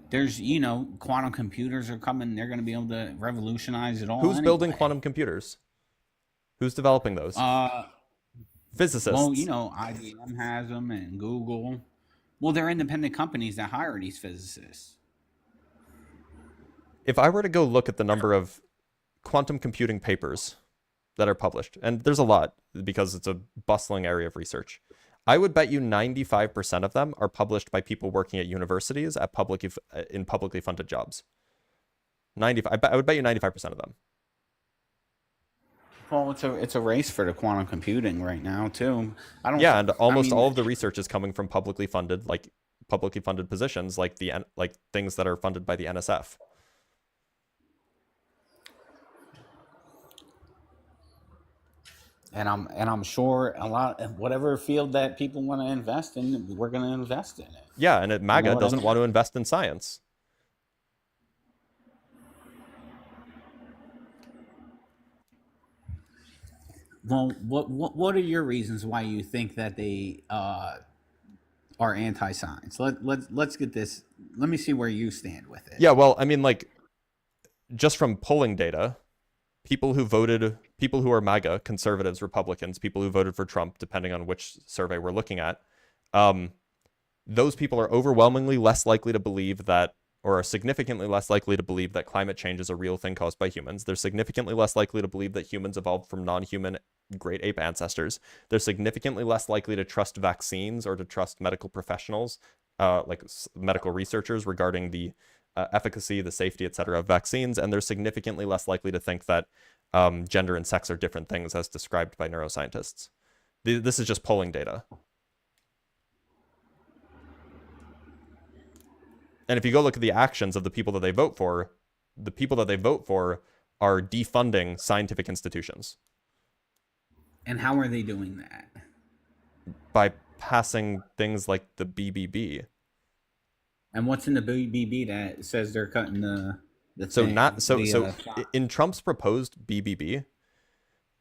There's, quantum computers are coming. They're going to be able to revolutionize it all. Who's building quantum computers? Who's developing those? Physicists. Well, IBM has them and Google. Well, they're independent companies that hire these physicists. If I were to go look at the number of quantum computing papers that are published, and there's a lot because it's a bustling area of research, I would bet you 95% of them are published by people working at universities at in publicly funded jobs. I would bet you 95% of them. Well, it's a race for the quantum computing right now too. And almost all of the research is coming from publicly funded positions, like things that are funded by the NSF. And I'm sure whatever field that people want to invest in, we're going to invest in it. Yeah, and MAGA doesn't want to invest in science. Well, what are your reasons why you think that they are anti-science? Let's get this. Let me see where you stand with it. Yeah, well, I mean, just from polling data, people who are MAGA, conservatives, Republicans, people who voted for Trump, depending on which survey we're looking at, those people are overwhelmingly less likely to believe that, or are significantly less likely to believe that climate change is a real thing caused by humans. They're significantly less likely to believe that humans evolved from non-human great ape ancestors. They're significantly less likely to trust vaccines or to trust medical professionals, like medical researchers regarding the efficacy, the safety, etc. of vaccines. And they're significantly less likely to think that gender and sex are different things as described by neuroscientists. This is just polling data. And if you go look at the actions of the people that they vote for, the people that they vote for are defunding scientific institutions. And how are they doing that? By passing things like the BBB. And what's in the BBB that says they're cutting the in Trump's proposed BBB,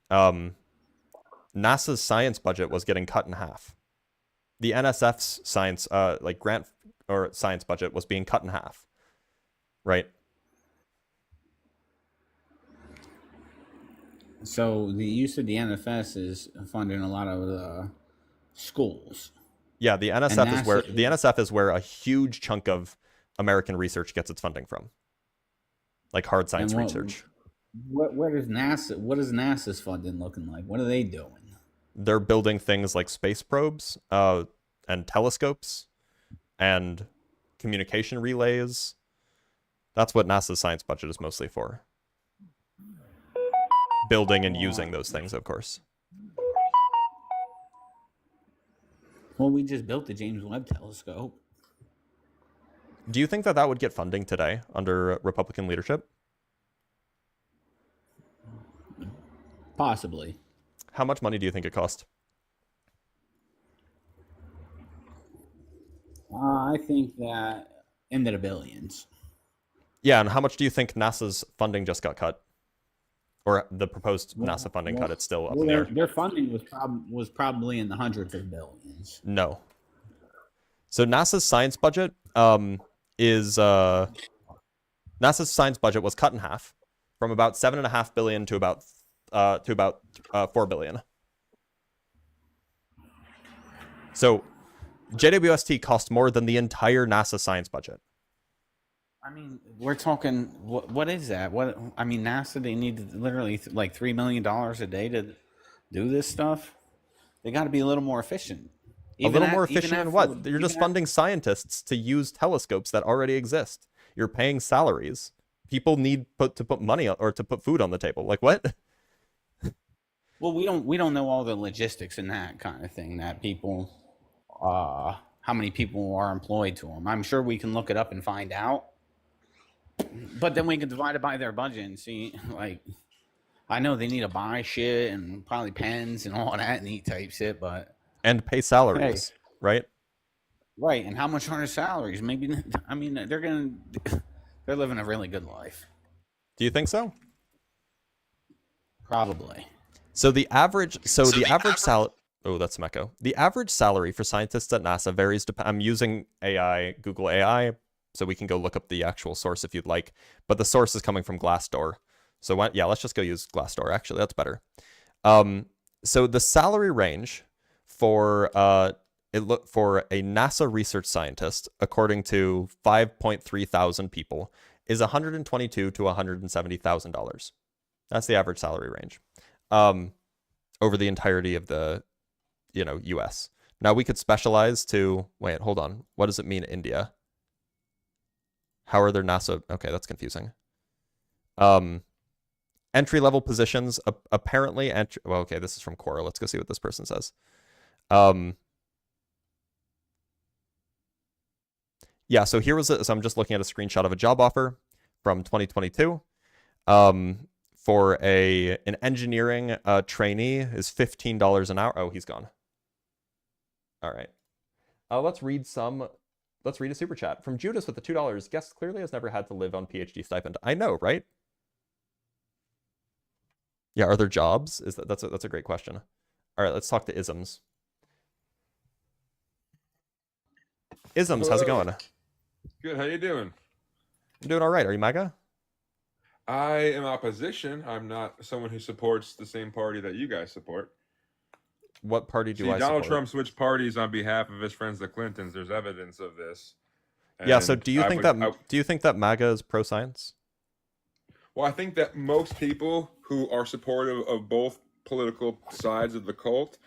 NASA's science budget was getting cut in half. The NSF's science grant or science budget was being cut in half, right? So the use of the NFS is funding a lot of the schools. Yeah, the NSF is where a huge chunk of American research gets its funding from, like hard science research. What is NASA's funding looking like? What are they doing? They're building things like space probes, and telescopes, and communication relays. That's what NASA's science budget is mostly for. Building and using those things, of course. Well, we just built the James Webb Telescope. Do you think that that would get funding today under Republican leadership? Possibly. How much money do you think it cost? I think that into the billions. Yeah, and how much do you think NASA's funding just got cut? Or the proposed NASA funding cut, it's still up in the air. Their funding was probably in the hundreds of billions. No. So NASA's science budget NASA's science budget was cut in half from about $7.5 billion to about $4 billion. So JWST cost more than the entire NASA science budget. I mean, we're talking. What is that? What I mean, NASA, they need literally like $3 million a day to do this stuff. They got to be a little more efficient. A little more efficient in what? You're just funding scientists to use telescopes that already exist. You're paying salaries. People need to put money or to put food on the table. Like what? Well, we don't know all the logistics and that kind of thing. That people, how many people are employed to them. I'm sure we can look it up and find out. But then we can divide it by their budget and see, like, I know they need to buy shit and probably pens and all that neat type shit, but... And pay salaries, right? Right, and how much are their salaries? Maybe, I mean, they're living a really good life. Do you think so? Probably. So the average salary... Oh, that's some echo. The average salary for scientists at NASA varies. I'm using AI, Google AI, so we can go look up the actual source if you'd like. But the source is coming from Glassdoor. So let's just go use Glassdoor. Actually, that's better. So the salary range for a NASA research scientist, according to 5.3 thousand people, is $122,000 to $170,000. That's the average salary range over the entirety of the U.S. Now we could specialize to hold on. What does it mean India? How are their NASA? Okay, that's confusing. Entry-level positions, apparently okay, this is from Quora. Let's go see what this person says. Yeah, so here was so I'm just looking at a screenshot of a job offer from 2022. For an engineering trainee is $15 an hour. Oh, he's gone. All right. Let's read a super chat from Judas with the $2. Guest clearly has never had to live on PhD stipend. I know, right? Yeah, are there jobs? That's a great question. All right, let's talk to Isms. Isms, how's it going? Good. How you doing? I'm doing all right. Are you MAGA? I am opposition. I'm not someone who supports the same party that you guys support. What party do I support? Donald Trump switched parties on behalf of his friends, the Clintons. There's evidence of this. Yeah. So do you think that MAGA is pro-science? Well, I think that most people who are supportive of both political sides of the cult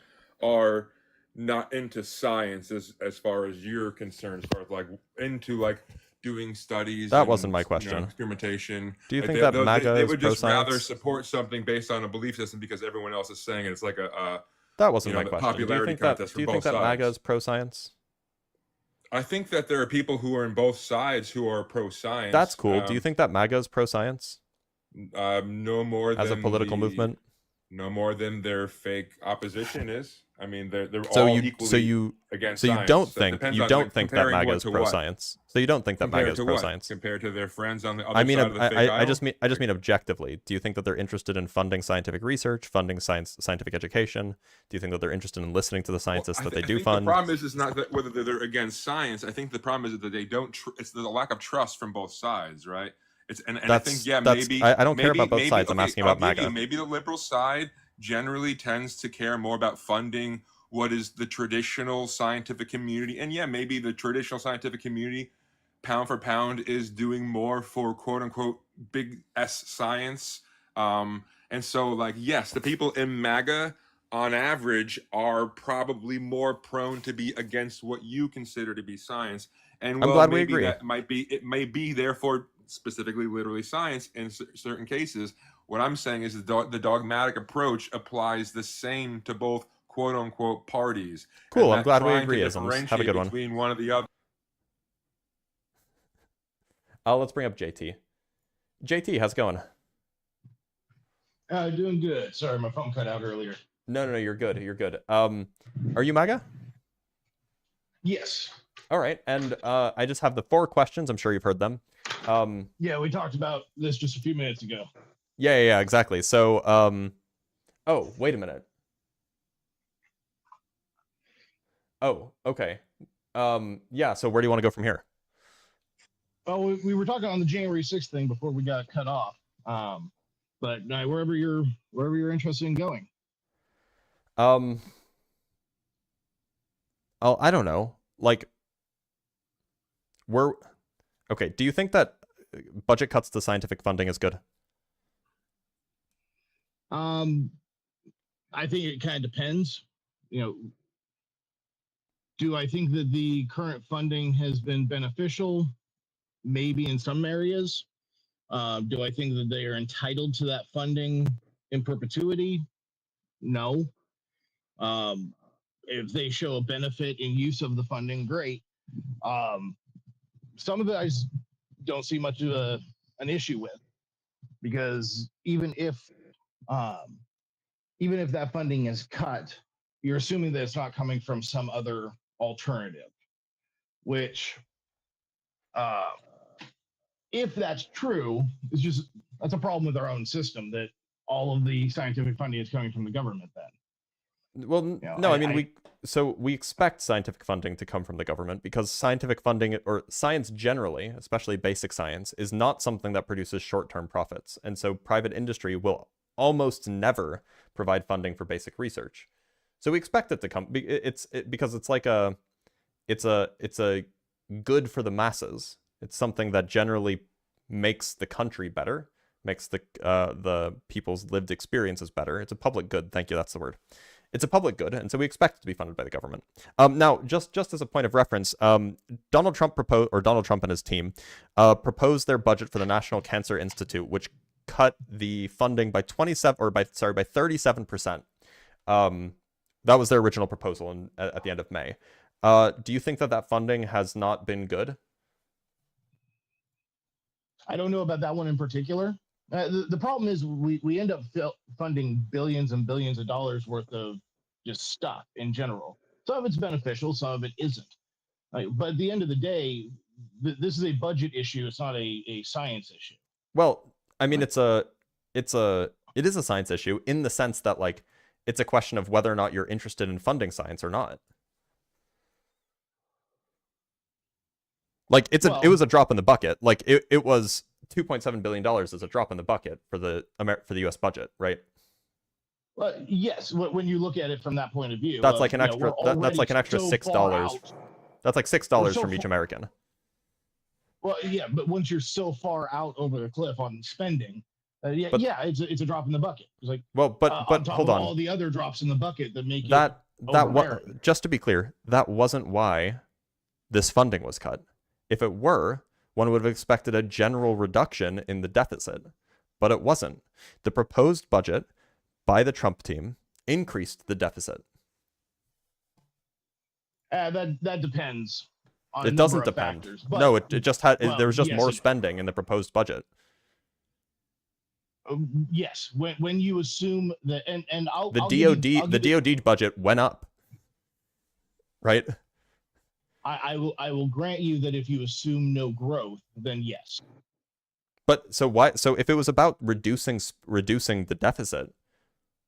are not into science as far as you're concerned, as far as into doing studies. That wasn't my question. Experimentation. Do you think that MAGA they is would just pro-science? rather support something based on a belief system because everyone else is saying it. It's like that wasn't my question. Popularity contest for both sides. Do you think that MAGA is pro-science? I think that there are people who are in both sides who are pro-science. That's cool. Do you think that MAGA is pro-science? No more than as a political movement. No more than their fake opposition is. I mean, they're all equally against science. You don't think that MAGA is pro-science. So you don't think that MAGA is pro-science compared to their friends on the other side of the fake aisle? I just mean objectively. Do you think that they're interested in funding scientific research, funding scientific education? Do you think that they're interested in listening to the scientists that they do fund? The problem is not that whether they're against science. I think the problem is that they don't. It's the lack of trust from both sides, right? I think maybe I don't care about both sides. I'm asking about MAGA. Maybe the liberal side generally tends to care more about funding what is the traditional scientific community, and maybe the traditional scientific community, pound for pound, is doing more for quote unquote big S science. And so, yes, the people in MAGA on average are probably more prone to be against what you consider to be science. And I'm glad we agree. It may be therefore specifically literally science in certain cases. What I'm saying is the dogmatic approach applies the same to both quote unquote parties. Cool. I'm glad we agree. Have a good one. Between one or the other. Let's bring up JT. JT, how's it going? Doing good. Sorry, my phone cut out earlier. No, you're good. You're good. Are you MAGA? Yes. All right, and I just have the 4 questions. I'm sure you've heard them. Yeah, we talked about this just a few minutes ago. Yeah, exactly. So, oh, wait a minute. Oh, okay. Yeah, so where do you want to go from here? Well, we were talking on the January 6th thing before we got cut off. But wherever you're interested in going. I don't know. Like, okay, do you think that budget cuts to scientific funding is good? I think it kind of depends. Do I think that the current funding has been beneficial? Maybe in some areas. Do I think that they are entitled to that funding in perpetuity? No. If they show a benefit in use of the funding, great. Some of it I just don't see much of an issue with, because even if that funding is cut, you're assuming that it's not coming from some other alternative, which if that's true, that's a problem with our own system, that all of the scientific funding is coming from the government then. Well, no, I mean, we expect scientific funding to come from the government, because scientific funding, or science generally, especially basic science, is not something that produces short-term profits. And so private industry will almost never provide funding for basic research. So we expect it to come, because it's like it's a good for the masses. It's something that generally makes the country better, makes the people's lived experiences better. It's a public good. Thank you. That's the word. It's a public good, and so we expect it to be funded by the government. Now, just as a point of reference, Donald Trump and his team proposed their budget for the National Cancer Institute, which cut the funding by 37%. That was their original proposal at the end of May. Do you think that funding has not been good? I don't know about that one in particular. The problem is we end up funding billions and billions of dollars worth of just stuff in general. Some of it's beneficial, some of it isn't. But at the end of the day, this is a budget issue. It's not a science issue. Well, I mean, it is a science issue in the sense that, like, it's a question of whether or not you're interested in funding science or not. Like, it was a drop in the bucket. Like, it was $2.7 billion is a drop in the bucket for the U.S. budget, right? Well, yes. When you look at it from that point of view, that's like an extra. That's like an extra $6. That's like $6 from each American. Well, yeah, but once you're so far out over the cliff on spending, it's a drop in the bucket. It's like, well, but hold on. All the other drops in the bucket that make just to be clear, that wasn't why this funding was cut. If it were, one would have expected a general reduction in the deficit, but it wasn't. The proposed budget by the Trump team increased the deficit. That depends on it doesn't depend. Factors, but, no, it just had there was just more spending in the proposed budget. Yes, when you assume that, and the DoD budget went up, right? I will grant you that if you assume no growth, then yes. But so why? So if it was about reducing the deficit,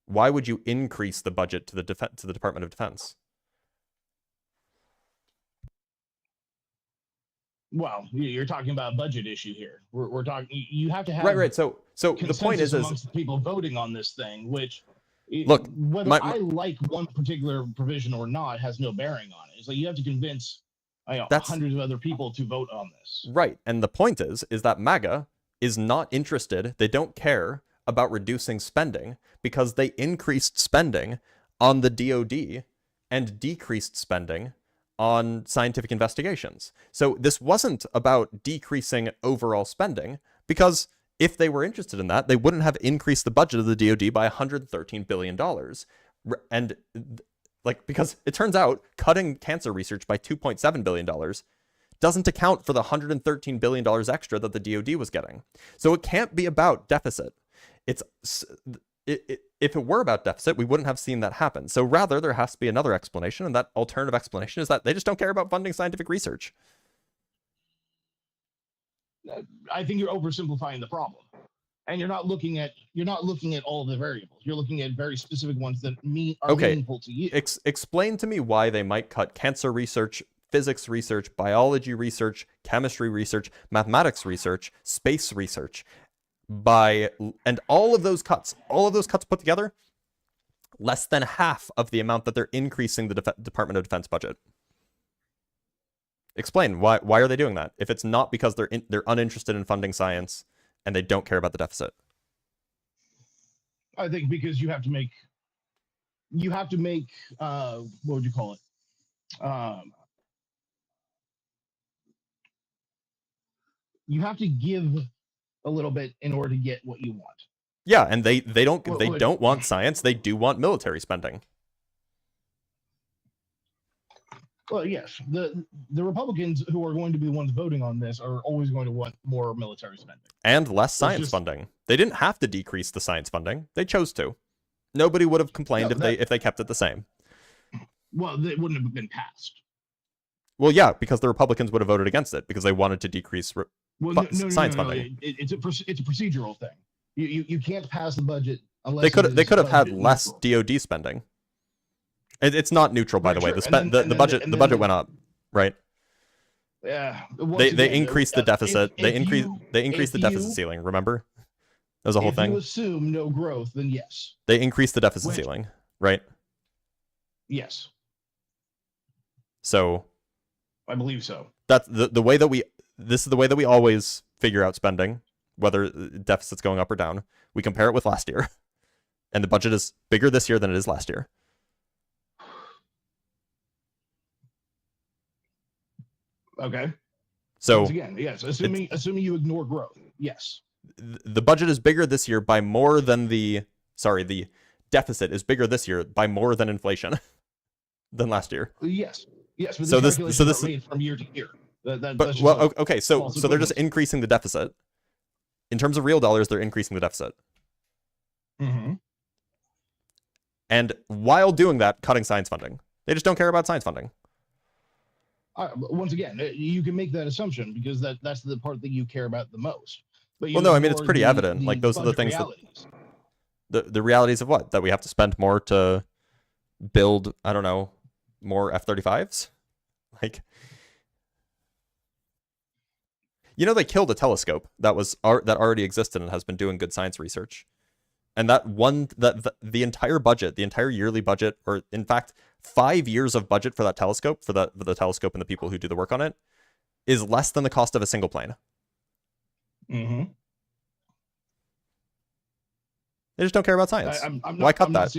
why would you increase the budget to the Department of Defense? Well, you're talking about a budget issue here. We're talking. You have to have right. So the point is amongst the people voting on this thing, which look, whether I like one particular provision or not has no bearing on it. It's like you have to convince hundreds of other people to vote on this. Right, and the point is that MAGA is not interested. They don't care about reducing spending because they increased spending on the DoD and decreased spending on scientific investigations. So this wasn't about decreasing overall spending, because if they were interested in that, they wouldn't have increased the budget of the DoD by $113 billion. And because it turns out cutting cancer research by $2.7 billion doesn't account for the $113 billion extra that the DoD was getting. So it can't be about deficit. If it were about deficit, we wouldn't have seen that happen. So rather, there has to be another explanation, and that alternative explanation is that they just don't care about funding scientific research. I think you're oversimplifying the problem, and you're not looking at all of the variables. You're looking at very specific ones that are meaningful to you. Explain to me why they might cut cancer research, physics research, biology research, chemistry research, mathematics research, space research, and all of those cuts put together, less than half of the amount that they're increasing the Department of Defense budget. Explain why are they doing that if it's not because they're uninterested in funding science and they don't care about the deficit? I think because you have to make what would you call it? You have to give a little bit in order to get what you want. Yeah, and they don't want science. They do want military spending. Well, yes, the Republicans who are going to be the ones voting on this are always going to want more military spending and less science funding. They didn't have to decrease the science funding; they chose to. Nobody would have complained if they kept it the same. Well, it wouldn't have been passed. Well, yeah, because the Republicans would have voted against it because they wanted to decrease science funding. It's a procedural thing. You can't pass the budget unless they could have had less DoD spending. It's not neutral, by the way. The budget went up, right? Yeah. They increased the deficit. They increased the deficit ceiling. Remember, that was a whole thing. If you assume no growth, then yes. They increased the deficit ceiling, right? Yes. So, I believe so. That's the way that this is the way that we always figure out spending, whether deficit's going up or down. We compare it with last year, and the budget is bigger this year than it is last year. Okay. So once again, yes, assuming you ignore growth, yes. The budget is bigger this year by more than the deficit is bigger this year by more than inflation than last year. Yes. But so this is made from year to year. Okay, so they're just increasing the deficit. In terms of real dollars, they're increasing the deficit. Mm-hmm. And while doing that, cutting science funding. They just don't care about science funding. Once again, you can make that assumption because that's the part that you care about the most. But well, no, I mean, it's pretty evident. Like, those are the things the realities of what? That we have to spend more to build, I don't know, more F-35s? Like, they killed a telescope that already existed and has been doing good science research. And the entire yearly budget, or in fact, 5 years of budget for that telescope, for the telescope and the people who do the work on it, is less than the cost of a single plane. Mm-hmm. They just don't care about science. Why cut that?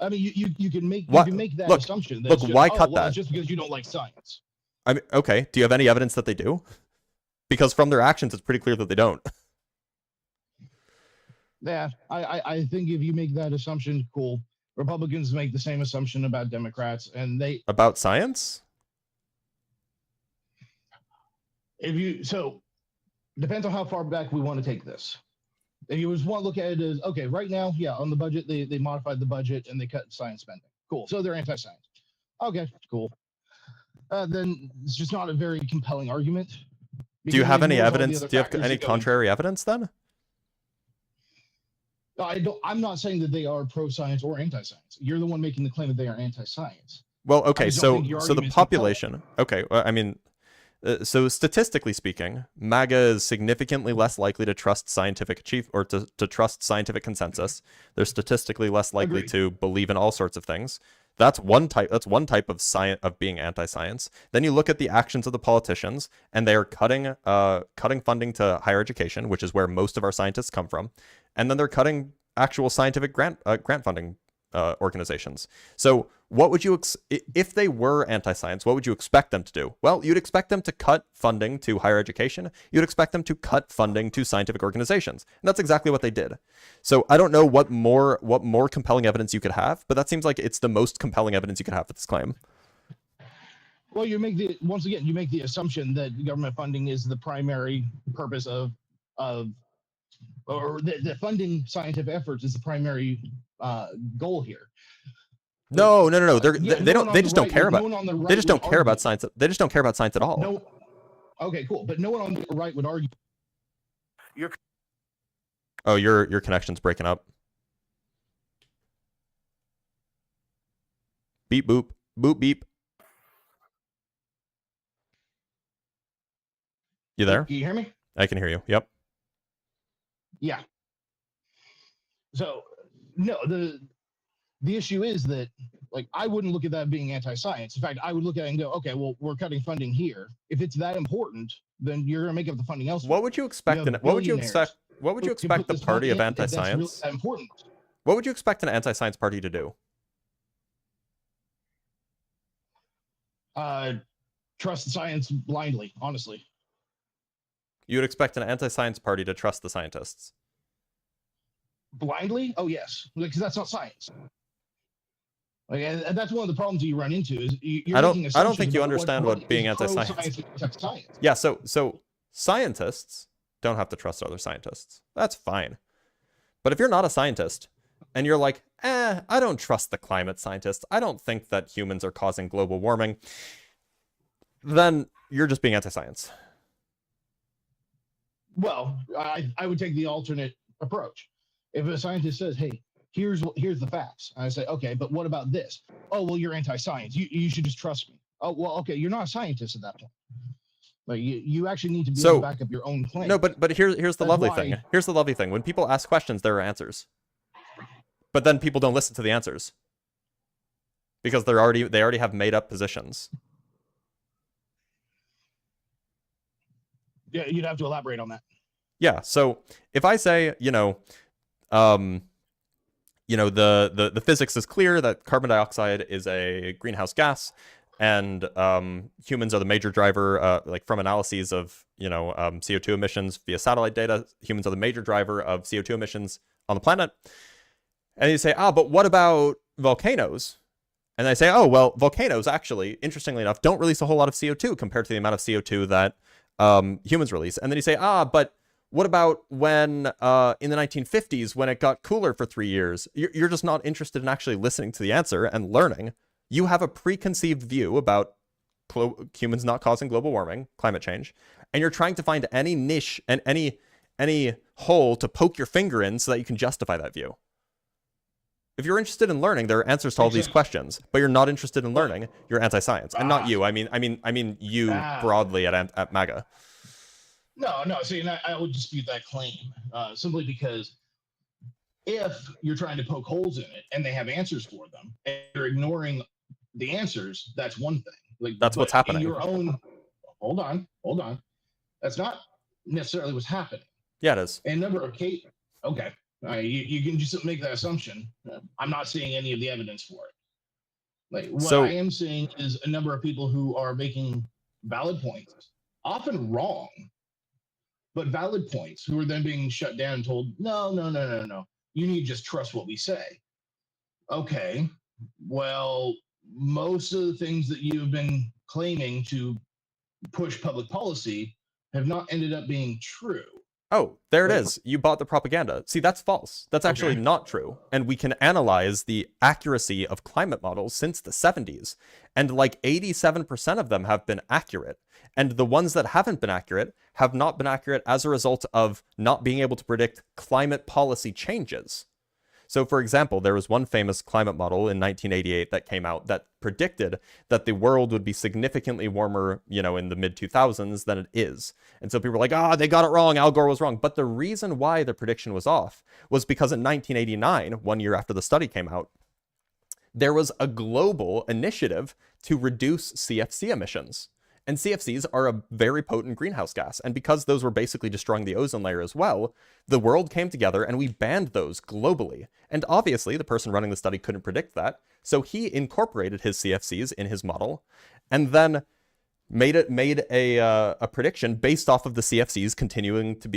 I mean, you can make that assumption. Why cut that? It's just because you don't like science. I mean, okay. Do you have any evidence that they do? Because from their actions, it's pretty clear that they don't. Yeah, I think if you make that assumption, cool. Republicans make the same assumption about Democrats, and about science. Depends on how far back we want to take this. If you just want to look at it as, okay, right now, yeah, on the budget, they modified the budget and they cut science spending. Cool. So they're anti-science. Okay, cool. Then it's just not a very compelling argument. Do you have any evidence? Do you have any contrary evidence then? I'm not saying that they are pro-science or anti-science. You're the one making the claim that they are anti-science. Well, okay, so the population. Okay, well, I mean, so statistically speaking, MAGA is significantly less likely to trust scientific to trust scientific consensus. They're statistically less likely to believe in all sorts of things. That's one type of science of being anti-science. Then you look at the actions of the politicians, and they are cutting funding to higher education, which is where most of our scientists come from, and then they're cutting actual scientific grant funding organizations. So what would you if they were anti-science, what would you expect them to do? Well, you'd expect them to cut funding to higher education. You'd expect them to cut funding to scientific organizations. And that's exactly what they did. So I don't know what more compelling evidence you could have, but that seems like it's the most compelling evidence you could have for this claim. Well, you make the assumption that government funding is the primary purpose of or the funding scientific efforts is the primary goal here. No. They no don't. one They on just the don't right care would- no about. one on the They right just don't would care about argue. science. They just don't care about science at all. No. Okay, cool. But no one on the right would argue. Oh, your connection's breaking up. Beep boop boop beep. You there? Can you hear me? I can hear you. Yep. Yeah. So no, the issue is that like I wouldn't look at that being anti-science. In fact, I would look at it and go, okay, well, we're cutting funding here. If it's that important, then you're gonna make up the funding elsewhere. What would you expect? What would you expect? What would you expect the party of anti-science? That's really important. What would you expect an anti-science party to do? Trust the science blindly, honestly. You would expect an anti-science party to trust the scientists. Blindly? Oh yes, because that's not science. Like, and that's one of the problems you run into is you're I don't making think assumptions you about understand what being is anti-science. pro-science and anti-science. Yeah, so scientists don't have to trust other scientists. That's fine. But if you're not a scientist and you're like, I don't trust the climate scientists, I don't think that humans are causing global warming, then you're just being anti-science. Well, I would take the alternate approach. If a scientist says, "Hey, here's the facts," I say, "Okay, but what about this?" "Oh, well, you're anti-science. You should just trust me." "Oh, well, okay, you're not a scientist at that point." Like you actually need to be able to back up your own claim. No, but here's the lovely thing. Here's the lovely thing. When people ask questions, there are answers. But then people don't listen to the answers because they already have made up positions. Yeah, you'd have to elaborate on that. Yeah. So if I say, the physics is clear that carbon dioxide is a greenhouse gas, and humans are the major driver, like from analyses of CO2 emissions via satellite data, humans are the major driver of CO2 emissions on the planet. And you say, but what about volcanoes? And I say, oh, well, volcanoes actually, interestingly enough, don't release a whole lot of CO2 compared to the amount of CO2 that humans release. And then you say, but what about when in the 1950s, when it got cooler for 3 years? You're just not interested in actually listening to the answer and learning. You have a preconceived view about humans not causing global warming, climate change, and you're trying to find any niche and any hole to poke your finger in so that you can justify that view. If you're interested in learning, there are answers to all these questions, but you're not interested in learning, you're anti-science. And not you. I mean you broadly at MAGA. No. See, and I would dispute that claim simply because if you're trying to poke holes in it and they have answers for them, and you're ignoring the answers, that's one thing. Like that's what's happening. In your own, hold on. That's not necessarily what's happening. Yeah, it is. In a number of cases, okay. You can just make that assumption. I'm not seeing any of the evidence for it. Like what I am seeing is a number of people who are making valid points, often wrong, but valid points, who are then being shut down and told, no. You need to just trust what we say. Okay, well, most of the things that you've been claiming to push public policy have not ended up being true. Oh, there it is. You bought the propaganda. See, that's false. That's actually not true. And we can analyze the accuracy of climate models since the 70s. And like 87% of them have been accurate. And the ones that haven't been accurate have not been accurate as a result of not being able to predict climate policy changes. So, for example, there was one famous climate model in 1988 that came out that predicted that the world would be significantly warmer, in the mid-2000s than it is. And so people were like, they got it wrong, Al Gore was wrong. But the reason why the prediction was off was because in 1989, 1 year after the study came out, there was a global initiative to reduce CFC emissions. And CFCs are a very potent greenhouse gas. And because those were basically destroying the ozone layer as well, the world came together and we banned those globally. And obviously, the person running the study couldn't predict that. So he incorporated his CFCs in his model and then made a prediction based off of the CFCs continuing to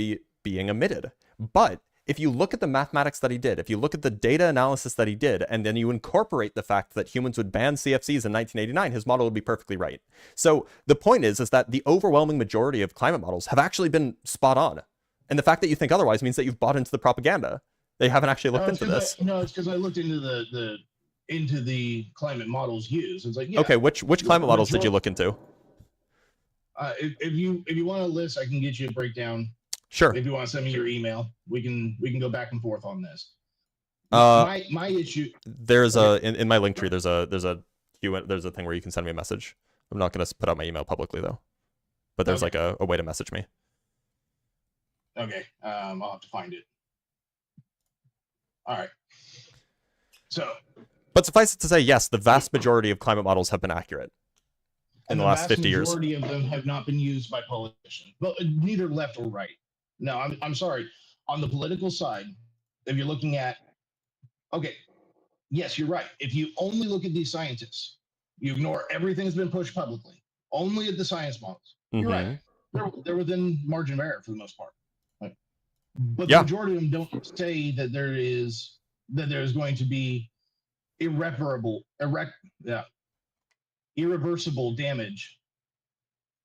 being emitted. But if you look at the mathematics that he did, if you look at the data analysis that he did, and then you incorporate the fact that humans would ban CFCs in 1989, his model would be perfectly right. So the point is that the overwhelming majority of climate models have actually been spot on. And the fact that you think otherwise means that you've bought into the propaganda. They haven't actually looked into this. It's because I looked into the climate models used. It's like, yeah, okay, which climate models did you look into? If you want a list, I can get you a breakdown. Sure. If you want to send me your email, we can go back and forth on this. My issue. There's in my link tree. There's a thing where you can send me a message. I'm not gonna put out my email publicly though, but there's like a way to message me. Okay, I'll have to find it. All right. So. But suffice it to say, yes, the vast majority of climate models have been accurate in the last 50 years. The majority of them have not been used by politicians, but neither left or right. No, I'm sorry. On the political side, if you're looking at, okay, yes, you're right. If you only look at these scientists, you ignore everything that's been pushed publicly, only at the science models. You're right. They're within margin of error for the most part. Right? But the majority of them don't say that there's going to be irreversible damage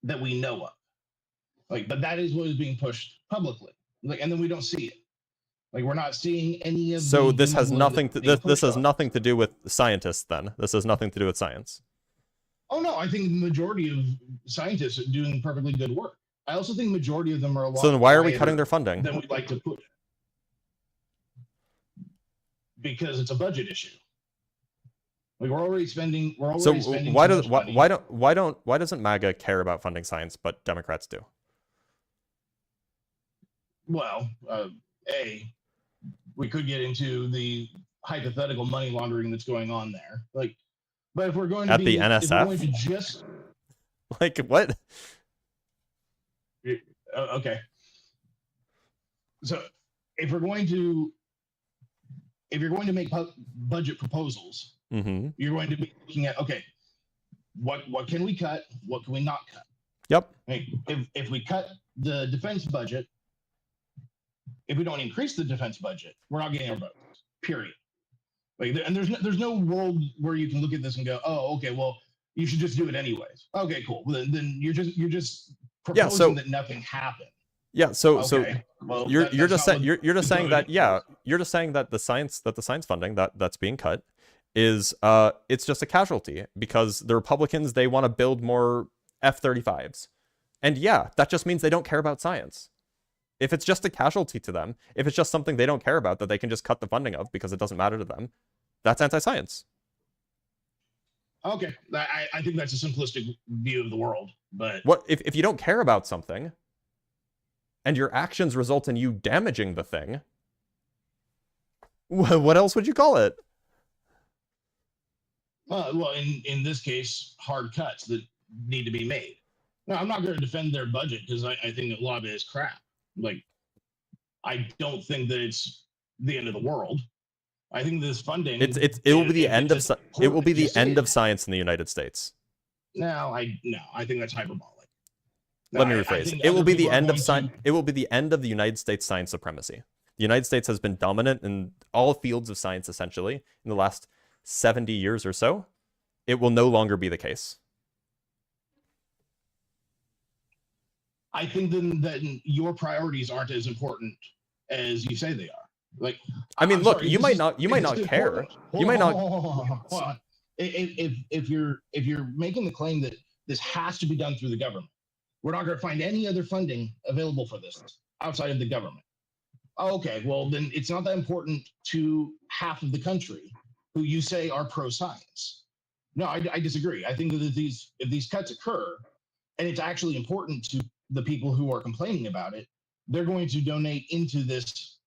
that we know of. Like, but that is what is being pushed publicly. Like, and then we don't see it. Like, we're not seeing any of. So this has nothing to this has nothing to do with scientists. Then this has nothing to do with science. Oh no, I think the majority of scientists are doing perfectly good work. I also think majority of them are a lot. So then why are we cutting their funding? Than we'd like to push. Because it's a budget issue. Like, we're already spending. So why doesn't MAGA care about funding science, but Democrats do? Well, we could get into the hypothetical money laundering that's going on there. Like, but if we're going to at the NSF, if we're going to just like what? Okay. So if you're going to make budget proposals, you're going to be looking at, okay, what can we cut? What can we not cut? Yep. If we cut the defense budget, if we don't increase the defense budget, we're not getting our votes. Period. Like, and there's no world where you can look at this and go, oh, okay, well, you should just do it anyways. Okay, cool. Well, then you're just proposing that nothing happened. Yeah. So well, you're just saying that the science funding that's being cut is it's just a casualty because the Republicans, they want to build more F-35s, and yeah, that just means they don't care about science. If it's just a casualty to them, if it's just something they don't care about that they can just cut the funding of because it doesn't matter to them, that's anti-science. Okay, I think that's a simplistic view of the world. But what if you don't care about something and your actions result in you damaging the thing? What else would you call it? Well, in this case, hard cuts that need to be made. Now, I'm not going to defend their budget because I think a lot of it is crap. Like, I don't think that it's the end of the world. I think this funding it will be the end of science in the United States. No, I think that's hyperbolic. Let me rephrase. It will be the end of science. It will be the end of the United States science supremacy. The United States has been dominant in all fields of science essentially in the last 70 years or so. It will no longer be the case. I think then that your priorities aren't as important as you say they are. Like, I mean, look, you might not care. You might not. Hold on. If you're making the claim that this has to be done through the government, we're not going to find any other funding available for this outside of the government. Okay, well then it's not that important to half of the country who you say are pro-science. No, I disagree. I think that if these cuts occur, and it's actually important to the people who are complaining about it, they're going to donate into this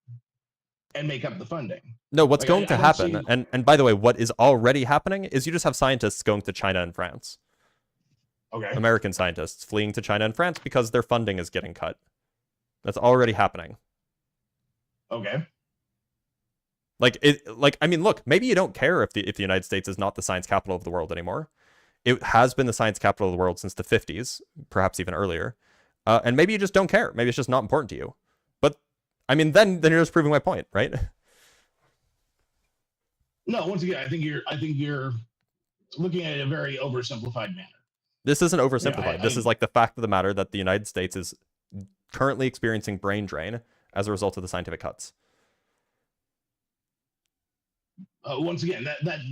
and make up the funding. No, what's going to happen, and by the way, what is already happening is you just have scientists going to China and France. Okay. American scientists fleeing to China and France because their funding is getting cut. That's already happening. Okay. I mean, look, maybe you don't care if the United States is not the science capital of the world anymore. It has been the science capital of the world since the 50s, perhaps even earlier. And maybe you just don't care. Maybe it's just not important to you. But I mean, then you're just proving my point, right? No, once again, I think you're looking at it in a very oversimplified manner. This isn't oversimplified. Yeah, This is like the fact of the matter that the United States is currently experiencing brain drain as a result of the scientific cuts. Once again,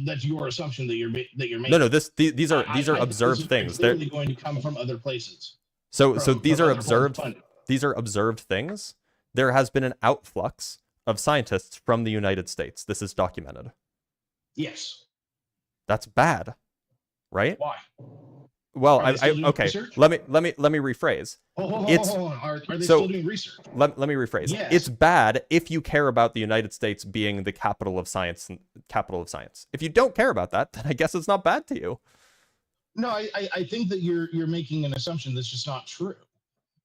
that's your assumption that you're making. No, these are observed things. They're clearly going to come from other places. So these are observed. These are observed things. There has been an outflux of scientists from the United States. This is documented. Yes. That's bad, right? Why? Well, okay. Research? Let me rephrase. Hold on. Are they still doing research? Let me rephrase. Yes. It's bad if you care about the United States being the capital of science. If you don't care about that, then I guess it's not bad to you. No, I think that you're making an assumption that's just not true.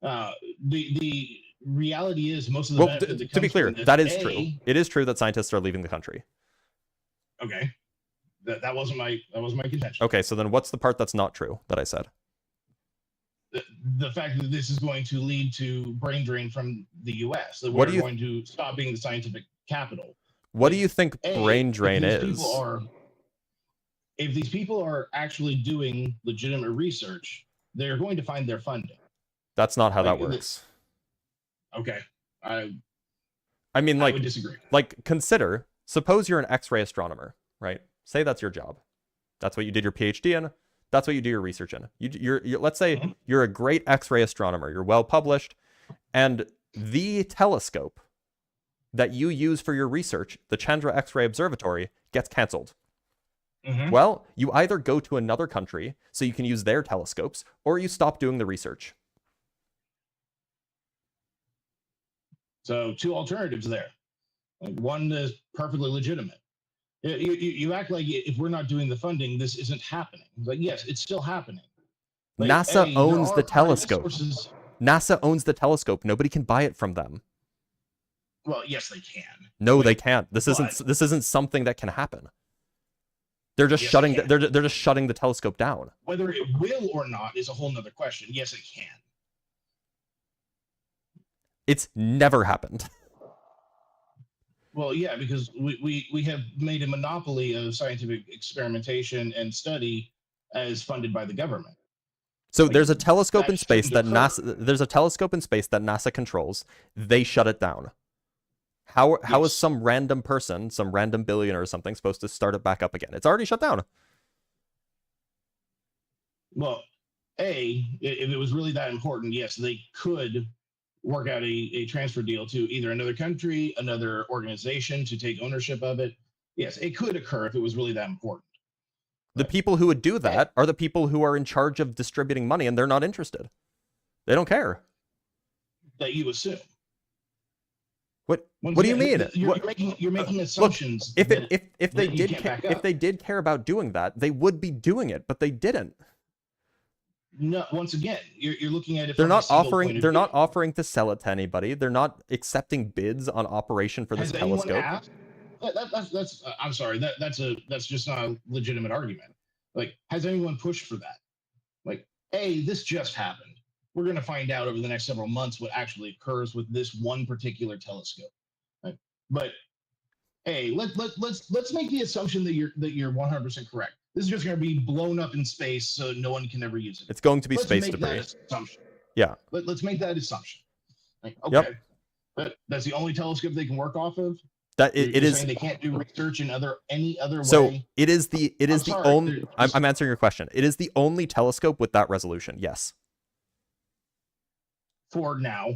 The reality is most of the benefit that to be comes clear, from this, that is true. It is true that scientists are leaving the country. Okay. That wasn't my contention. Okay, so then what's the part that's not true that I said? The fact that this is going to lead to brain drain from the U.S. That What we're do you- going to stop being the scientific capital. What do you think brain drain is? If these people are actually doing legitimate research, they're going to find their funding. That's not how that works. Okay. I mean, would disagree. Like, suppose you're an X-ray astronomer, right? Say that's your job. That's what you did your PhD in. That's what you do your research in. You're let's say you're a great X-ray astronomer. You're well published, and the telescope that you use for your research, the Chandra X-ray Observatory, gets canceled. Well, you either go to another country so you can use their telescopes, or you stop doing the research. So 2 alternatives there. Like, one is perfectly legitimate. You act like if we're not doing the funding, this isn't happening. Like, yes, it's still happening. Like, NASA owns the telescope. Sources. NASA owns the telescope. Nobody can buy it from them. Well, yes, they can. No, they can't. This isn't something that can happen. They're just shutting. They're just shutting the telescope down. Whether it will or not is a whole nother question. Yes, it can. It's never happened. Well, yeah, because we have made a monopoly of scientific experimentation and study as funded by the government. So there's a telescope in space that NASA controls. They shut it down. How is some random person, some random billionaire or something, supposed to start it back up again? It's already shut down. Well, if it was really that important, yes, they could work out a transfer deal to either another country, another organization to take ownership of it. Yes, it could occur if it was really that important. The people who would do that are the people who are in charge of distributing money, and they're not interested. They don't care. That you assume. What do you mean? You're making assumptions. Look, if they did care about doing that, they would be doing it, but they didn't. No, once again, you're looking at it. They're not offering. They're not offering to sell it to anybody. They're not accepting bids on operation for this telescope. That's I'm sorry. That's just not a legitimate argument. Like, has anyone pushed for that? Like, this just happened. We're going to find out over the next several months what actually occurs with this one particular telescope. Right? But let's make the assumption that you're 100% correct. This is just going to be blown up in space, so no one can ever use it. It's going to be space debris. Yeah. Let's make that assumption. Like, okay, that's the only telescope they can work off of. It is. Saying they can't do research in any other way. So it is the only. I'm answering your question. It is the only telescope with that resolution. Yes. For now.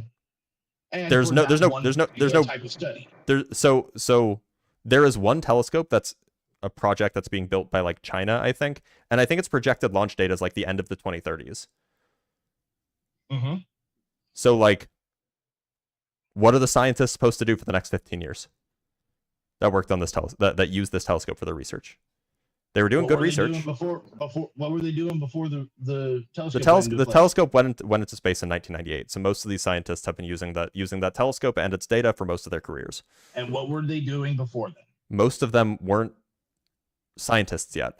And there's no type of study. So there is one telescope that's a project that's being built by like China, I think, and I think its projected launch date is like the end of the 2030s. So like, what are the scientists supposed to do for the next 15 years that worked on this that used this telescope for their research? They were doing good research. Before, what were they doing before the telescope? The telescope went into space in 1998. So most of these scientists have been using that telescope and its data for most of their careers. And what were they doing before then? Most of them weren't scientists yet.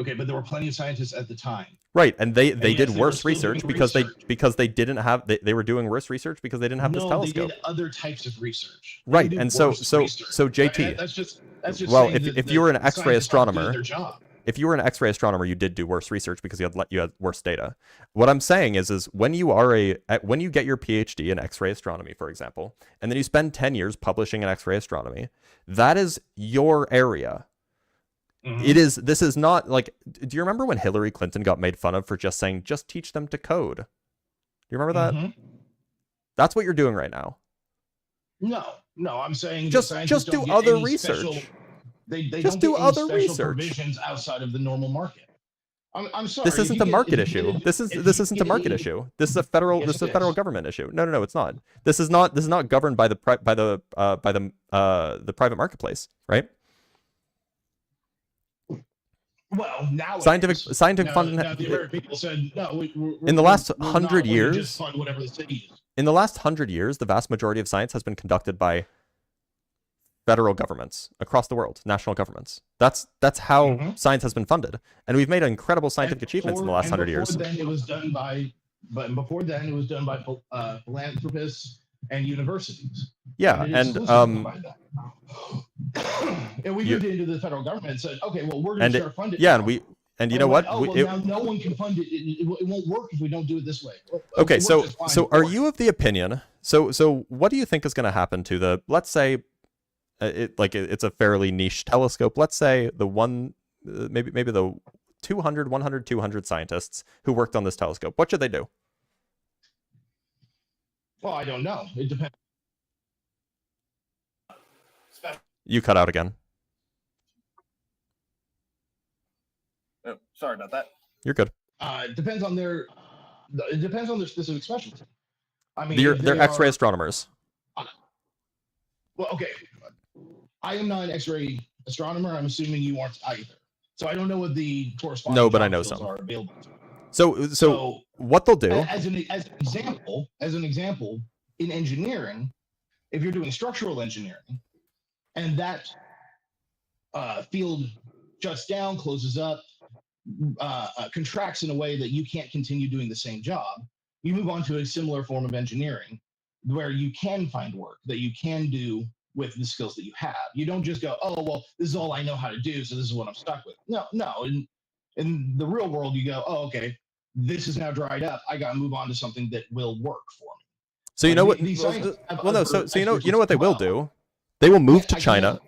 Okay, but there were plenty of scientists at the time. Right, and they yes, did they were worse still research doing because research. they didn't have they were doing worse research because they didn't have this telescope. They did other types of research. They Right, did and so worse research. JT. That's just well, saying if you were an X-ray scientists aren't astronomer, doing their job. if you were an X-ray astronomer, you did do worse research because you had worse data. What I'm saying is when you get your PhD in X-ray astronomy, for example, and then you spend 10 years publishing in X-ray astronomy, that is your area. Mm-hmm. This is not like, do you remember when Hillary Clinton got made fun of for just saying, just teach them to code? Do you remember that? Mm-hmm. That's what you're doing right now. No, I'm saying just do other research. They just don't do other research. Provisions outside of the normal market. I'm sorry. This isn't a market issue. This isn't a market issue. This is a federal. This is a federal government issue. No, it's not. This is not governed by the private marketplace, right? Well, now scientific funding. Now the American people said no. In the last 100 years, just fund whatever the city is. In the last 100 years, the vast majority of science has been conducted by federal governments across the world, national governments. That's how science has been funded, and we've made incredible scientific achievements in the last 100 years. Before then, it was done by philanthropists and universities. Yeah, and we moved into the federal government and said, okay, well, we're going to start funding. Yeah, and you know what? Now no one can fund it. It won't work if we don't do it this way. Okay, so are you of the opinion? So what do you think is going to happen to the? Let's say, it's a fairly niche telescope. Let's say the maybe the 200 scientists who worked on this telescope. What should they do? Well, I don't know. It depends. You cut out again. Oh, sorry about that. You're good. It depends on their specific specialty. I mean, they're X-ray astronomers. Well, okay. I am not an X-ray astronomer. I'm assuming you aren't either. So I don't know what the corresponding No, but I know some. Are available to. So what they'll do as an example, in engineering, if you're doing structural engineering, and that field shuts down, closes up, contracts in a way that you can't continue doing the same job, you move on to a similar form of engineering where you can find work that you can do with the skills that you have. You don't just go, oh, well, this is all I know how to do, so this is what I'm stuck with. No. In the real world, you go, oh, okay, this is now dried up. I got to move on to something that will work for me. So you know what? So you know what they will do? They will move to China.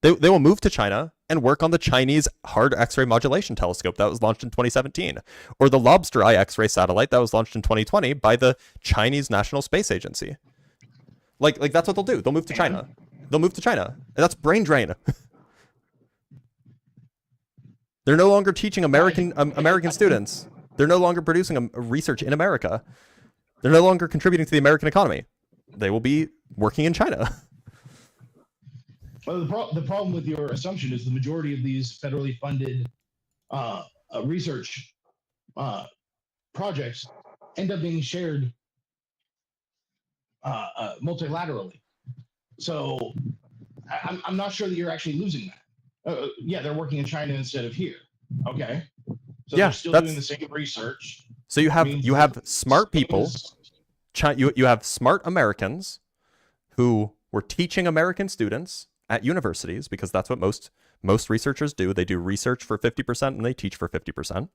They will move to China and work on the Chinese hard X-ray modulation telescope that was launched in 2017, or the Lobster Eye X-ray satellite that was launched in 2020 by the Chinese National Space Agency. Like that's what they'll do. They'll move to China. They'll move to China. And that's brain drain. They're no longer teaching American students. They're no longer producing research in America. They're no longer contributing to the American economy. They will be working in China. Well, the problem with your assumption is the majority of these federally funded research projects end up being shared multilaterally. So I'm not sure that you're actually losing that. Yeah, they're working in China instead of here. Okay. So yeah, they're still doing the same research. So you have smart people. You have smart Americans who were teaching American students at universities, because that's what most researchers do. They do research for 50% and they teach for 50%.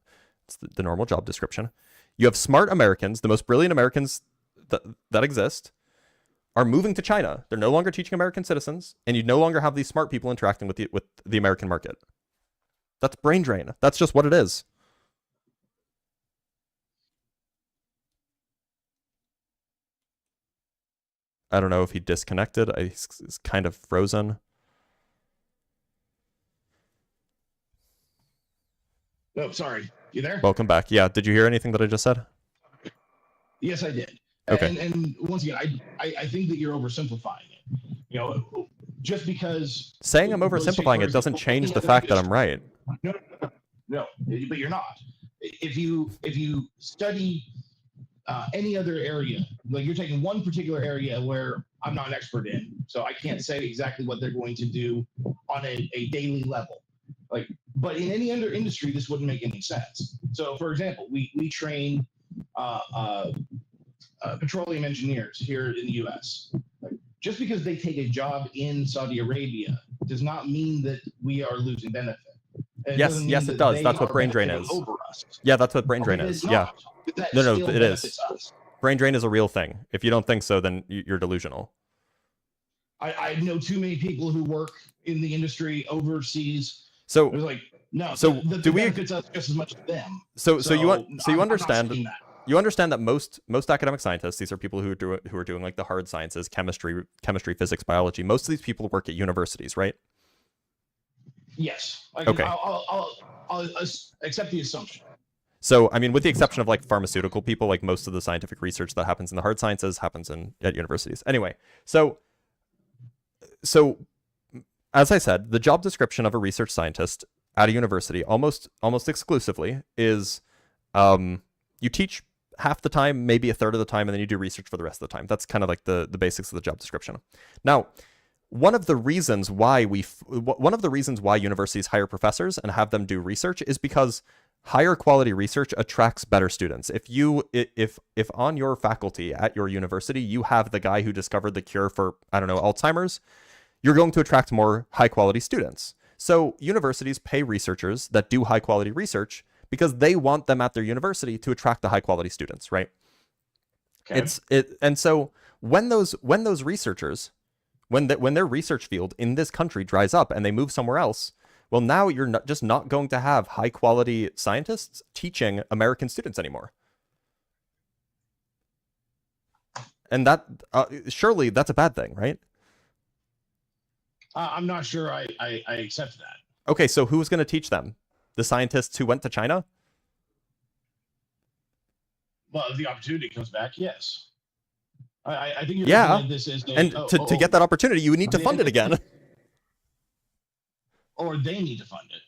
It's the normal job description. You have smart Americans, the most brilliant Americans that exist, are moving to China. They're no longer teaching American citizens, and you no longer have these smart people interacting with the American market. That's brain drain. That's just what it is. I don't know if he disconnected. He's kind of frozen. Oh, sorry. You there? Welcome back. Yeah. Did you hear anything that I just said? Yes, I did. Okay. And once again, I think that you're oversimplifying it. You know, just because saying I'm oversimplifying it doesn't change the fact that I'm right. No, but you're not. If you study any other area, like you're taking one particular area where I'm not an expert in, so I can't say exactly what they're going to do on a daily level. Like But in any other industry, this wouldn't make any sense. So, for example, we train petroleum engineers here in the U.S. Just because they take a job in Saudi Arabia does not mean that we are losing benefit. Yes, it does. That's what brain drain is. Yeah, that's what brain drain is. Yeah. No, it is. Brain drain is a real thing. If you don't think so, then you're delusional. I know too many people who work in the industry overseas. So it was like, no. So the benefits us just as much as them. So you understand. You understand that most academic scientists, these are people who are doing like the hard sciences, chemistry, physics, biology. Most of these people work at universities, right? Yes. Okay. I'll accept the assumption. So, I mean, with the exception of like pharmaceutical people, like most of the scientific research that happens in the hard sciences happens at universities. Anyway, so as I said, the job description of a research scientist at a university almost exclusively is you teach half the time, maybe a third of the time, and then you do research for the rest of the time. That's kind of like the basics of the job description. Now, one of the reasons why universities hire professors and have them do research is because higher quality research attracts better students. If on your faculty at your university you have the guy who discovered the cure for, I don't know, Alzheimer's, you're going to attract more high quality students. So universities pay researchers that do high quality research because they want them at their university to attract the high quality students, right? Okay. And so when those researchers, when their research field in this country dries up and they move somewhere else, well, now you're not going to have high quality scientists teaching American students anymore. And that surely that's a bad thing, right? I'm not sure I accept that. Okay, so who's going to teach them? The scientists who went to China? Well, if the opportunity comes back, yes. I think you're yeah. looking at this as to get that opportunity, you need to fund it again. Or they need to fund it.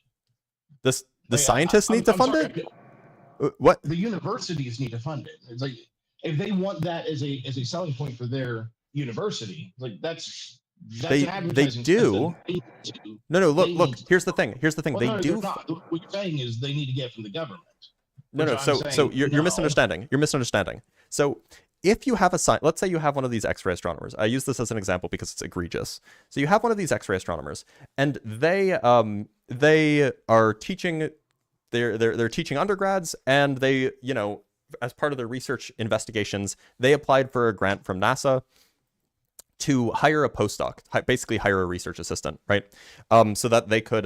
The scientists need to fund it? What? The universities need to fund it. It's like if they want that as a selling point for their university, like that's they do. No, look. Here's the thing. Well, they do. What you're saying is they need to get from the government. No. So you're misunderstanding. You're misunderstanding. So if you have let's say you have one of these X-ray astronomers. I use this as an example because it's egregious. So you have one of these X-ray astronomers, and they are teaching. They're teaching undergrads, and they, as part of their research investigations, they applied for a grant from NASA to hire a postdoc, basically hire a research assistant, right? So that they could,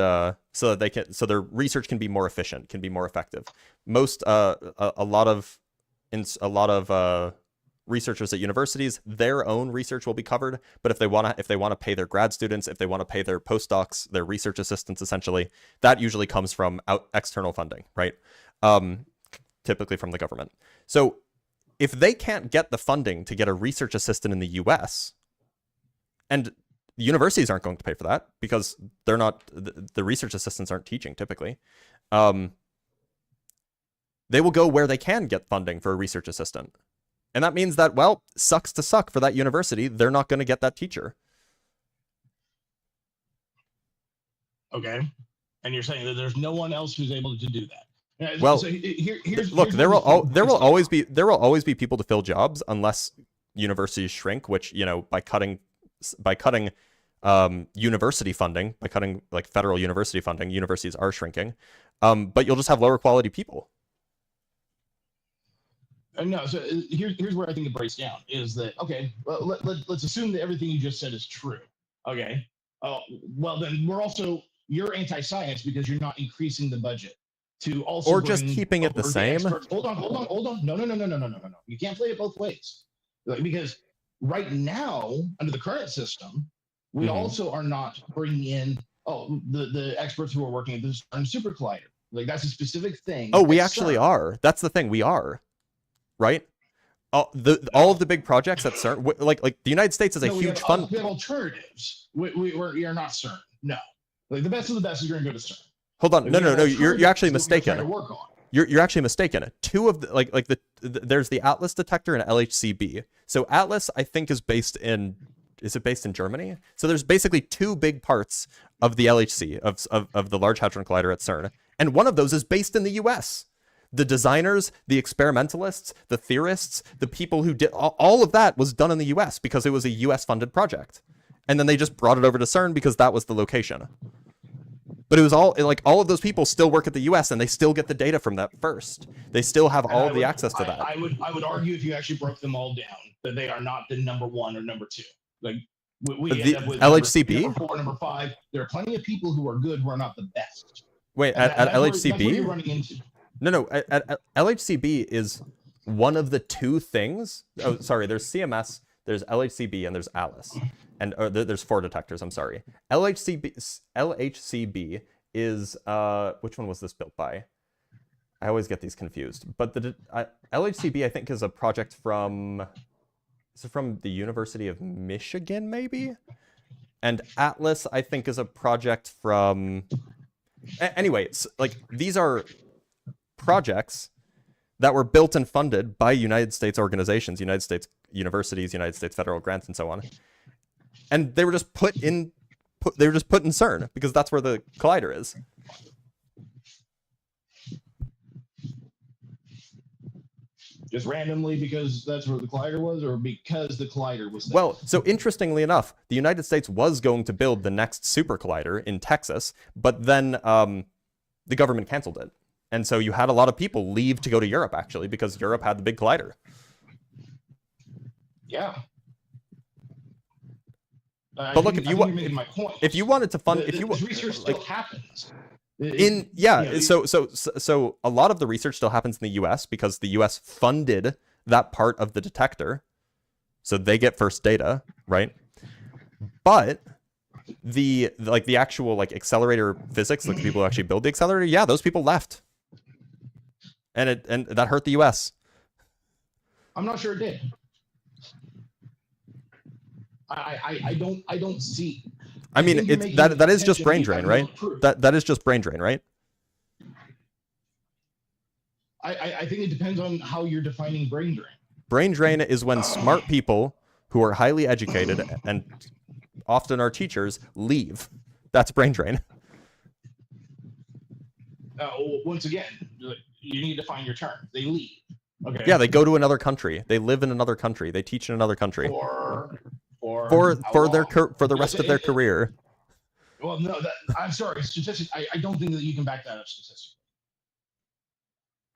so their research can be more efficient, can be more effective. A lot of researchers at universities, their own research will be covered. But if they want to pay their grad students, if they want to pay their postdocs, their research assistants, essentially, that usually comes from external funding, right? Typically from the government. So if they can't get the funding to get a research assistant in the US, and the universities aren't going to pay for that because they're not, the research assistants aren't teaching typically. They will go where they can get funding for a research assistant. And that means that, well, sucks to suck for that university. They're not going to get that teacher. Okay. And you're saying that there's no one else who's able to do that. Well, so look, there will always be people to fill jobs unless universities shrink, which, by cutting university funding, by cutting like federal university funding, universities are shrinking. But you'll just have lower quality people. No, so here's where I think it breaks down is that, okay, well, let's assume that everything you just said is true. Okay. Well, then you're anti-science because you're not increasing the budget to also, or just keeping it the same. Hold on. No. You can't play it both ways. Because right now, under the current system, we also are not bringing in the experts who are working at the CERN super collider. Like that's a specific thing. Oh, we actually are. That's the thing. We are. Right? All of the big projects at CERN, like the United States is a huge fund. We have alternatives. We are not CERN. No. Like the best of the best is going to go to CERN. Hold on. No. You're actually mistaken. You're actually mistaken. Two of the there's the Atlas detector and LHCb. So Atlas, I think, is based in is it based in Germany? So there's basically two big parts of the LHC, of the Large Hadron Collider at CERN. And one of those is based in the US. The designers, the experimentalists, the theorists, the people who did all of that was done in the US because it was a US funded project. And then they just brought it over to CERN because that was the location. But it was all of those people still work at the US and they still get the data from that first. They still have all of the access to that. I would argue if you actually broke them all down that they are not the number one or number two. Like we end up with LHCb? number 4, number 5. There are plenty of people who are good who are not the best. Wait, And at that's where LHCb? you're running into. No. At LHCb is one of the two things. Oh, sorry. There's CMS, there's LHCb, and there's ALICE. And there's 4 detectors. I'm sorry. LHCb is which one was this built by? I always get these confused. But the LHCb I think is a project from the University of Michigan, maybe. And Atlas I think is a project from. Anyway, like these are projects that were built and funded by United States organizations, United States universities, United States federal grants, and so on. And they were just put in CERN because that's where the collider is. Just randomly because that's where the collider was, or because the collider was there? Well, so interestingly enough, the United States was going to build the next super collider in Texas, but then the government canceled it. And so you had a lot of people leave to go to Europe, actually, because Europe had the big collider. Yeah. But look, if you wanted to fund, this research still happens. So a lot of the research still happens in the U.S. because the U.S. funded that part of the detector, so they get first data, right? But the actual accelerator physics, like the people who actually build the accelerator, yeah, those people left, and that hurt the U.S. I'm not sure it did. I don't see. I mean, that is just brain drain, right? That is just brain drain, right? I think it depends on how you're defining brain drain. Brain drain is when smart people who are highly educated and often are teachers leave. That's brain drain. Once again, you need to find your term. They leave. Okay. Yeah, they go to another country. They live in another country. They teach in another country. For the rest of their career. Well, no, I'm sorry. Statistics. I don't think that you can back that up statistically.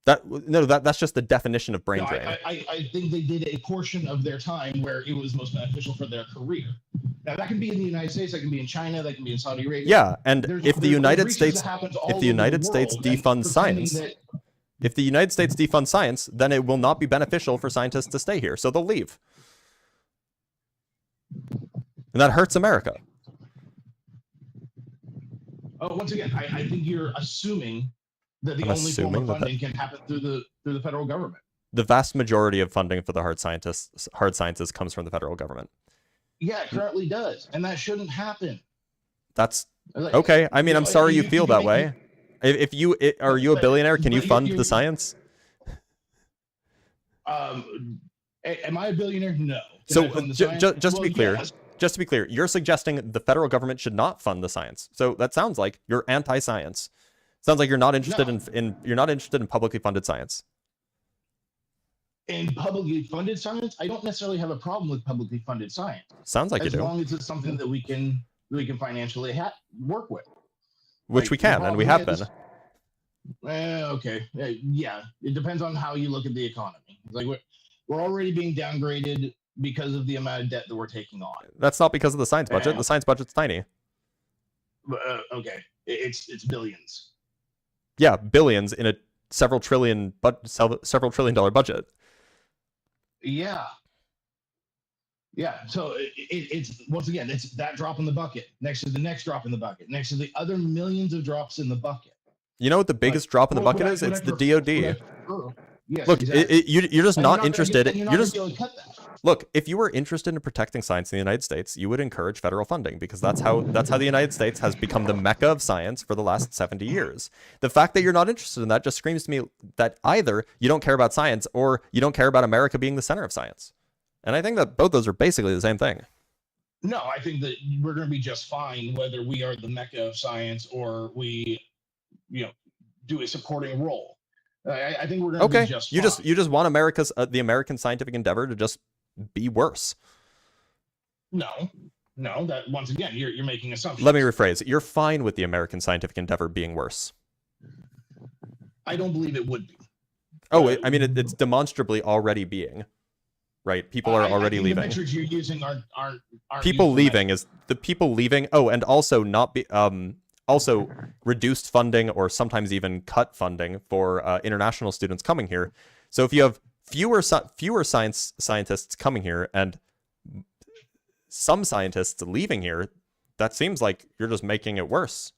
That's just the definition of brain drain. I think they did a portion of their time where it was most beneficial for their career. Now that can be in the United States, that can be in China, that can be in Saudi Arabia. Yeah, and if the United States defunds science, if the United States defunds science, then it will not be beneficial for scientists to stay here, so they'll leave. And that hurts America. Once again, I think you're assuming that the only form of funding can happen through the federal government. The vast majority of funding for the hard sciences comes from the federal government. Yeah, it currently does, and that shouldn't happen. That's okay. I mean, I'm sorry you feel that way. Are you a billionaire? Can you fund the science? Am I a billionaire? No. So just to be clear, yes. Just to be clear, you're suggesting the federal government should not fund the science. So that sounds like you're anti-science. Sounds like you're not interested in publicly funded science. In publicly funded science, I don't necessarily have a problem with publicly funded science. Sounds like you do. As long as it's something that we can financially work with. Which we can, and we have been. Okay. Yeah, it depends on how you look at the economy. Like we're already being downgraded because of the amount of debt that we're taking on. That's not because of the science budget. The science budget's tiny. Okay, it's billions. Yeah, billions in a several trillion dollar budget. Yeah. So it's once again, it's that drop in the bucket next to the next drop in the bucket next to the other millions of drops in the bucket. You know what the biggest drop in the bucket is? It's the DoD. Yes, look, exactly. you're just not interested. You're just look. If you were interested in protecting science in the United States, you would encourage federal funding because that's how the United States has become the mecca of science for the last 70 years. The fact that you're not interested in that just screams to me that either you don't care about science or you don't care about America being the center of science. And I think that both those are basically the same thing. No, I think that we're going to be just fine whether we are the mecca of science or we, do a supporting role. I think we're going to be just you fine. just want America's the American scientific endeavor to just be worse. No, that once again you're making assumptions. Let me rephrase. You're fine with the American scientific endeavor being worse. I don't believe it would be. Oh, I mean, it's demonstrably already being, right? People are already leaving. The metrics you're using aren't people leaving is the people leaving. Oh, and also not be also reduced funding or sometimes even cut funding for international students coming here. So if you have fewer scientists coming here and some scientists leaving here, that seems like you're just making it worse.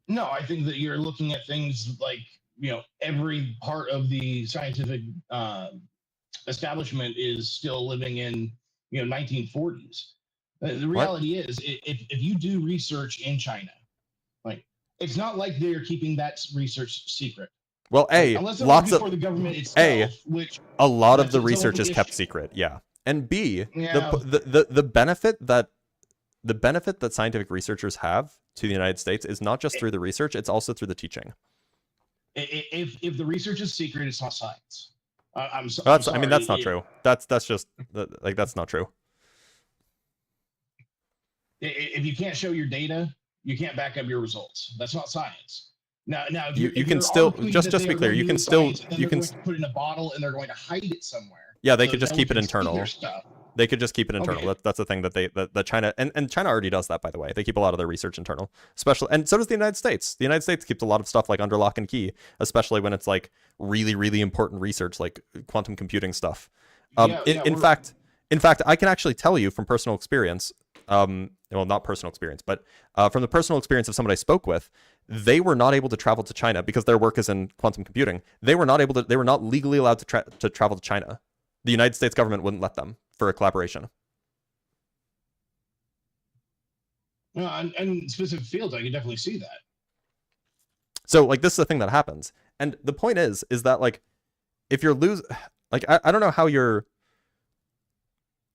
No, I think that you're looking at things like, every part of the scientific establishment is still living in, 1940s. The reality is, if you do research in China, like, it's not like they're keeping that research secret. Well, lots of the government itself, a lot of the research is kept secret, yeah. And B, the benefit that scientific researchers have to the United States is not just through the research; it's also through the teaching. If the research is secret, it's not science. I'm sorry. I mean, that's not true. That's just like that's not true. If you can't show your data, you can't back up your results. That's not science. Now, if you can still just be clear. You can still put it in a bottle and they're going to hide it somewhere. Yeah, they could just keep it internal. They could just keep it internal. Okay. That's the thing that that China and China already does that, by the way. They keep a lot of their research internal, especially, and so does the United States. The United States keeps a lot of stuff like under lock and key, especially when it's like really, really important research, like quantum computing stuff. In fact, I can actually tell you from personal experience. Well, not personal experience, but from the personal experience of someone I spoke with, they were not able to travel to China because their work is in quantum computing. They were not legally allowed to travel to China. The United States government wouldn't let them for a collaboration. And specific fields, I can definitely see that. So, like, this is the thing that happens. And the point is that, like, if you're I don't know how you're...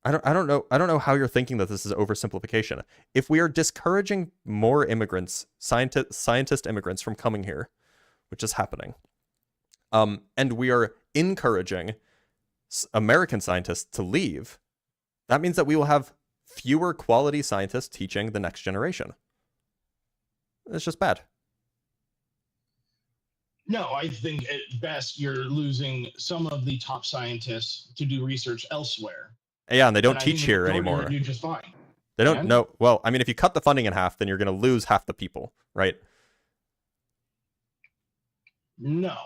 I don't know how you're thinking that this is oversimplification. If we are discouraging more immigrants, scientist immigrants from coming here, which is happening, and we are encouraging American scientists to leave, that means that we will have fewer quality scientists teaching the next generation. It's just bad. No, I think at best you're losing some of the top scientists to do research elsewhere. Yeah, and they don't teach here anymore. Do just fine. They don't know. Well, I mean, if you cut the funding in half, then you're going to lose half the people, right? No.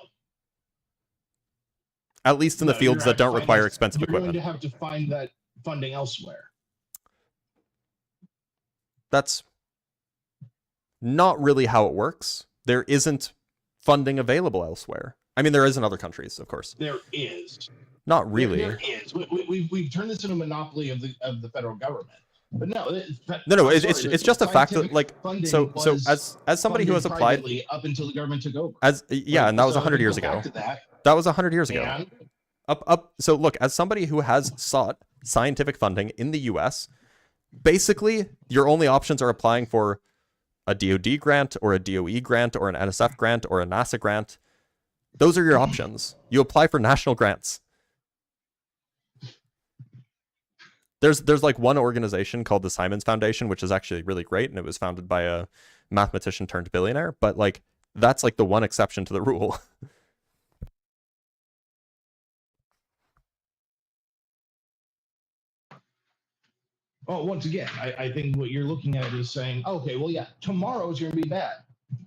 At least in the fields that don't require expensive equipment. You're going to have to find that funding elsewhere. That's not really how it works. There isn't funding available elsewhere. I mean, there is in other countries, of course. There is. Not really. There is. We've turned this into a monopoly of the federal government. But no, it's just a fact that, like, so as somebody who has applied up until the government took over. And that was 100 years ago. That was 100 years ago. So look, as somebody who has sought scientific funding in the US, basically your only options are applying for a DoD grant or a DOE grant or an NSF grant or a NASA grant. Those are your options. You apply for national grants. There's like one organization called the Simons Foundation, which is actually really great, and it was founded by a mathematician turned billionaire, but like that's like the one exception to the rule. Oh, once again, I think what you're looking at is saying, okay, well, yeah, tomorrow is going to be bad.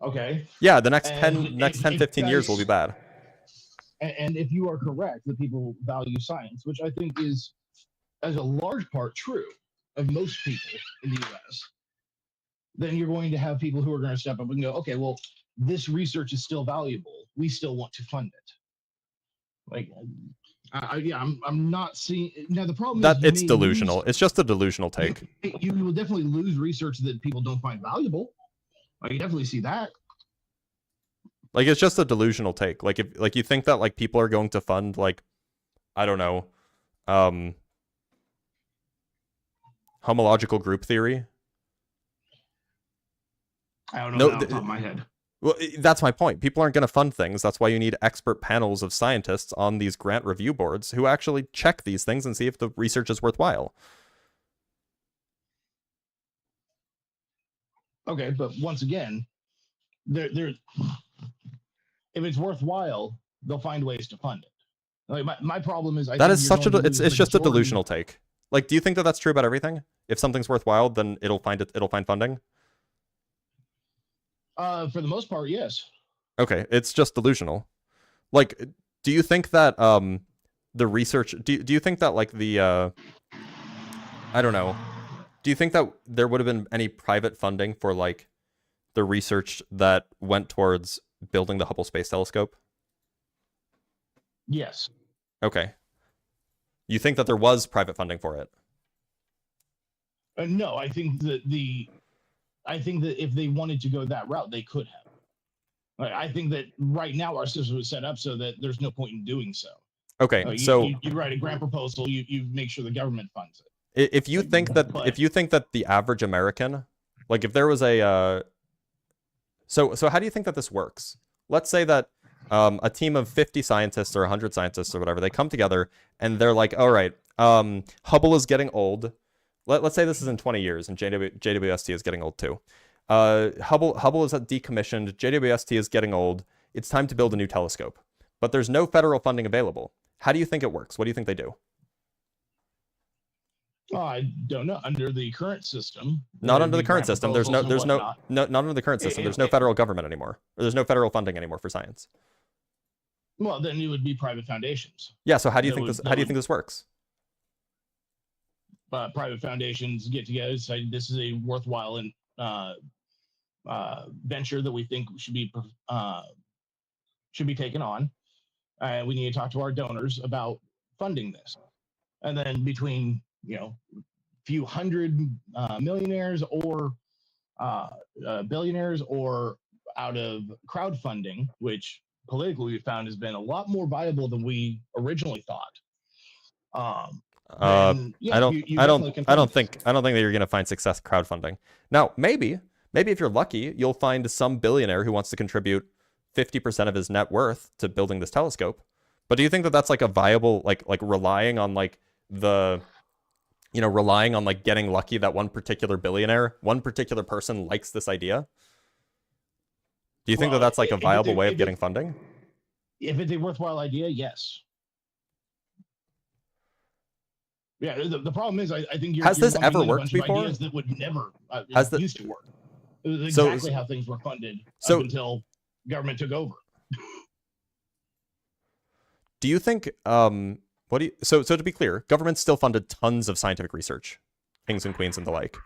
Okay. Yeah, the next 15 years will be bad. And if you are correct that people value science, which I think is, as a large part, true of most people in the U.S., then you're going to have people who are going to step up and go, okay, well, this research is still valuable. We still want to fund it. Like, I'm not seeing. Now, the problem is it's delusional. It's just a delusional take. You will definitely lose research that people don't find valuable. You definitely see that. Like, it's just a delusional take. Like, if you think that like people are going to fund, like, I don't know, homological group theory? I don't know that off the top of my head. Well, that's my point. People aren't going to fund things. That's why you need expert panels of scientists on these grant review boards who actually check these things and see if the research is worthwhile. Okay, but once again, there, if it's worthwhile, they'll find ways to fund it. Like my problem is, that is such a it's just a delusional take. Like, do you think that that's true about everything? If something's worthwhile, then it'll find funding. For the most part, yes. Okay, it's just delusional. Like, do you think that the research? Do you think that like the I don't know. Do you think that there would have been any private funding for like the research that went towards building the Hubble Space Telescope? Yes. Okay. You think that there was private funding for it? No, I think that if they wanted to go that route, they could have. I think that right now our system is set up so that there's no point in doing so. Okay, so you write a grant proposal, you make sure the government funds it. If you think that the average American, like if there was a so how do you think that this works? Let's say that a team of 50 scientists or 100 scientists or whatever, they come together and they're like, all right, Hubble is getting old. Let's say this is in 20 years and JWST is getting old too. Hubble is decommissioned. JWST is getting old. It's time to build a new telescope. But there's no federal funding available. How do you think it works? What do you think they do? I don't know. Under the current system. Not under the current system. Not under the current system. There's no federal government anymore. Or there's no federal funding anymore for science. Well, then it would be private foundations. Yeah. So how do you think this works? Private foundations get together, say this is a worthwhile venture that we think should be taken on, and we need to talk to our donors about funding this. And then between a few hundred millionaires or billionaires, or out of crowdfunding, which politically we found has been a lot more viable than we originally thought. I don't think that you're gonna find success crowdfunding. Now, maybe if you're lucky, you'll find some billionaire who wants to contribute 50% of his net worth to building this telescope. But do you think that that's like a viable, like relying on like getting lucky that one particular billionaire, one particular person likes this idea? Do you think that that's like a viable way of getting funding? If it's a worthwhile idea, yes. Yeah, the problem is, I think has this ever worked before? That would never used to work. It was exactly how things were funded up until government took over. Do you think so to be clear, government still funded tons of scientific research, kings and queens and the like.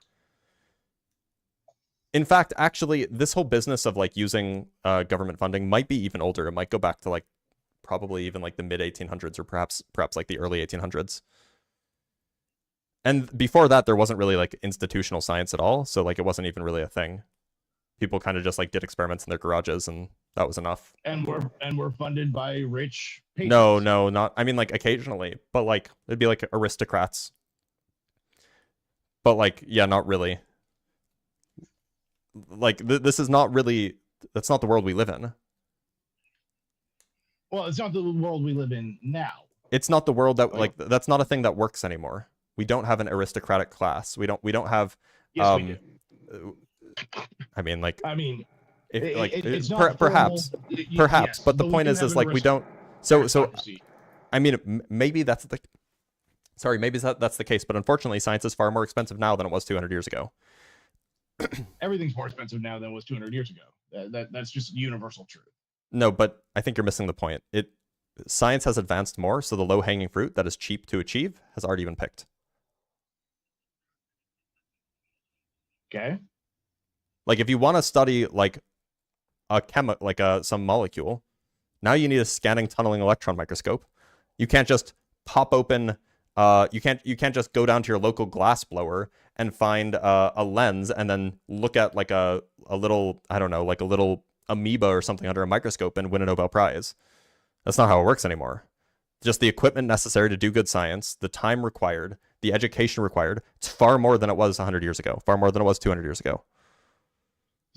In fact, actually, this whole business of like using government funding might be even older. It might go back to like probably even like the mid 1800s or perhaps like the early 1800s. And before that, there wasn't really like institutional science at all. So like it wasn't even really a thing. People kind of just like did experiments in their garages and that was enough. And we're funded by rich patrons. No, not. I mean, like occasionally, but like it'd be like aristocrats. But like, yeah, not really. Like this is not really. That's not the world we live in. Well, it's not the world we live in now. It's not the world that like. That's not a thing that works anymore. We don't have an aristocratic class. We don't have. Yes, we do. I mean, like. It's perhaps, yes, but the point is like we don't. So, I mean, maybe that's the. Sorry, maybe that's the case, but unfortunately, science is far more expensive now than it was 200 years ago. Everything's more expensive now than it was 200 years ago. That's just universal truth. No, but I think you're missing the point. Science has advanced more, so the low-hanging fruit that is cheap to achieve has already been picked. Okay. Like if you want to study like some molecule, now you need a scanning tunneling electron microscope. You can't just pop open. You can't just go down to your local glass blower and find a lens and then look at like a little, I don't know, like a little amoeba or something under a microscope and win a Nobel Prize. That's not how it works anymore. Just the equipment necessary to do good science, the time required, the education required, it's far more than it was 100 years ago, far more than it was 200 years ago.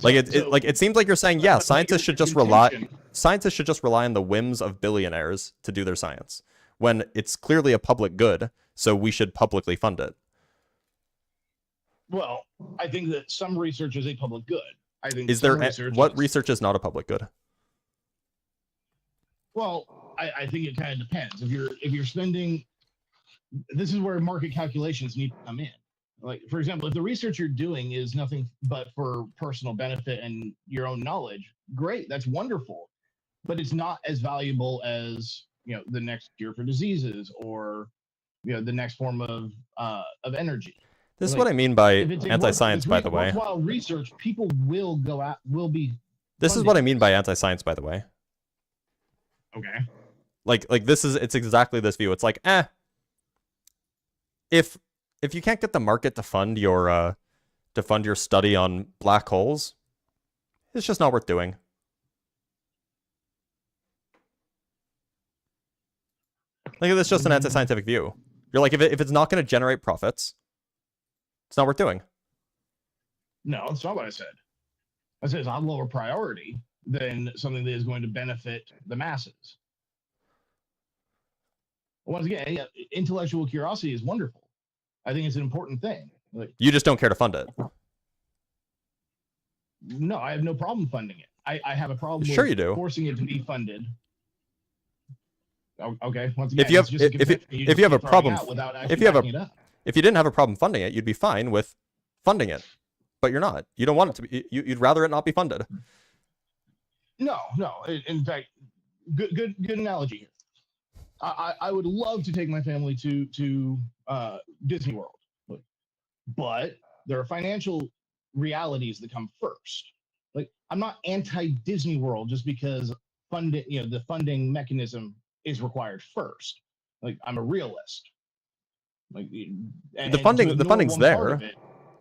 Like it seems like you're saying, yeah, scientists should just rely on the whims of billionaires to do their science, when it's clearly a public good, so we should publicly fund it. Well, I think that some research is a public good. I think what research is not a public good? Well, I think it kind of depends. If you're spending, this is where market calculations need to come in. Like, for example, if the research you're doing is nothing but for personal benefit and your own knowledge, great, that's wonderful. But it's not as valuable as, the next cure for diseases or, the next form of energy. This is what I mean by anti-science, by the way. Worthwhile research, people will be. This is what I mean by anti-science, by the way. Okay. Like it's exactly this view. It's like, if you can't get the market to fund your study on black holes, it's just not worth doing. Like, that's just an anti-scientific view. You're like, if it's not going to generate profits, it's not worth doing. No, that's not what I said. I said it's on lower priority than something that is going to benefit the masses. Once again, intellectual curiosity is wonderful. I think it's an important thing. Like, you just don't care to fund it. No, I have no problem funding it. I have a problem Sure with you do. forcing it to be funded. Okay, once again, if you have a problem, if you didn't have a problem funding it, you'd be fine with funding it, but you're not. You don't want it to be. You'd rather it not be funded. No. In fact, good analogy here. I would love to take my family to Disney World, but there are financial realities that come first. Like, I'm not anti-Disney World just because the funding mechanism is required first. Like, I'm a realist. Like, the funding's there.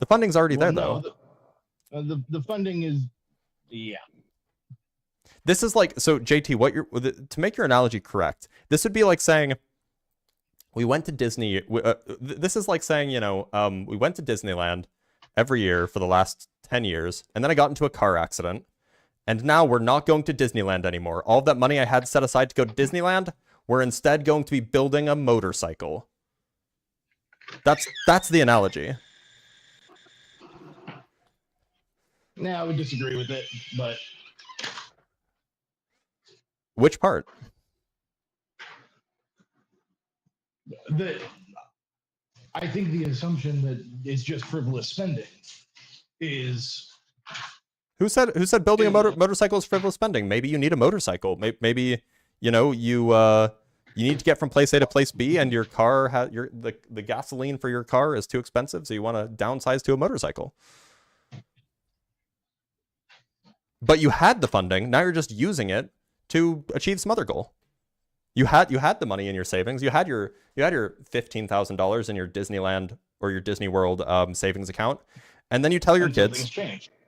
The funding's already there, though. The funding is, yeah. This is like, so JT, to make your analogy correct, this would be like saying we went to Disney. This is like saying, we went to Disneyland every year for the last 10 years, and then I got into a car accident, and now we're not going to Disneyland anymore. All of that money I had set aside to go to Disneyland, we're instead going to be building a motorcycle. That's the analogy. Now, I would disagree with it, but... Which part? I think the assumption that it's just frivolous spending is... Who said building a motorcycle is frivolous spending? Maybe you need a motorcycle. Maybe you need to get from place A to place B, and your car the gasoline for your car is too expensive, so you want to downsize to a motorcycle. But you had the funding. Now you're just using it to achieve some other goal. You had the money in your savings. You had your $15,000 in your Disneyland or your Disney World savings account, and then you tell your kids.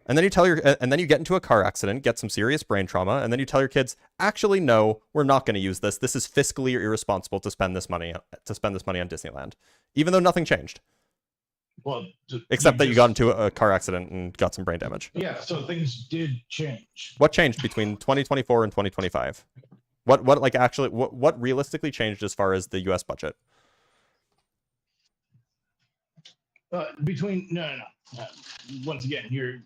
And then you get into a car accident, get some serious brain trauma, and then you tell your kids, actually, no, we're not going to use this. This is fiscally irresponsible to spend this money on Disneyland, even though nothing changed. Well, except that you got into a car accident and got some brain damage. Yeah, so things did change. What changed between 2024 and 2025? What realistically changed as far as the U.S. budget? No. Once again, you're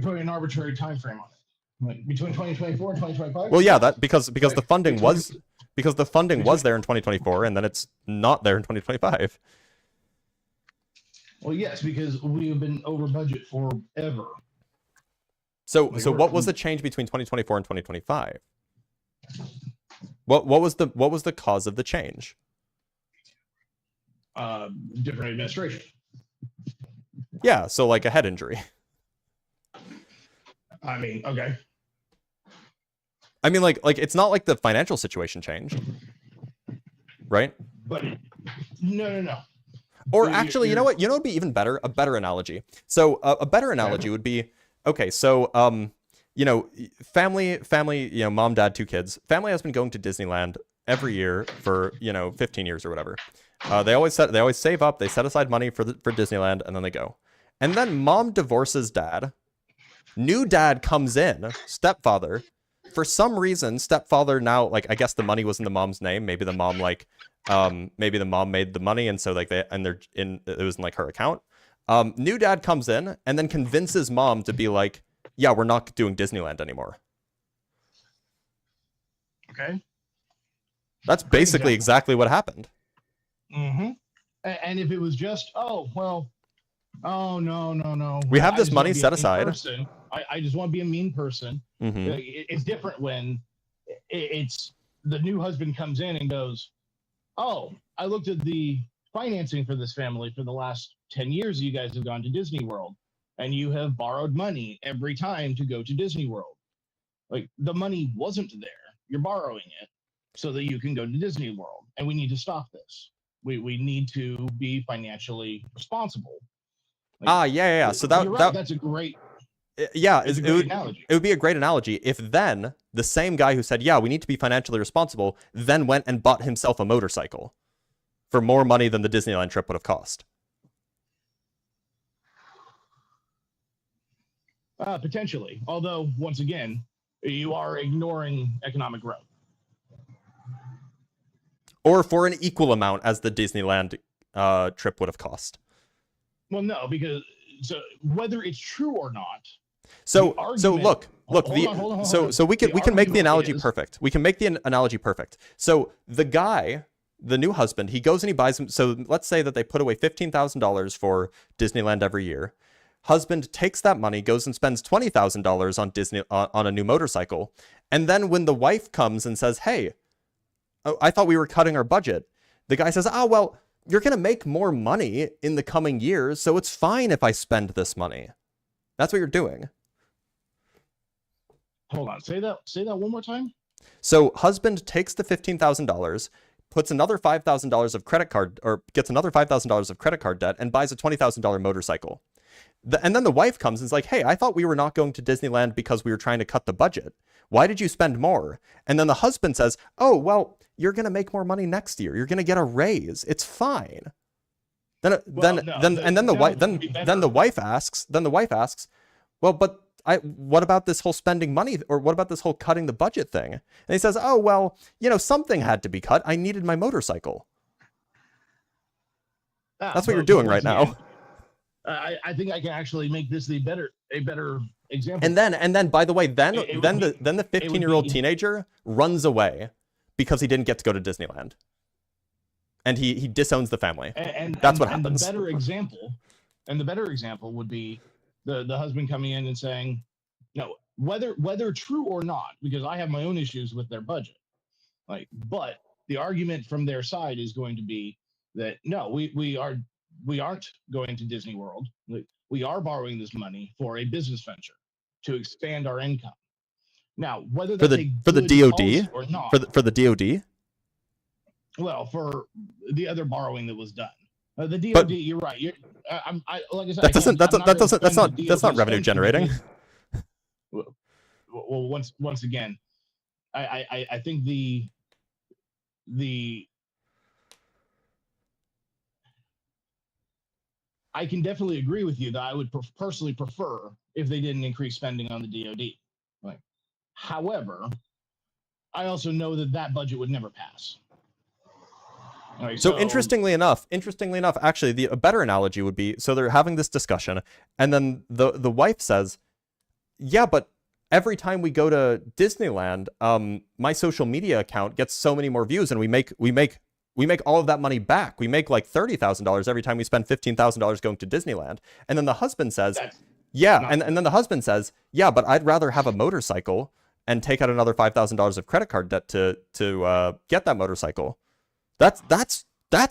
putting an arbitrary time frame on it. Like, between 2024 and 2025. Well, yeah, that because the funding was there in 2024, and then it's not there in 2025. Well, yes, because we have been over budget forever. So what was the change between 2024 and 2025? What was the cause of the change? Different administration. Yeah, so like a head injury. I mean, okay. I mean, like it's not like the financial situation changed, right? But no. Or actually, you know what? Would be even better? A better analogy. So a better analogy would be, okay, so family, mom, dad, 2 kids. Family has been going to Disneyland every year for 15 years or whatever. They always save up. They set aside money for Disneyland, and then they go. And then mom divorces dad. New dad comes in, stepfather. For some reason, stepfather now, like, I guess the money was in the mom's name. Maybe the mom maybe the mom made the money, and so like it was in like her account. New dad comes in and then convinces mom to be like, yeah, we're not doing Disneyland anymore. Okay. That's basically exactly what happened. Mm-hmm. And if it was just, oh no, we have this money set aside. I just want to be a mean person. Mm-hmm. It's different when it's the new husband comes in and goes, oh, I looked at the financing for this family for the last 10 years. You guys have gone to Disney World, and you have borrowed money every time to go to Disney World. Like, the money wasn't there. You're borrowing it so that you can go to Disney World, and we need to stop this. We need to be financially responsible. Like, yeah. So that's a great. Yeah, it would be a great analogy if then the same guy who said, yeah, we need to be financially responsible, then went and bought himself a motorcycle for more money than the Disneyland trip would have cost. Potentially. Although, once again, you are ignoring economic growth. Or for an equal amount as the Disneyland trip would have cost. Well, no, because whether it's true or not. So look. So we can make the analogy perfect. We can make the analogy perfect. So the guy, the new husband, he goes and he buys him. So let's say that they put away $15,000 for Disneyland every year. Husband takes that money, goes and spends $20,000 on a new motorcycle, and then when the wife comes and says, "Hey, I thought we were cutting our budget," the guy says, "Oh well, you're gonna make more money in the coming years, so it's fine if I spend this money." That's what you're doing. Hold on, say that one more time. So husband takes the $15,000, puts another $5,000 of credit card, or gets another $5,000 of credit card debt, and buys a $20,000 motorcycle. And then the wife comes and is like, "Hey, I thought we were not going to Disneyland because we were trying to cut the budget. Why did you spend more?" And then the husband says, "Oh, well, you're going to make more money next year. You're going to get a raise. It's fine." Then the wife asks, "Well, but what about this whole spending money, or what about this whole cutting the budget thing?" And he says, "Oh, well, something had to be cut. I needed my motorcycle." That's what you're doing right now. I think I can actually make this a better example. And then by the way, then the 15-year-old teenager runs away because he didn't get to go to Disneyland. And he disowns the family. And that's what happens. And the better example would be the husband coming in and saying, no, whether true or not, because I have my own issues with their budget. But the argument from their side is going to be that no, we aren't going to Disney World. We are borrowing this money for a business venture to expand our income. Now, whether that's for the DoD or not, for the DoD. Well, for the other borrowing that was done, the DoD. You're right. Like I said, that's not revenue generating. Well, once again, I think I can definitely agree with you that I would personally prefer if they didn't increase spending on the DoD. However, I also know that budget would never pass. So interestingly enough, actually, a better analogy would be, so they're having this discussion, and then the wife says, "Yeah, but every time we go to Disneyland, my social media account gets so many more views, and we make all of that money back. We make like $30,000 every time we spend $15,000 going to Disneyland." And then the husband says, and then the husband says, "Yeah, but I'd rather have a motorcycle and take out another $5,000 of credit card debt to get that motorcycle." That's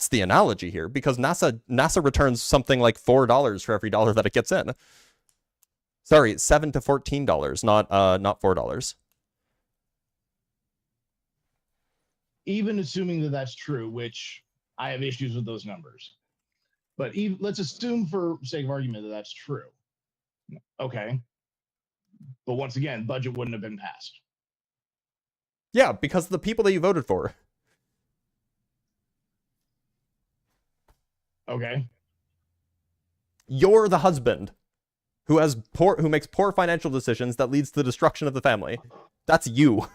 the analogy here, because NASA returns something like $4 for every dollar that it gets in. Sorry, $7 to $14, not $4. Even assuming that that's true, which I have issues with those numbers, but let's assume for sake of argument that that's true. Okay, but once again, budget wouldn't have been passed. Yeah, because of the people that you voted for. Okay. You're the husband who makes poor financial decisions that leads to the destruction of the family. That's you.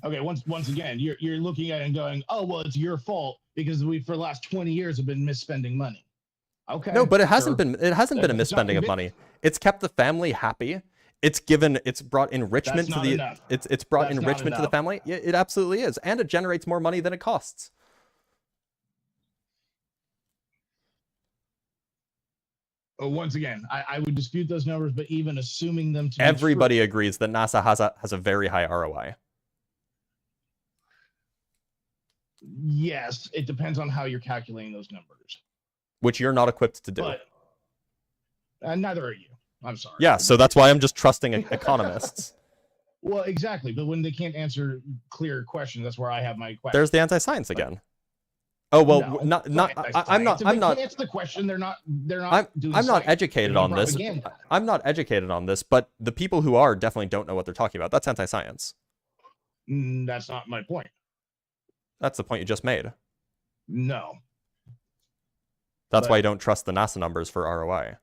Okay, once again, you're looking at it and going, oh well, it's your fault because we for the last 20 years have been misspending money. Okay. No, but it hasn't sure. been a misspending of money. It's kept the family happy. It's brought enrichment to the enough. it's brought That's enrichment to the family. Yeah, it absolutely is. And it generates more money than it costs. Once again, I would dispute those numbers, but even assuming them to Everybody agrees that NASA has a very high ROI. Yes, it depends on how you're calculating those numbers. Which you're not equipped to do. But neither are you. I'm sorry. Yeah, so that's why I'm just trusting economists. Well, exactly. But when they can't answer clear questions, that's where I have my question. There's the anti-science again. Oh well, No, I'm not. If they can't answer the question, they're not. I'm not educated on this. I'm not educated on this, but the people who are definitely don't know what they're talking about. That's anti-science. That's not my point. That's the point you just made. No. That's why you don't trust the NASA numbers for ROI.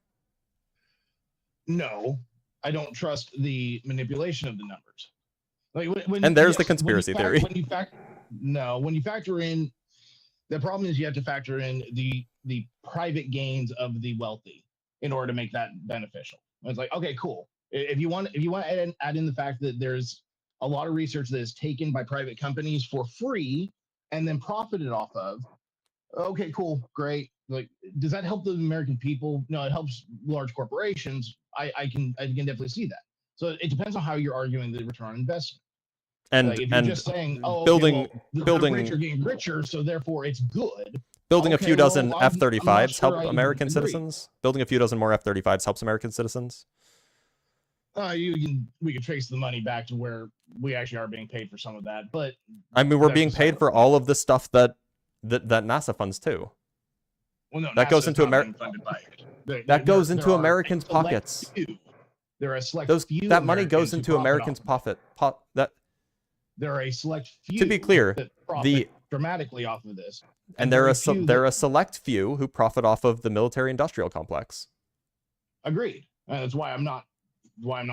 No, I don't trust the manipulation of the numbers. Like and there's the conspiracy theory. When you factor in, the problem is you have to factor in the private gains of the wealthy in order to make that beneficial. It's like, okay, cool. If you want to add in the fact that there's a lot of research that is taken by private companies for free and then profited off of, okay, cool, great. Like, does that help the American people? No, it helps large corporations. I can definitely see that. So it depends on how you're arguing the return on investment. And like if you're just saying, oh, building the rich are getting richer, so therefore it's good. Building a few dozen well, F-35s sure help American citizens. Building a few dozen more F-35s helps American citizens. We can trace the money back to where we actually are being paid for some of that, but I mean, we're being paid for all of the stuff that NASA funds too. Well, no, that goes into America. That goes into Americans' pockets. There are a select few. That money goes into Americans' pocket. There are a select few. To be clear, that profit dramatically off of this, and there are a select few who profit off of the military-industrial complex. Agreed. That's why I'm not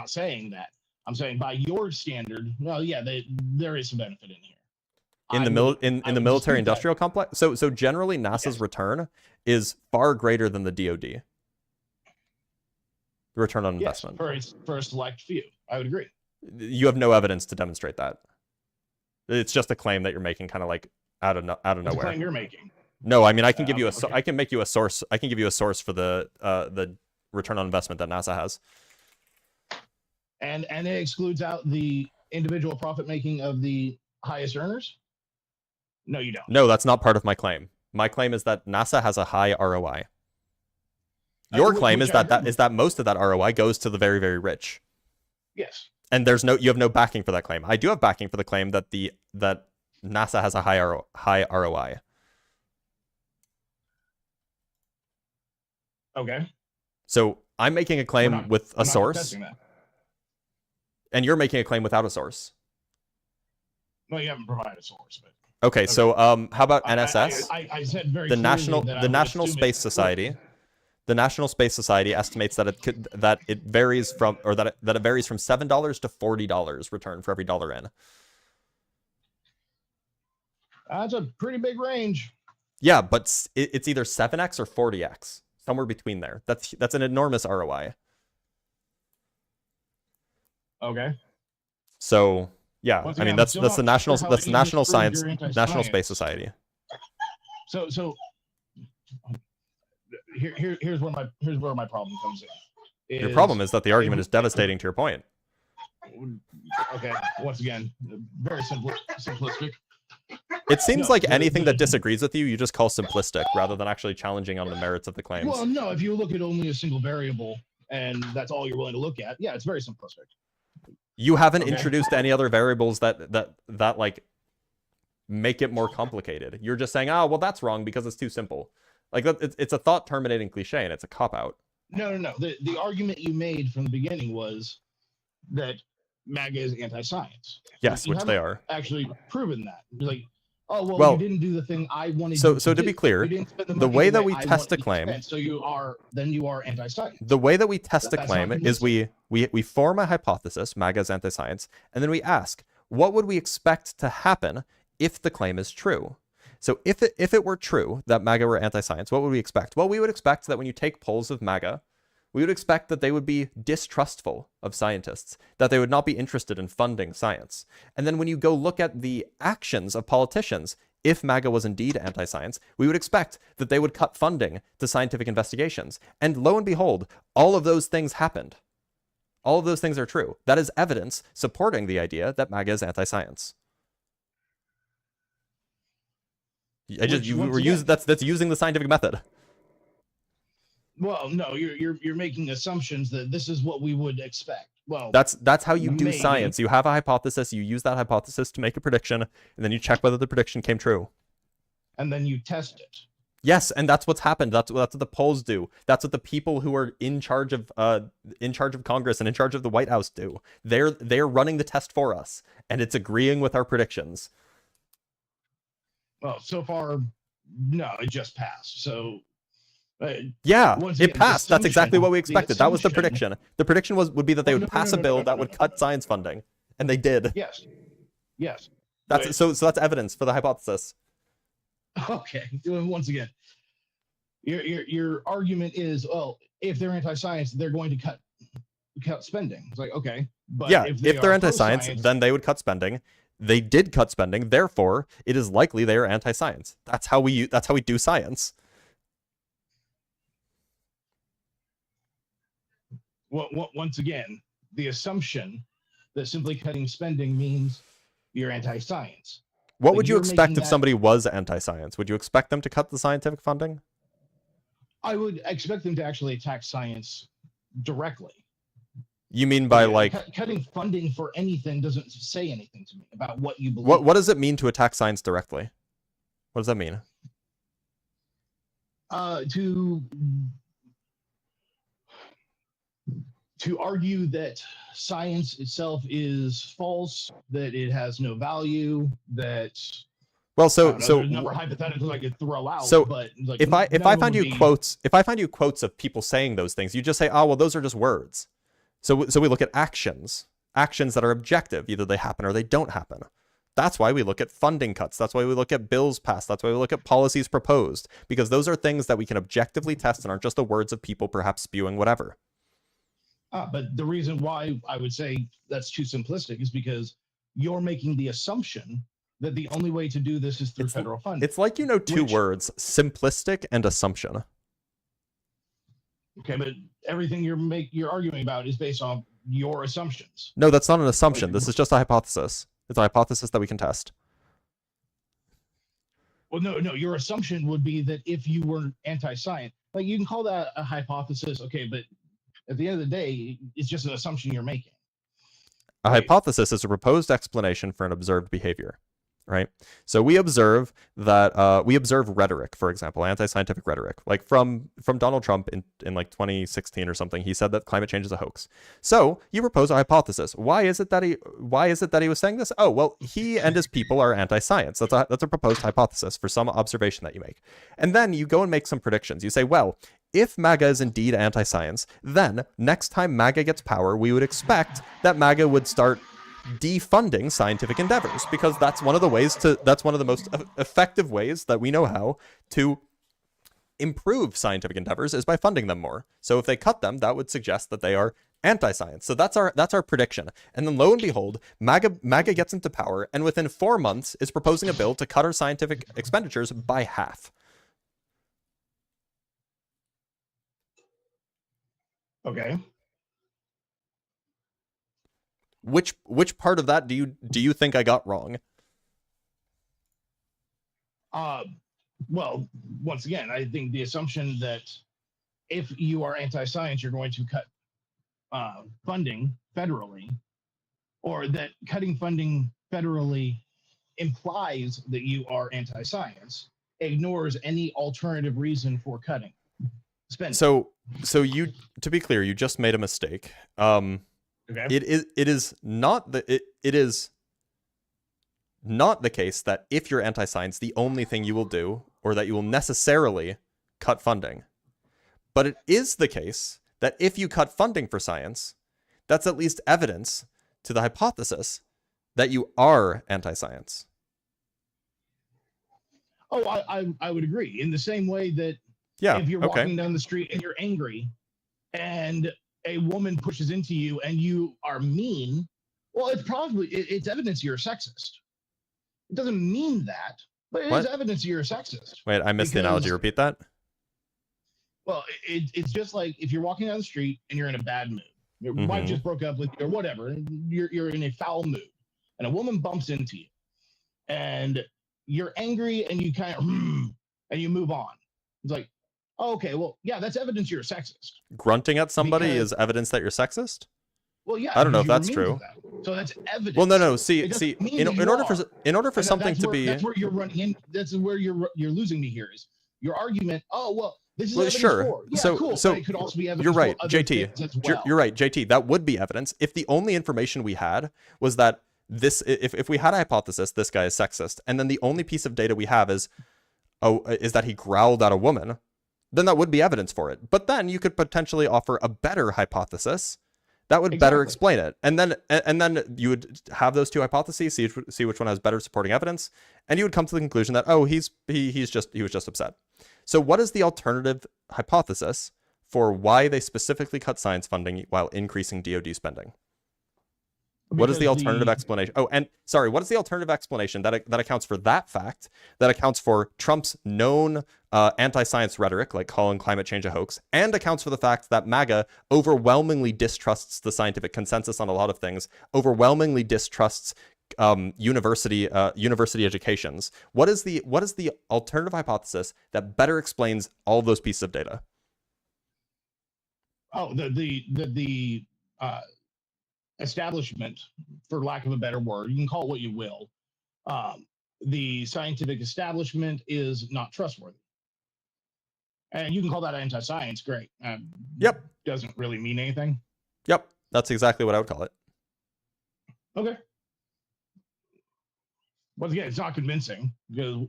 saying that. I'm saying by your standard, well, yeah, there is some benefit in here. In the military-industrial complex. So generally, NASA's return is far greater than the DoD. The return on investment. For a select few, I would agree. You have no evidence to demonstrate that. It's just a claim that you're making, kind of like out of nowhere. It's a claim you're making. No, I mean I can give you I can make you a source. I can give you a source for the return on investment that NASA has. And it excludes out the individual profit making of the highest earners? No, you don't. No, that's not part of my claim. My claim is that NASA has a high ROI. Your claim is that most of that ROI goes to the very, very rich. Yes. And you have no backing for that claim. I do have backing for the claim that that NASA has a high ROI. Okay. So I'm making a claim with a source. And you're making a claim without a source. Well, you haven't provided a source, but okay. So how about NSS? I said very the National Space Society. The National Space Society estimates that it varies from $7 to $40 return for every dollar in. That's a pretty big range. Yeah, but it's either 7x or 40x, somewhere between there. That's an enormous ROI. Okay. So yeah, I mean that's the National Space Society. So here's where my problem comes in. Your problem is that the argument is devastating to your point. Okay, once again, very simplistic. It seems like anything that disagrees with you, you just call simplistic rather than actually challenging on the merits of the claims. Well, no, if you look at only a single variable and that's all you're willing to look at, yeah, it's very simplistic. You haven't introduced any other variables that like make it more complicated. You're just saying, oh, well, that's wrong because it's too simple. Like it's a thought terminating cliche and it's a cop out. No. The argument you made from the beginning was that MAGA is anti-science. Yes, which they are. Actually proven that. Like, oh well, Well, you didn't do the thing I wanted. So you to do. be clear, You didn't spend the the money way that we I test a wanted you to claim, spend, so you are anti-science. the way that we test a That's claim not is we form a hypothesis, MAGA is anti-science, and then we ask, what would we expect to happen if the claim is true? So if it were true that MAGA were anti-science, what would we expect? Well, we would expect that when you take polls of MAGA, we would expect that they would be distrustful of scientists, that they would not be interested in funding science. And then when you go look at the actions of politicians, if MAGA was indeed anti-science, we would expect that they would cut funding to scientific investigations. And lo and behold, all of those things happened. All of those things are true. That is evidence supporting the idea that MAGA is anti-science. That's using the scientific method. Well, no, you're making assumptions that this is what we would expect. Well, that's how you do maybe. science. You have a hypothesis, you use that hypothesis to make a prediction, and then you check whether the prediction came true. And then you test it. Yes, and that's what's happened. That's what the polls do. That's what the people who are in charge of Congress and in charge of the White House do. They're running the test for us, and it's agreeing with our predictions. Well, so far, no, it just passed. So. Yeah, again, it passed. That's exactly what we expected. That was the prediction. The prediction would be that they would pass a bill that would cut science funding, and they did. Yes. That's so that's evidence for the hypothesis. Okay. Once again, your argument is, well, if they're anti-science, they're going to cut spending. It's like, okay, but yeah, if they're anti-science, then they would cut spending. They did cut spending, therefore, it is likely they are anti-science. That's how we do science. Once again, the assumption that simply cutting spending means you're anti-science. What would you expect if somebody was anti-science? Would you expect them to cut the scientific funding? I would expect them to actually attack science directly. You mean by like cutting funding for anything doesn't say anything to me about what you believe. What does it mean to attack science directly? What does that mean? To argue that science itself is false, that it has no value, that well, so there's a number of hypotheticals I could throw out. So but like, if I find you quotes of people saying those things, you just say, oh well, those are just words. So we look at actions that are objective, either they happen or they don't happen. That's why we look at funding cuts. That's why we look at bills passed. That's why we look at policies proposed, because those are things that we can objectively test and aren't just the words of people perhaps spewing whatever. But the reason why I would say that's too simplistic is because you're making the assumption that the only way to do this is through federal funding. It's like, two words, simplistic and assumption. Okay, but everything you're arguing about is based on your assumptions. No, that's not an assumption. This is just a hypothesis. It's a hypothesis that we can test. Well, no, your assumption would be that if you were anti-science, like you can call that a hypothesis, okay, but at the end of the day, it's just an assumption you're making. A hypothesis is a proposed explanation for an observed behavior, right? So we observe that we observe rhetoric, for example, anti-scientific rhetoric, like from Donald Trump in like 2016 or something. He said that climate change is a hoax. So you propose a hypothesis. Why is it that he was saying this? Oh, well, he and his people are anti-science. That's a proposed hypothesis for some observation that you make. And then you go and make some predictions. You say, well, if MAGA is indeed anti-science, then next time MAGA gets power, we would expect that MAGA would start defunding scientific endeavors, because that's one of the most effective ways that we know how to improve scientific endeavors is by funding them more. So if they cut them, that would suggest that they are anti-science. So that's our prediction. And then lo and behold, MAGA gets into power, and within 4 months is proposing a bill to cut our scientific expenditures by half. Okay. Which part of that do you think I got wrong? Well, once again, I think the assumption that if you are anti-science, you're going to cut funding federally, or that cutting funding federally implies that you are anti-science, ignores any alternative reason for cutting spending. So you, to be clear, you just made a mistake. Okay. It is not that it is not the case that if you're anti-science, the only thing you will do, or that you will necessarily cut funding. But it is the case that if you cut funding for science, that's at least evidence to the hypothesis that you are anti-science. Oh, I would agree. In the same way that if you're walking down the street and you're angry and a woman pushes into you and you are mean, well, it's evidence you're a sexist. It doesn't mean that, but it is evidence you're a sexist. Wait, I missed the analogy. Repeat that. Well, it's just like if you're walking down the street and you're in a bad mood. Your wife just broke up with you or whatever, and you're in a foul mood, and a woman bumps into you, and you're angry, and you kind of and you move on. It's like, oh, okay, well, yeah, that's evidence you're a sexist. Grunting at somebody is evidence that you're sexist? Well, yeah. I don't know if that's true. So that's evidence. Well, no. See. In order for something to be, that's where you're running in. That's where you're losing me here. Is your argument? Oh, well. This is well, sure. For. Yeah, so, cool. so it could also be evidence you're right, for other JT. well. You're right, JT. That would be evidence if the only information we had was that this. If we had a hypothesis, this guy is sexist, and then the only piece of data we have is that he growled at a woman, then that would be evidence for it. But then you could potentially offer a better hypothesis that would better explain it, and then you would have those two hypotheses, see which one has better supporting evidence, and you would come to the conclusion that he was just upset. So what is the alternative hypothesis for why they specifically cut science funding while increasing DoD spending? What is the alternative explanation? Oh, and sorry, what is the alternative explanation that accounts for that fact, that accounts for Trump's known anti-science rhetoric, like calling climate change a hoax, and accounts for the fact that MAGA overwhelmingly distrusts the scientific consensus on a lot of things, overwhelmingly distrusts university educations? What is the alternative hypothesis that better explains all of those pieces of data? Oh, the establishment, for lack of a better word, you can call it what you will. The scientific establishment is not trustworthy, and you can call that anti-science. Great. Yep. Doesn't really mean anything. Yep. That's exactly what I would call it. Okay. Once again, it's not convincing because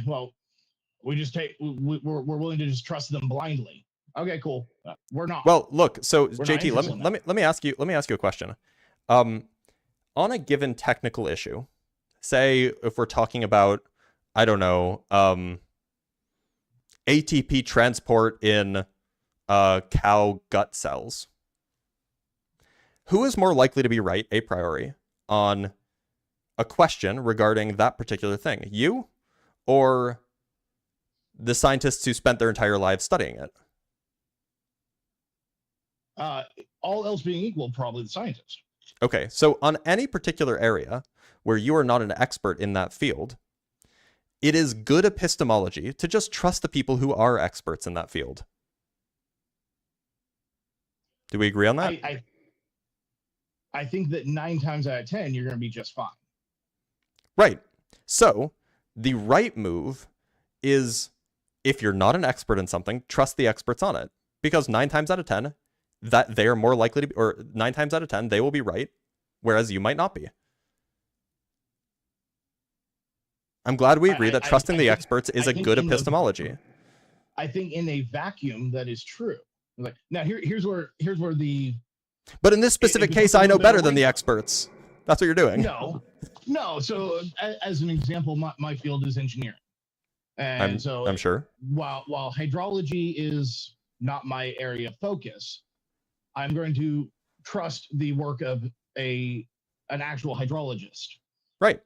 well, we're willing to just trust them blindly. Okay, cool. We're not. Well, look. So JT, let me ask you a question. On a given technical issue, say if we're talking about, I don't know, ATP transport in cow gut cells, who is more likely to be right a priori on a question regarding that particular thing? You or the scientists who spent their entire lives studying it? All else being equal, probably the scientist. Okay, so on any particular area where you are not an expert in that field, it is good epistemology to just trust the people who are experts in that field. Do we agree on that? I think that 9 times out of 10, you're going to be just fine. Right. So the right move is, if you're not an expert in something, trust the experts on it. Because 9 times out of 10, that they are more likely to be, or 9 times out of 10, they will be right, whereas you might not be. I'm glad we agree that trusting the experts is a good epistemology. I think in a vacuum that is true. Like now, here's where the. But in this specific case, I know better than the experts. That's what you're doing. No. So as an example, my field is engineering, and I'm sure. While hydrology is not my area of focus, I'm going to trust the work of an actual hydrologist. Right.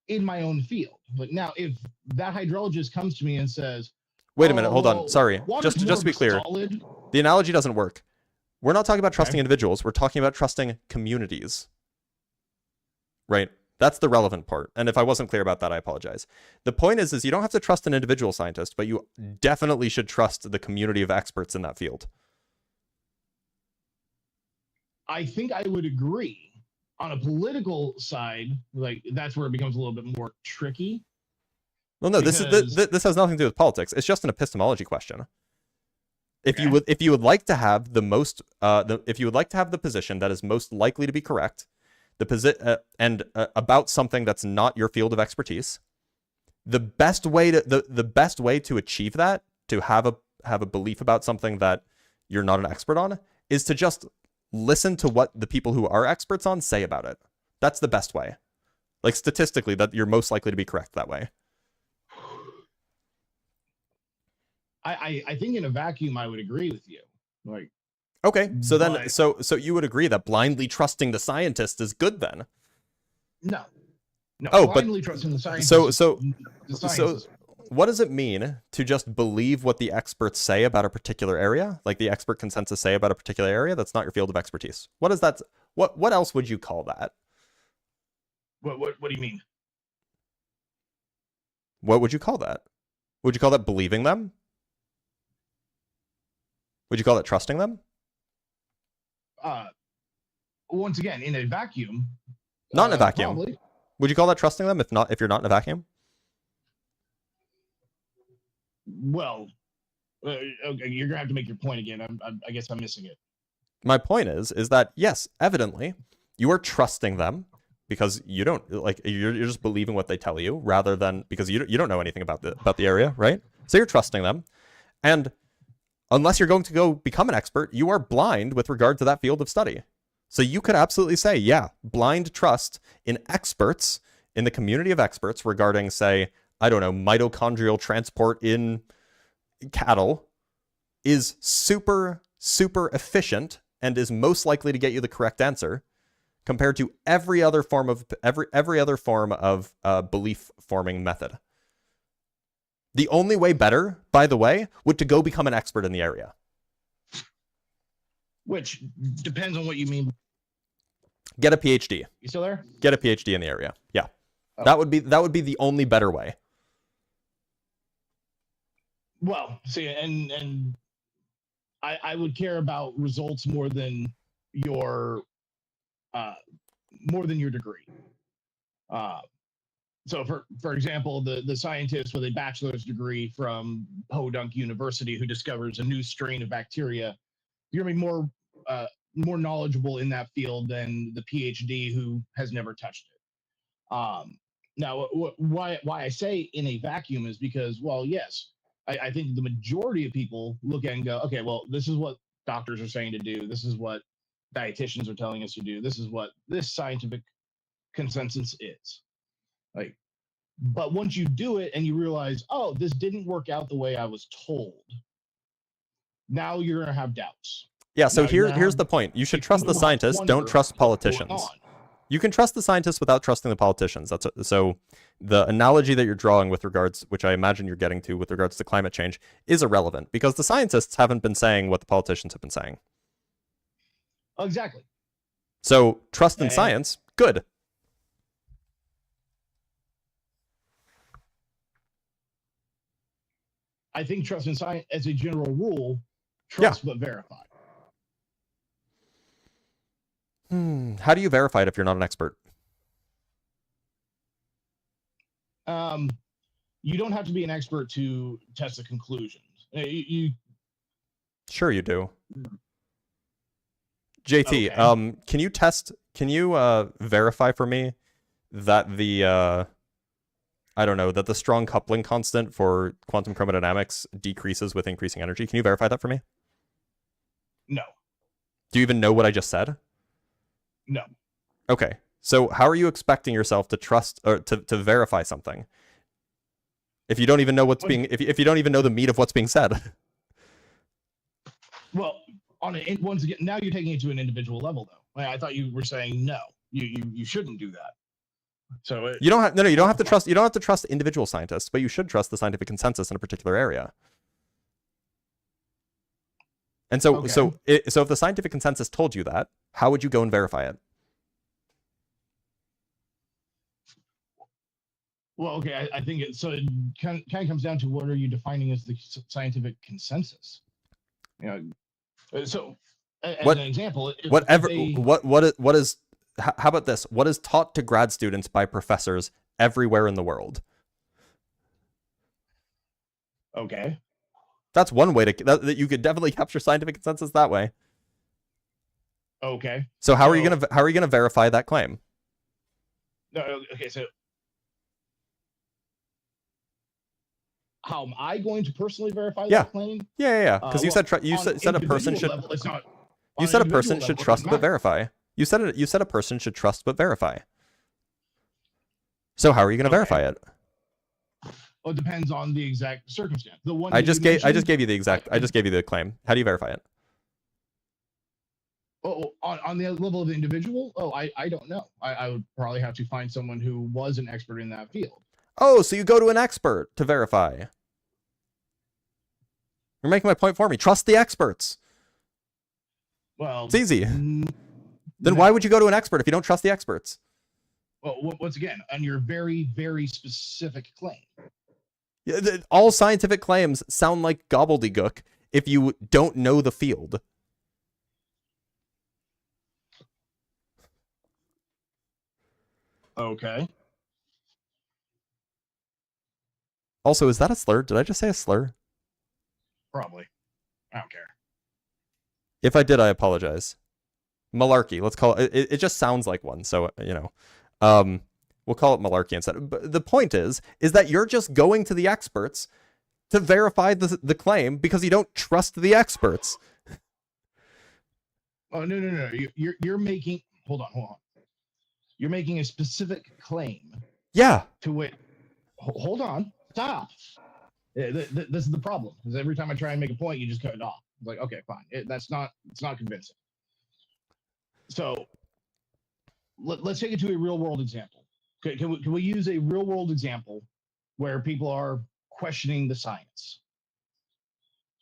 In my own field. Like now, if that hydrologist comes to me and says, wait a minute, hold on. Sorry. Just to be clear, the analogy doesn't work. We're not talking about trusting individuals. We're talking about trusting communities. Right? That's the relevant part. And if I wasn't clear about that, I apologize. The point is you don't have to trust an individual scientist, but you definitely should trust the community of experts in that field. I think I would agree. On a political side, like that's where it becomes a little bit more tricky. Well, no, this has nothing to do with politics. It's just an epistemology question. If you would like to have the most, if you would like to have the position that is most likely to be correct, about something that's not your field of expertise, the best way to achieve that, to have a belief about something that you're not an expert on, is to just listen to what the people who are experts on say about it. That's the best way. Like, statistically, that you're most likely to be correct that way. I think in a vacuum, I would agree with you. Like, okay, so then, so you would agree that blindly trusting the scientist is good then? No. Blindly trusting the scientist. So what does it mean to just believe what the experts say about a particular area, like the expert consensus say about a particular area that's not your field of expertise? What is that? What else would you call that? What do you mean? What would you call that? Would you call that believing them? Would you call that trusting them? Once again, in a vacuum. Not in a vacuum. Probably. Would you call that trusting them if you're not in a vacuum? Well, okay, you're gonna have to make your point again. I guess I'm missing it. My point is that yes, evidently, you are trusting them because you don't like you're just believing what they tell you rather than because you don't know anything about the area, right? So you're trusting them, and unless you're going to go become an expert, you are blind with regard to that field of study. So you could absolutely say, yeah, blind trust in experts, in the community of experts regarding, say, I don't know, mitochondrial transport in cattle is super, super efficient and is most likely to get you the correct answer compared to every other form of belief forming method. The only way better, by the way, would to go become an expert in the area. Which depends on what you mean. Get a PhD. You still there? Get a PhD in the area. Yeah. Oh. That would be the only better way. Well, see, and I would care about results more than your degree. So for example, the scientist with a bachelor's degree from Podunk University who discovers a new strain of bacteria, you're gonna be more knowledgeable in that field than the PhD who has never touched it. Now, why I say in a vacuum is because, well, yes, I think the majority of people look at it and go, okay, well, this is what doctors are saying to do. This is what dietitians are telling us to do. This is what this scientific consensus is. Like, but once you do it and you realize, oh, this didn't work out the way I was told, now you're gonna have doubts. Yeah, so here's the point. You should trust the scientists, don't trust politicians. You can trust the scientists without trusting the politicians. So the analogy that you're drawing with regards, which I imagine you're getting to with regards to climate change, is irrelevant because the scientists haven't been saying what the politicians have been saying. Exactly. So trust in science, good. I think trust in science, as a general rule, trust but verify. How do you verify it if you're not an expert? You don't have to be an expert to test the conclusions. Sure you do. JT, okay. Can you verify for me that the that the strong coupling constant for quantum chromodynamics decreases with increasing energy? Can you verify that for me? No. Do you even know what I just said? No. Okay. So how are you expecting yourself to trust or to verify something if you don't even know what's being if you don't even know the meat of what's being said? Well, once again, now you're taking it to an individual level, though. I thought you were saying no, you shouldn't do that. So you don't have you don't have to trust individual scientists, but you should trust the scientific consensus in a particular area. And so if the scientific consensus told you that, how would you go and verify it? Well, okay, I think it kind of comes down to what are you defining as the scientific consensus? So as an example, how about this? What is taught to grad students by professors everywhere in the world? Okay. That's one way that you could definitely capture scientific consensus that way. Okay. So how are you gonna verify that claim? No, okay, so how am I going to personally verify Yeah. that claim? Yeah. Because you said you on said a person individual should. level, it's not. You On said a individual person should level, it trust doesn't but matter. verify. You said a person should trust but verify. So how are you going to verify it? Well, it depends on the exact circumstance. The one I that just you gave mentioned, you the exact. I just gave you the claim. How do you verify it? Oh, on the level of the individual, I don't know. I would probably have to find someone who was an expert in that field. Oh, so you go to an expert to verify. You're making my point for me. Trust the experts. Well, it's easy. Then why would you go to an expert if you don't trust the experts? Well, once again, on your very, very specific claim. Yeah, all scientific claims sound like gobbledygook if you don't know the field. Okay. Also, is that a slur? Did I just say a slur? Probably. I don't care. If I did, I apologize. Malarkey. Let's call it. It just sounds like one, so we'll call it malarkey instead. But the point is that you're just going to the experts to verify the claim because you don't trust the experts. Oh no! You're making. Hold on. You're making a specific claim. Yeah. To it. Hold on. Stop. This is the problem. Because every time I try and make a point, you just cut it off. It's like, okay, fine. It's not convincing. So let's take it to a real world example. Can we use a real world example where people are questioning the science?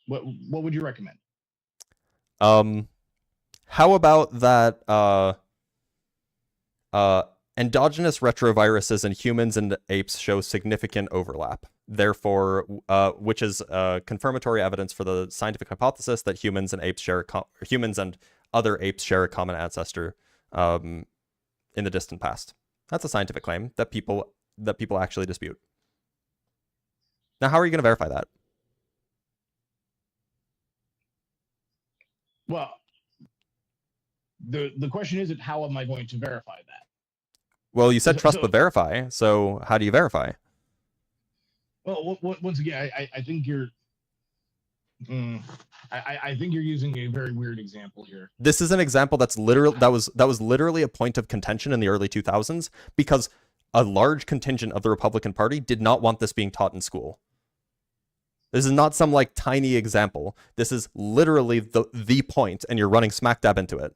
What would you recommend? How about that endogenous retroviruses in humans and apes show significant overlap. Therefore, which is confirmatory evidence for the scientific hypothesis that humans and other apes share a common ancestor in the distant past. That's a scientific claim that people actually dispute. Now, how are you going to verify that? Well, the question isn't how am I going to verify that? Well, you said trust but verify. So how do you verify? Well, once again, I think you're. I think you're using a very weird example here. This is an example that was literally a point of contention in the early 2000s because a large contingent of the Republican Party did not want this being taught in school. This is not some like tiny example. This is literally the point, and you're running smack dab into it.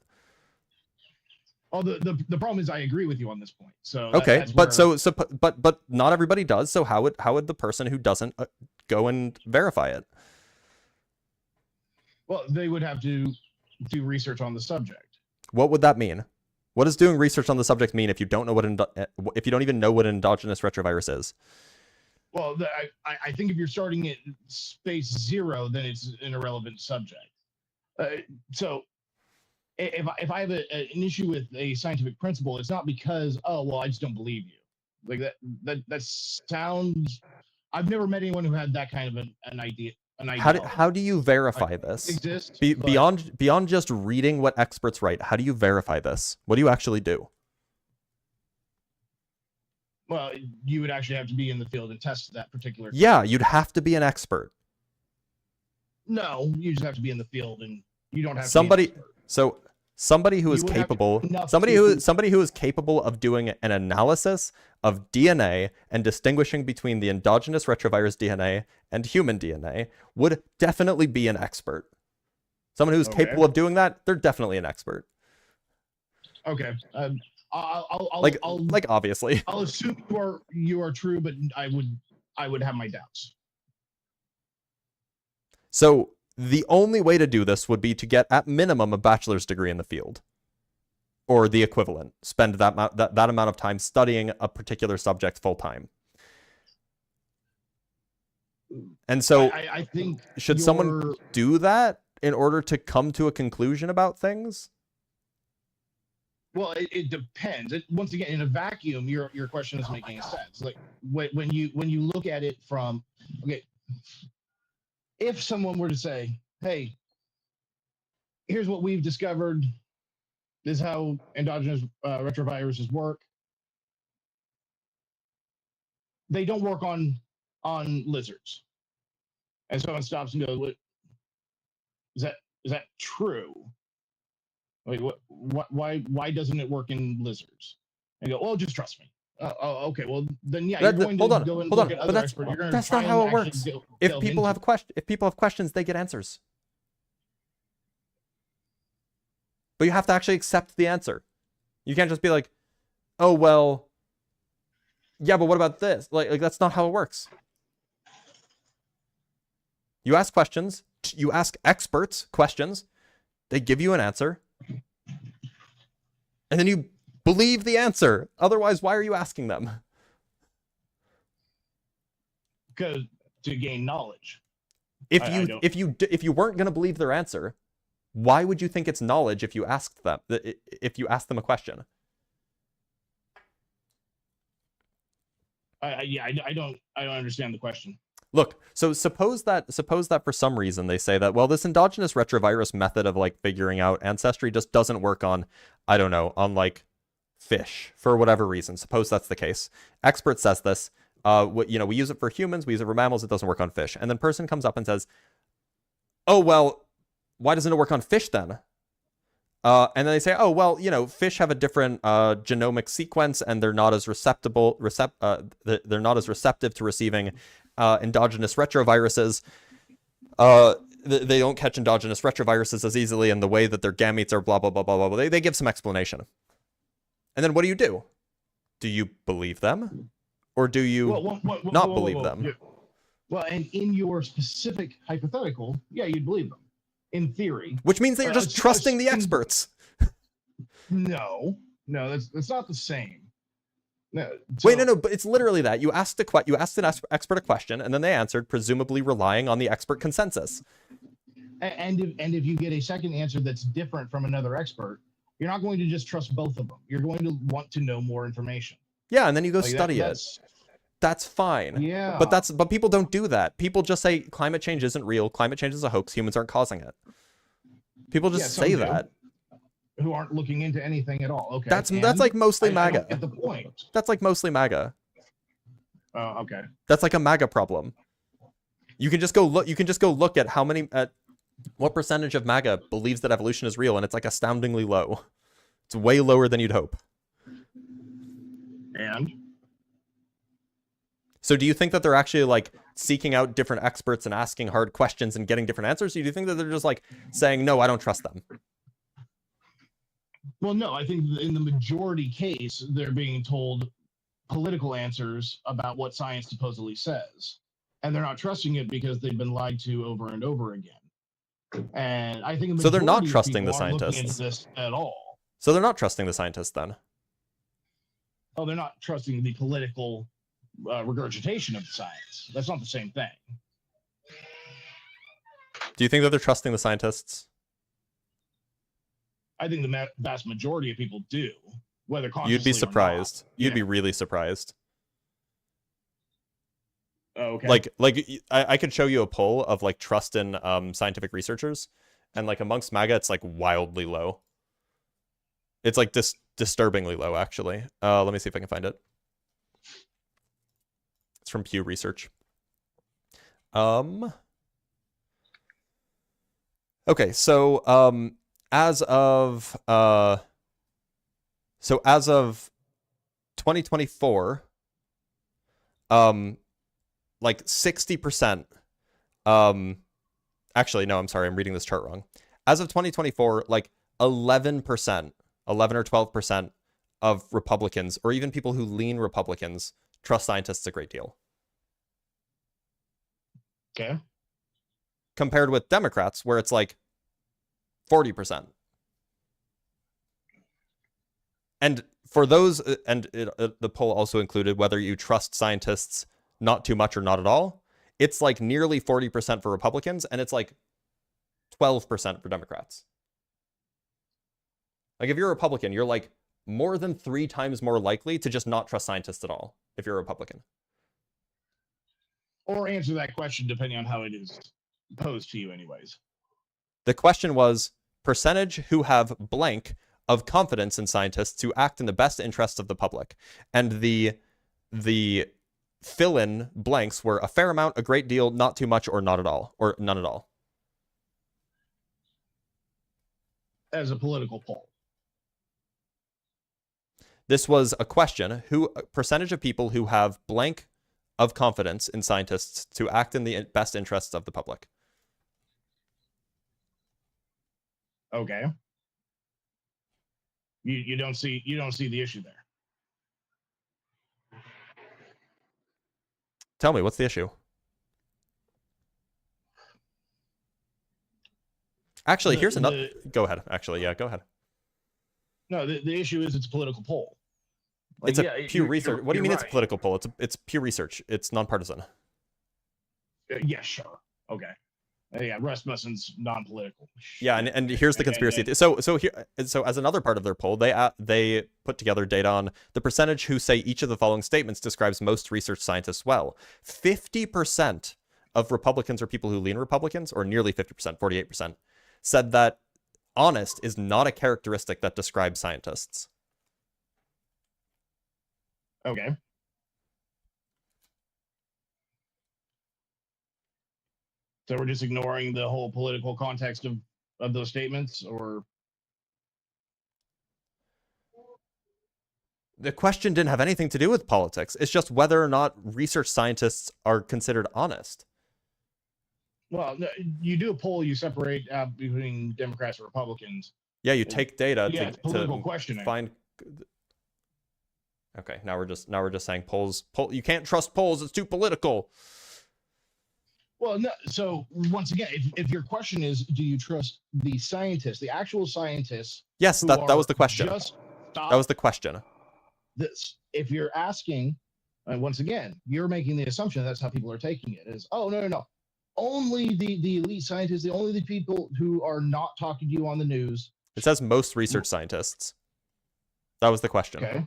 Oh, the problem is I agree with you on this point. So okay, but not everybody does. So how would the person who doesn't go and verify it? Well, they would have to do research on the subject. What would that mean? What does doing research on the subject mean if you don't know if you don't even know what an endogenous retrovirus is? Well, I think if you're starting at space 0, then it's an irrelevant subject. So if I have an issue with a scientific principle, it's not because, oh, well, I just don't believe you. Like that sounds. I've never met anyone who had that kind of an idea. How do you verify this? Beyond just reading what experts write, how do you verify this? What do you actually do? Well, you would actually have to be in the field and test that particular. Yeah, you'd have to be an expert. No, you just have to be in the field, and you don't have somebody. To be an expert. So somebody who is capable, somebody who is capable of doing an analysis of DNA and distinguishing between the endogenous retrovirus DNA and human DNA would definitely be an expert. Someone who's capable of doing that, they're definitely an expert. Okay. I'll obviously. I'll assume you are true, but I would have my doubts. So the only way to do this would be to get at minimum a bachelor's degree in the field, or the equivalent. Spend that amount of time studying a particular subject full time. And so, I think should someone do that in order to come to a conclusion about things? Well, it depends. Once again, in a vacuum, your question is making sense. Like when you look at it from, okay, if someone were to say, hey, here's what we've discovered, this is how endogenous retroviruses work, they don't work on lizards. And someone stops and goes, "What is that true? Like, why doesn't it work in lizards?" And go, "Well, just trust me." Oh, okay. Well, then yeah, you're going to go and look at other experts. You're going to That's not how it works. If people have questions, they get answers. But you have to actually accept the answer. You can't just be like, "Oh well, yeah, but what about this?" Like that's not how it works. You ask questions. You ask experts questions. They give you an answer. And then you believe the answer. Otherwise, why are you asking them? Because to gain knowledge. If you weren't going to believe their answer, why would you think it's knowledge if you asked them a question? I don't understand the question. Look, so suppose that for some reason they say that, well, this endogenous retrovirus method of like figuring out ancestry just doesn't work on, I don't know, on like fish for whatever reason. Suppose that's the case. Expert says this. We use it for humans, we use it for mammals, it doesn't work on fish. And then person comes up and says, "Oh well, why doesn't it work on fish then?" And then they say, "Oh well, fish have a different genomic sequence, and they're not as receptive to receiving endogenous retroviruses. They don't catch endogenous retroviruses as easily, and the way that their gametes are blah blah blah blah blah blah." They give some explanation, and then what do? Do you believe them, or do you not believe them? Yeah. Well, and in your specific hypothetical, yeah, you'd believe them. In theory, which means that you're just trusting the experts. No, that's not the same. No, but it's literally that. You asked an expert a question, and then they answered, presumably relying on the expert consensus. And if you get a second answer that's different from another expert, you're not going to just trust both of them. You're going to want to know more information. Yeah, and then you go study it. That's fine. Yeah. But people don't do that. People just say climate change isn't real. Climate change is a hoax. Humans aren't causing it. People just say that. Who aren't looking into anything at all. Okay. That's like mostly MAGA. I don't get the point. That's like mostly MAGA. Oh, okay. That's like a MAGA problem. You can just go look at what percentage of MAGA believes that evolution is real, and it's like astoundingly low. It's way lower than you'd hope. And so do you think that they're actually like seeking out different experts and asking hard questions and getting different answers? Or do you think that they're just like saying, "No, I don't trust them"? Well, no, I think in the majority case, they're being told political answers about what science supposedly says. And they're not trusting it because they've been lied to over and over again. And I think so they're not trusting the scientists into this at all. So they're not trusting the scientists then? Oh, they're not trusting the political regurgitation of the science. That's not the same thing. Do you think that they're trusting the scientists? I think the vast majority of people do, whether consciously You'd be surprised. Or not. You'd be really surprised. Okay. Like I could show you a poll of like trust in scientific researchers, and like amongst MAGA, it's like wildly low. It's like disturbingly low, actually. Let me see if I can find it. It's from Pew Research. Okay, so as of 2024, like 60%, actually, no, I'm sorry, I'm reading this chart wrong. As of 2024, like 11% or 12% of Republicans, or even people who lean Republicans, trust scientists a great deal. Okay. Compared with Democrats, where it's like 40%. And for those, the poll also included whether you trust scientists not too much or not at all. It's like nearly 40% for Republicans, and it's like 12% for Democrats. Like if you're a Republican, you're like more than 3 times more likely to just not trust scientists at all if you're a Republican. Or answer that question depending on how it is posed to you anyways. The question was percentage who have blank of confidence in scientists who act in the best interest of the public. And the fill in blanks were a fair amount, a great deal, not too much, or not at all, or none at all. As a political poll. This was a question: percentage of people who have blank of confidence in scientists to act in the best interests of the public. Okay. You don't see the issue there. Tell me, what's the issue? Actually, here's another. Go ahead. Actually, yeah, go ahead. No, the issue is it's a political poll. It's a Pew Research. What do you mean it's a political poll? It's Pew Research. It's nonpartisan. Yeah, sure. Okay. Yeah, Rasmussen's non-political. Yeah, and here's the conspiracy. So as another part of their poll, they put together data on the percentage who say each of the following statements describes most research scientists well. 50% of Republicans or people who lean Republicans, or nearly 50%, 48%, said that honest is not a characteristic that describes scientists. Okay. So we're just ignoring the whole political context of those statements, or? The question didn't have anything to do with politics. It's just whether or not research scientists are considered honest. Well, you do a poll, you separate between Democrats and Republicans. Yeah, you take data it's political questioning. Find. Okay, now we're just saying polls. You can't trust polls. It's too political. Well, no. So once again, if your question is, do you trust the scientists, the actual scientists? Yes, that was the question. That was the question. This, if you're asking, and once again, you're making the assumption that's how people are taking it. Is no. Only the elite scientists, only the people who are not talking to you on the news. It says most research scientists. That was the question. Okay.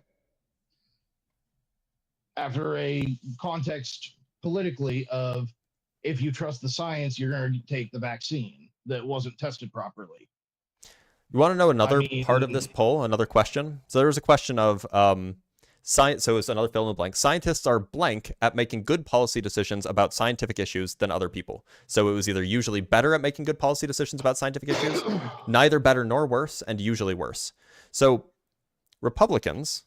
After a context politically of, if you trust the science, you're going to take the vaccine that wasn't tested properly. You want to know another part of this poll? Another question? So there was a question of science. So it's another fill in the blank. Scientists are blank at making good policy decisions about scientific issues than other people. So it was either usually better at making good policy decisions about scientific issues, neither better nor worse, and usually worse. So Republicans,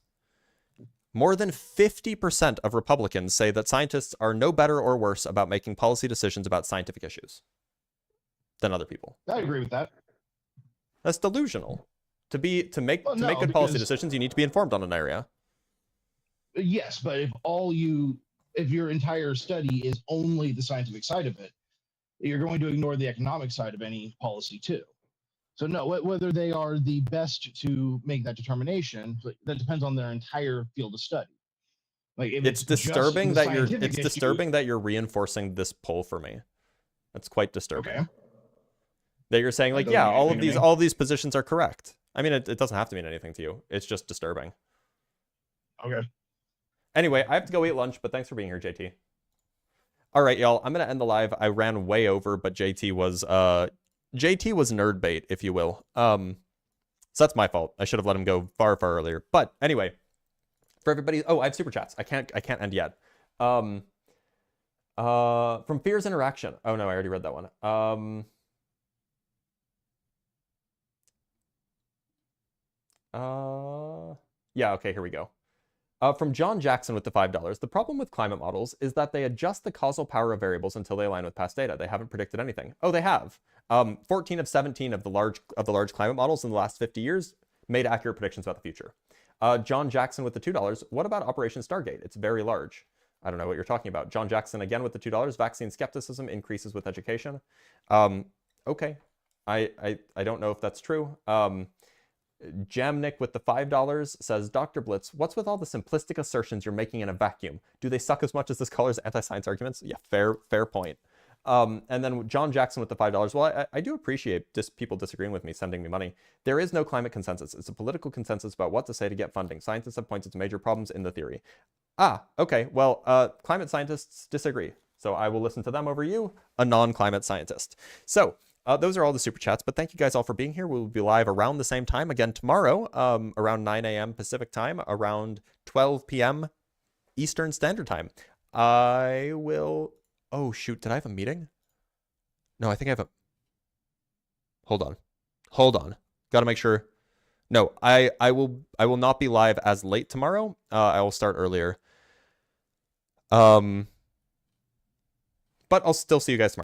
more than 50% of Republicans say that scientists are no better or worse about making policy decisions about scientific issues than other people. I agree with that. That's delusional. To make good policy decisions, you need to be informed on an area. Yes, but if your entire study is only the scientific side of it, you're going to ignore the economic side of any policy too. So no, whether they are the best to make that determination, that depends on their entire field of study. Like, if it's disturbing that you're reinforcing this poll for me. That's quite disturbing. Okay. That you're saying, like, yeah, all these positions are correct. I mean, it doesn't have to mean anything to you. It's just disturbing. Okay. Anyway, I have to go eat lunch, but thanks for being here, JT. All right, y'all. I'm gonna end the live. I ran way over, but JT was nerd bait, if you will. So that's my fault. I should have let him go far earlier. But anyway, for everybody, I have super chats. I can't end yet. From Fears Interaction. Oh no, I already read that one. Yeah, okay, here we go. From John Jackson with the $5. The problem with climate models is that they adjust the causal power of variables until they align with past data. They haven't predicted anything. Oh, they have. 14 of 17 of the large climate models in the last 50 years made accurate predictions about the future. John Jackson with the $2. What about Operation Stargate? It's very large. I don't know what you're talking about. John Jackson again with the $2. Vaccine skepticism increases with education. Okay. I don't know if that's true. Jamnik with the $5 says, Dr. Blitz, what's with all the simplistic assertions you're making in a vacuum? Do they suck as much as this caller's anti-science arguments? Yeah, fair point. And then John Jackson with the $5. Well, I do appreciate people disagreeing with me, sending me money. There is no climate consensus. It's a political consensus about what to say to get funding. Scientists have pointed to major problems in the theory. Okay. Well, climate scientists disagree. So I will listen to them over you, a non-climate scientist. So those are all the super chats, but thank you guys all for being here. We'll be live around the same time again tomorrow, around 9 a.m. Pacific time, around 12 p.m. Eastern Standard Time. I will. Oh shoot! Did I have a meeting? No, I think I have a. Hold on. Got to make sure. No, I will not be live as late tomorrow. I will start earlier. But I'll still see you guys tomorrow.